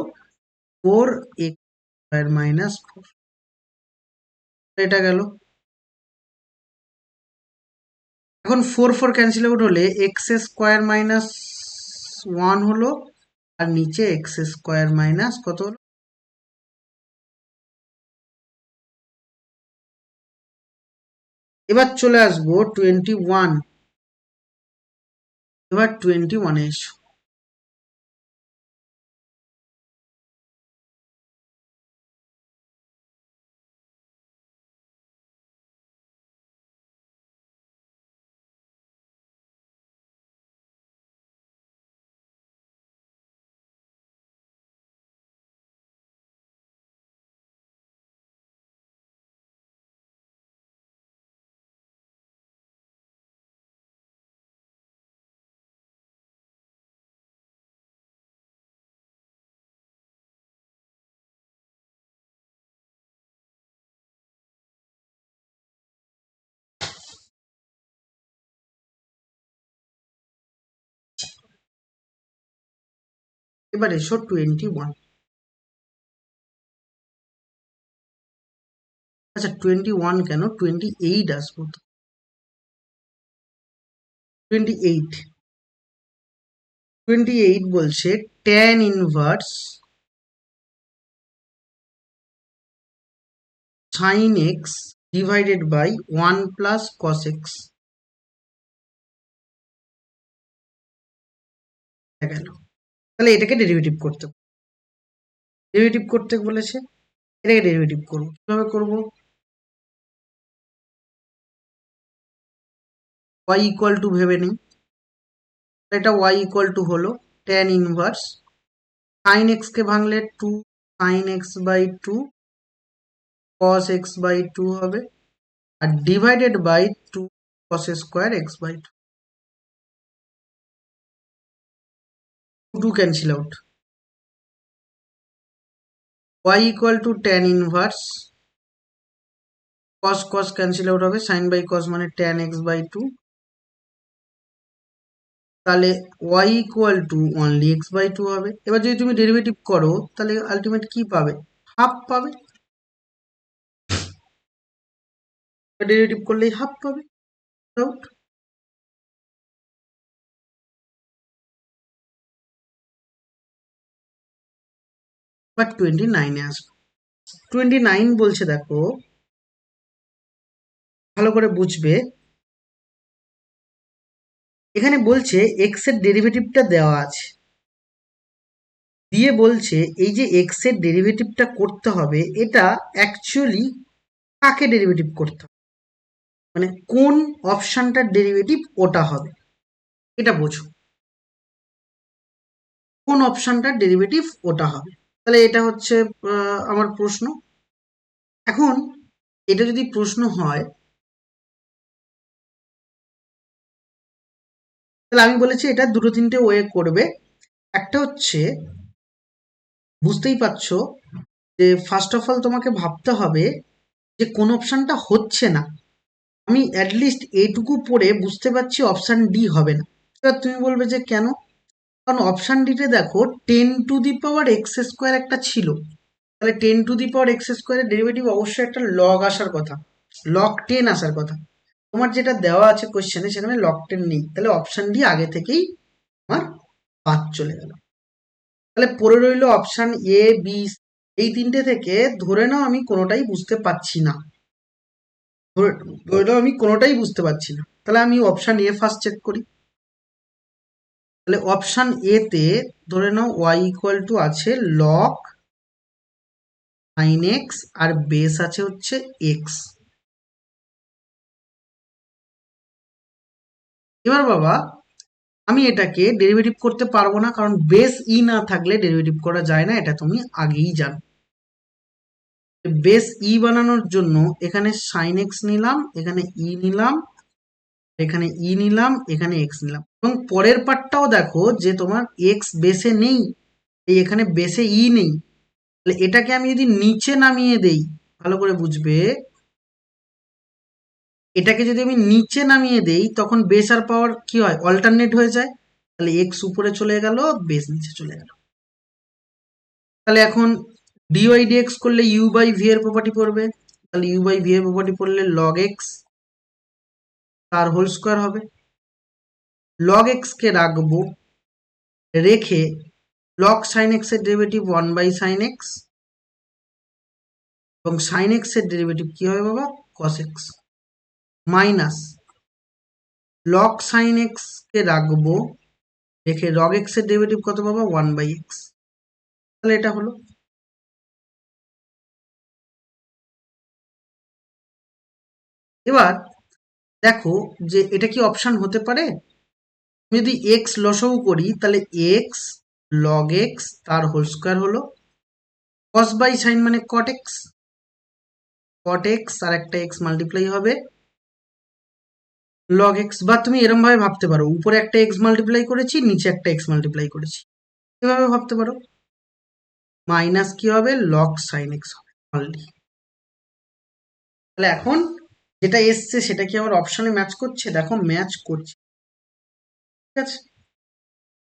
4x² -4, এটা গেল। এখন 4 ক্যান্সেল আউট হলে x² - 1 হলো, আর নিচে x² - কত হলো, এবার চলে আসবো 21, এবার 21-এ এসো। এবার এসো 21। আচ্ছা 21 কেন, 28 আসবো তো। 28 বলছে tan inverse sin x divided by 1 plus cos x। গেল। তাহলে এটাকে ডেরিভেটিভ করতে বলেছে, এটাকে ডেরিভেটিভ করবো, কিভাবে করবো? y ইকুয়াল টু ভেবে নিই, এটা y ইকুয়াল টু হলো tan ইনভার্স sin x কে ভাঙলে 2 sin x by 2 cos x by 2 হবে, আর divided by 2 cos square x by 2 cancel out. y equal to tan inverse cos cancel out হবে, sin বাই cos মানে tan x বাই 2, তাহলে y equal to only x by 2 হবে। এবার যদি তুমি ডেরিভেটিভ করো তাহলে আলটিমেট কি পাবে? হাফ পাবে। ডেরিভেটিভ করলেই হাফ পাবে। আউট। বাট 29-এ আসবো। 29 বলছে, দেখো ভালো করে বুঝবে, এখানে বলছে এক্স এর ডেরিভেটিভটা দেওয়া আছে, দিয়ে বলছে এই যে এক্স এর ডেরিভেটিভটা করতে হবে, এটা অ্যাকচুয়ালি কাকে ডেরিভেটিভ করতে হবে, মানে কোন অপশনটার ডেরিভেটিভ ওটা হবে, এটা বোঝো, কোন অপশনটার ডেরিভেটিভ ওটা হবে। তাহলে এটা হচ্ছে আমার প্রশ্ন। এখন এটা যদি প্রশ্ন হয়, তাহলে আমি বলেছি এটা দুটো তিনটে ওয়ে করবে। একটা হচ্ছে, বুঝতেই পারছো যে ফার্স্ট অফ অল তোমাকে ভাবতে হবে যে কোন অপশনটা হচ্ছে না। আমি অ্যাটলিস্ট এইটুকু পড়ে বুঝতে পারছি অপশন ডি হবে না। এবার তুমি বলবে যে কেন? কারণ অপশন ডিতে দেখো 10⁻x² একটা ছিল, তাহলে 10⁻x² ডেরিভেটিভ অবশ্যই একটা লগ আসার কথা, log 10 আসার কথা। তোমার যেটা দেওয়া আছে কোশ্চেনে সেখানে log 10 নেই, তাহলে অপশন ডি আগে থেকেই আমার বাদ চলে গেল। তাহলে পড়ে রইল অপশন এ বি, এই তিনটে থেকে ধরে নাও আমি কোনোটাই বুঝতে পারছি না, ধরে নাও আমি কোনোটাই বুঝতে পারছি না, তাহলে আমি অপশন এ ফার্স্ট চেক করি। তাহলে অপশন এ তে ধরে নাও y ইকুয়াল টু আছে log sin x আর বেস আছে হচ্ছে x। এবার বাবা আমি এটাকে ডেরিভেটিভ করতে পারবো না, কারণ বেস ই না থাকলে ডেরিভেটিভ করা যায় না, এটা তুমি আগেই জানো। বেস ই বানানোর জন্য এখানে sin x নিলাম, এখানে ই নিলাম, এখানে ই নিলাম, এখানে এক্স নিলাম, এবং পরের পার্টটাও দেখো যে তোমার এক্স বেসে নেই, এই এখানে বেসে ই নেই, তাহলে এটাকে আমি যদি নিচে নামিয়ে দেই, ভালো করে বুঝবে, এটাকে যদি আমি নিচে নামিয়ে দেই তখন বেস আর পাওয়ার কি হয়, অল্টারনেট হয়ে যায়, তাহলে এক্স উপরে চলে গেল, বেস নিচে চলে গেল। তাহলে এখন ডিওয়াই ডিএক্স করলে ইউ বাই ভি এর প্রপার্টি পড়বে, তাহলে ইউ বাই ভি এর প্রপার্টি পড়লে লগ এক্স তার হোল স্কোয়ার হবে। লগ এক্স কে রাখবো, রেখে লগ সাইন এক্স এর ডেরিভেটিভ 1/sin x, এবং সাইন এক্স এর ডেরিভেটিভ কি হবে বাবা, cos x, minus log sine x কে রাখবো, রেখে লগ এক্স এর ডেরিভেটিভ কত পাবো, 1/x। তাহলে এটা হলো। এবার দেখো যে এটা কি অপশন হতে পারে, আমি যদি এক্স লসও করি তাহলে এক্স লগ এক্স তার হোল স্কোয়ার হলো, কস বাই সাইন মানে কট এক্স আর একটা এক্স মাল্টিপ্লাই হবে লগ এক্স, বা তুমি এরম ভাবে ভাবতে পারো উপরে একটা এক্স মাল্টিপ্লাই করেছি, নিচে একটা এক্স মাল্টিপ্লাই করেছি, এভাবে ভাবতে পারো। মাইনাস কি হবে, লগ সাইন এক্স হবে অনলি। তাহলে এখন যেটা এসছে সেটা কি আমার অপশনে ম্যাচ করছে, দেখো ম্যাচ করছে, ঠিক আছে।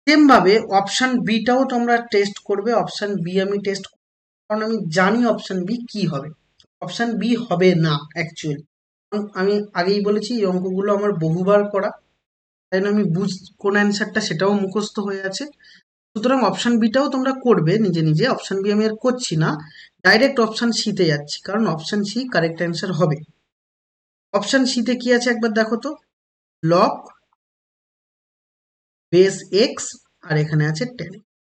সেম ভাবে অপশন বিটাও তোমরা টেস্ট করবে। অপশন বি আমি টেস্ট, কারণ আমি জানি অপশন বি কি হবে। অপশন বি হবে না অ্যাকচুয়ালি, আমি আগেই বলেছি এই অঙ্কগুলো আমার বহুবার করা, তাই না, আমি কোন অ্যান্সারটা সেটাও মুখস্থ হয়ে আছে। সুতরাং অপশন বিটাও তোমরা করবে নিজে নিজে। অপশন বি আমি আর করছি না, ডাইরেক্ট অপশন সিতে যাচ্ছি, কারণ অপশন সি কারেক্ট অ্যান্সার হবে। অপশন সিতে কি আছে একবার দেখো তো, লগ বেস এক্স, আর এখানে আছে 10।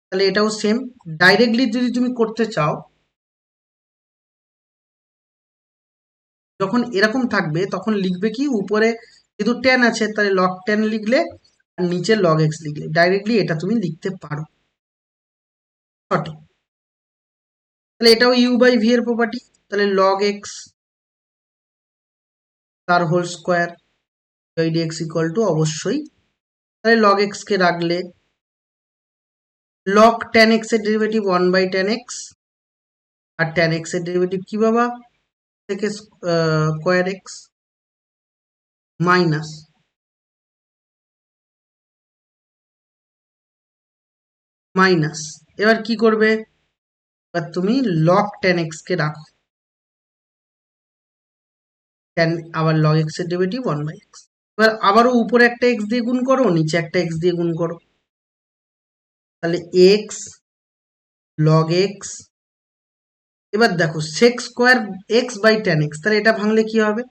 তাহলে এটাও সেম। ডাইরেক্টলি যদি তুমি করতে চাও, যখন এরকম থাকবে তখন লিখবে কি, উপরে যেহেতু 10 আছে তাহলে লগ 10 লিখলে, আর নিচে লগ এক্স লিখলে, ডাইরেক্টলি এটা তুমি লিখতে পারো, সঠিক। তাহলে এটাও ইউ বাই ভি এর প্রপার্টি। তাহলে লগ এক্স তার whole square by d x equal to, অবশ্যই তাহলে লগ এক্স কে রাখলে লগ টেন এক্স এর ডেরিভেটিভ 1/10x, আর টেন এক্স এর ডেরিভেটিভ কি বাবা, থেকে স্কোয়ার এক্স মাইনাস মাইনাস। এবার কি করবে, এবার তুমি লগ 10x কে রাখো, 10 আবার লগ এক্স এর ডেরিভেটিভ 1/x। এবার আবারও উপরে একটা এক্স দিয়ে গুণ করো, নিচে একটা এক্স দিয়ে গুণ করো, তাহলে এক্স লগ এক্স। এবার দেখো সেক স্কোয়ার এক্স বাই 10x, তাহলে এটা ভাঙলে কি হবে,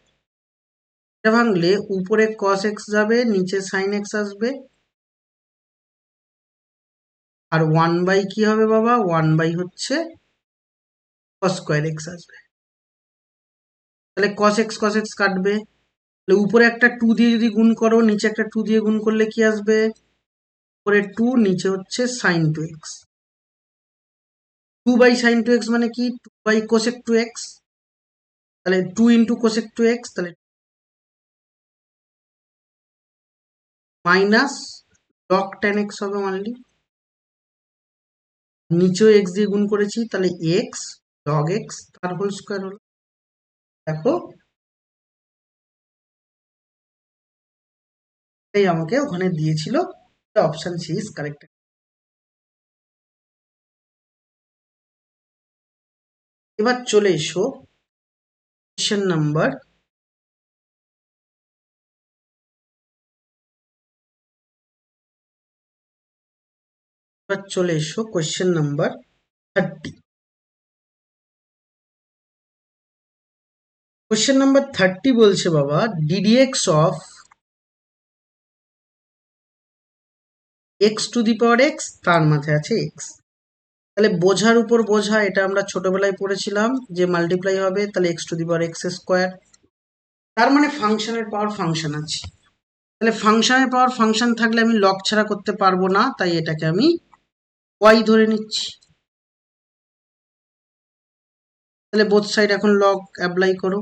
এটা ভাঙলে উপরে কস এক্স যাবে, নিচে সাইন এক্স আসবে, আর 1 বাই কি হবে বাবা, 1 বাই হচ্ছে কস স্কোয়ার এক্স আসবে। তাহলে কস এক্স কাটবে, তাহলে উপরে একটা 2 দিয়ে যদি গুণ করো, নিচে একটা 2 দিয়ে গুণ করলে কি আসবে, উপরে 2, নিচে হচ্ছে সাইন 2x। 2/sin 2x মানে কি, 2/cosec 2x, তাহলে 2 × cosec 2x, তাহলে মাইনাস লগ 10x হবে অনলি, নিচেও এক্স দিয়ে গুণ করেছি, তাহলে এক্স লগ এক্স তার হোল স্কোয়ার হলো। দেখো এই আমাকে ওখানে দিয়েছিল, অপশন সি ইজ কারেক্ট। এবার চলে এসো কোশ্চেন নাম্বার, এবার চলে এসো কোশ্চেন নাম্বার 30। কোশ্চেন নাম্বার 30 বলছে বাবা, ডিডিএক্স অফ x⁴x, তার মাথায় আছে x। তাহলে বোঝার উপর বোঝা, এটা আমরা ছোটবেলায় পড়েছিলাম যে মাল্টিপ্লাই হবে, তাহলে x⁴x²। তার মানে ফাংশনের পাওয়ার ফাংশন আছে, তাহলে ফাংশনের পাওয়ার ফাংশন থাকলে আমি লগ ছাড়া করতে পারবো না, তাই এটাকে আমি y ধরে নিচ্ছি। তাহলে বোথ সাইড এখন লগ অ্যাপ্লাই করো,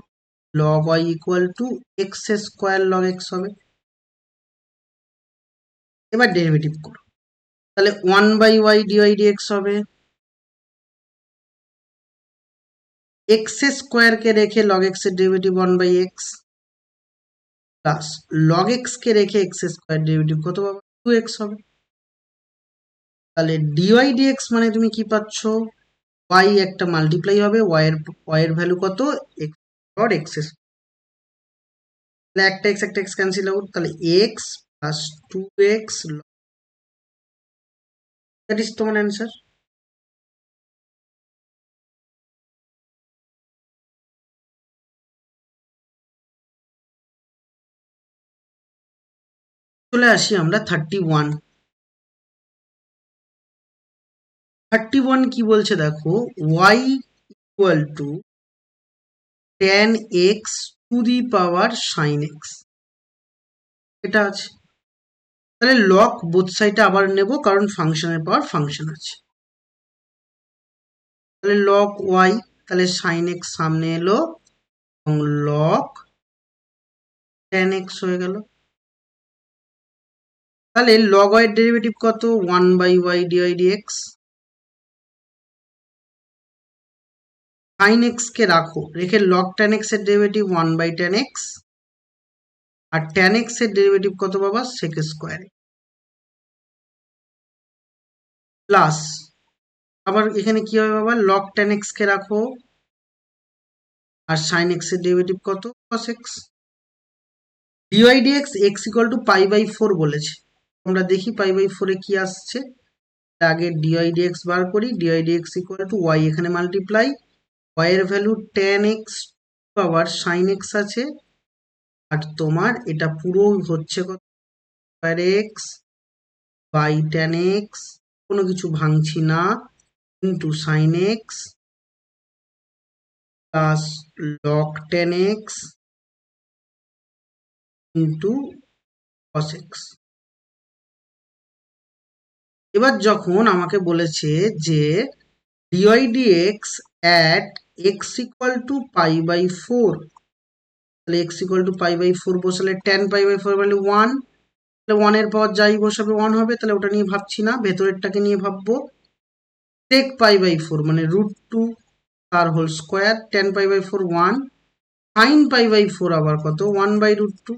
log y equal two x² log x হবে। এবার ডেরিভেটিভ করো, তাহলে 1/y dy/dx হবে, x² কে রেখে লগ x এর derivative 1/x, plus log x কে রেখে x² ডেরিভেটিভ কত পাবো, 2x হবে। তাহলে dy/dx মানে তুমি কি পাচ্ছ, y একটা মাল্টিপ্লাই হবে, y এর ভ্যালু কত, x তাহলে একটা x ক্যান্সেল আউট, তাহলে x plus 2x, that is তোমার অ্যান্সার। চলে আসি আমরা 31। 31 কি বলছে দেখো, y equal to tan x two the power sin x, এটা আছে। তাহলে লগ বোথ সাইডে আবার নেব, কারণ ফাংশনের পাওয়ার ফাংশন আছে। তাহলে লগ y, তাহলে sin x সামনে এলো এবং লগ tan x হয়ে গেল। তাহলে লগ y এর ডেরিভেটিভ কত, 1/y dy/dx। sin x কে রাখো, রেখে log tan x এর ডেরিভেটিভ 1/tan x, আর tan x এর ডেরিভেটিভ কত বাবা, sec² প্লাস আবার এখানে কি হবে বাবা, লগ টেন এক্স কে রাখো, আর সাইন এক্স এর ডেরিভেটিভ কত, cos x. Dy dx x equal to pi by four বলেছে, আমরা দেখি পাই বাই ফোরে কি আসছে। আগে ডিওয়াই ডিএক্স বার করি, dy dx equal to y, এখানে মাল্টিপ্লাই, ওয়াই এর ভ্যালু টেন এক্স আবার সাইন এক্স আছে, আর তোমার এটা পুরো হচ্ছে কত, square x by tan x, কোনো কিছু ভাঙছি না, into sine x plus log ten x into cos x. এবার যখন আমাকে বলেছে যে dy dx at x equal to pi by four, তাহলে x equal to pi by four বসালে টেন পাই বাই ফোর মানে ওয়ান, তাহলে ওয়ানের পাওয়ার যাই বসাবে ওয়ান হবে, তাহলে ওটা নিয়ে ভাবছি না, ভেতরেরটাকে নিয়ে ভাববো। টেক পাই বাই ফোর মানে রুট টু তার whole square, tan pi by four one, sine pi by four আবার কত, ওয়ান বাই রুট টু।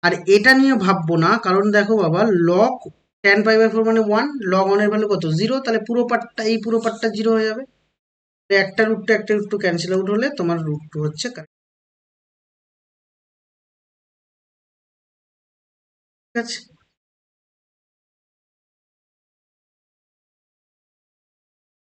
আর এটা নিয়ে ভাববো না, কারণ দেখো বাবা log tan pi by four মানে ওয়ান, লগ ওয়ানের ভ্যালু কত, জিরো, তাহলে পুরো পার্টটা, এই পুরো পার্টটা জিরো হয়ে যাবে, একটা রুট টু ক্যান্সেল আউট হলে তোমার রুট টু হচ্ছে correct। ঠিক আছে।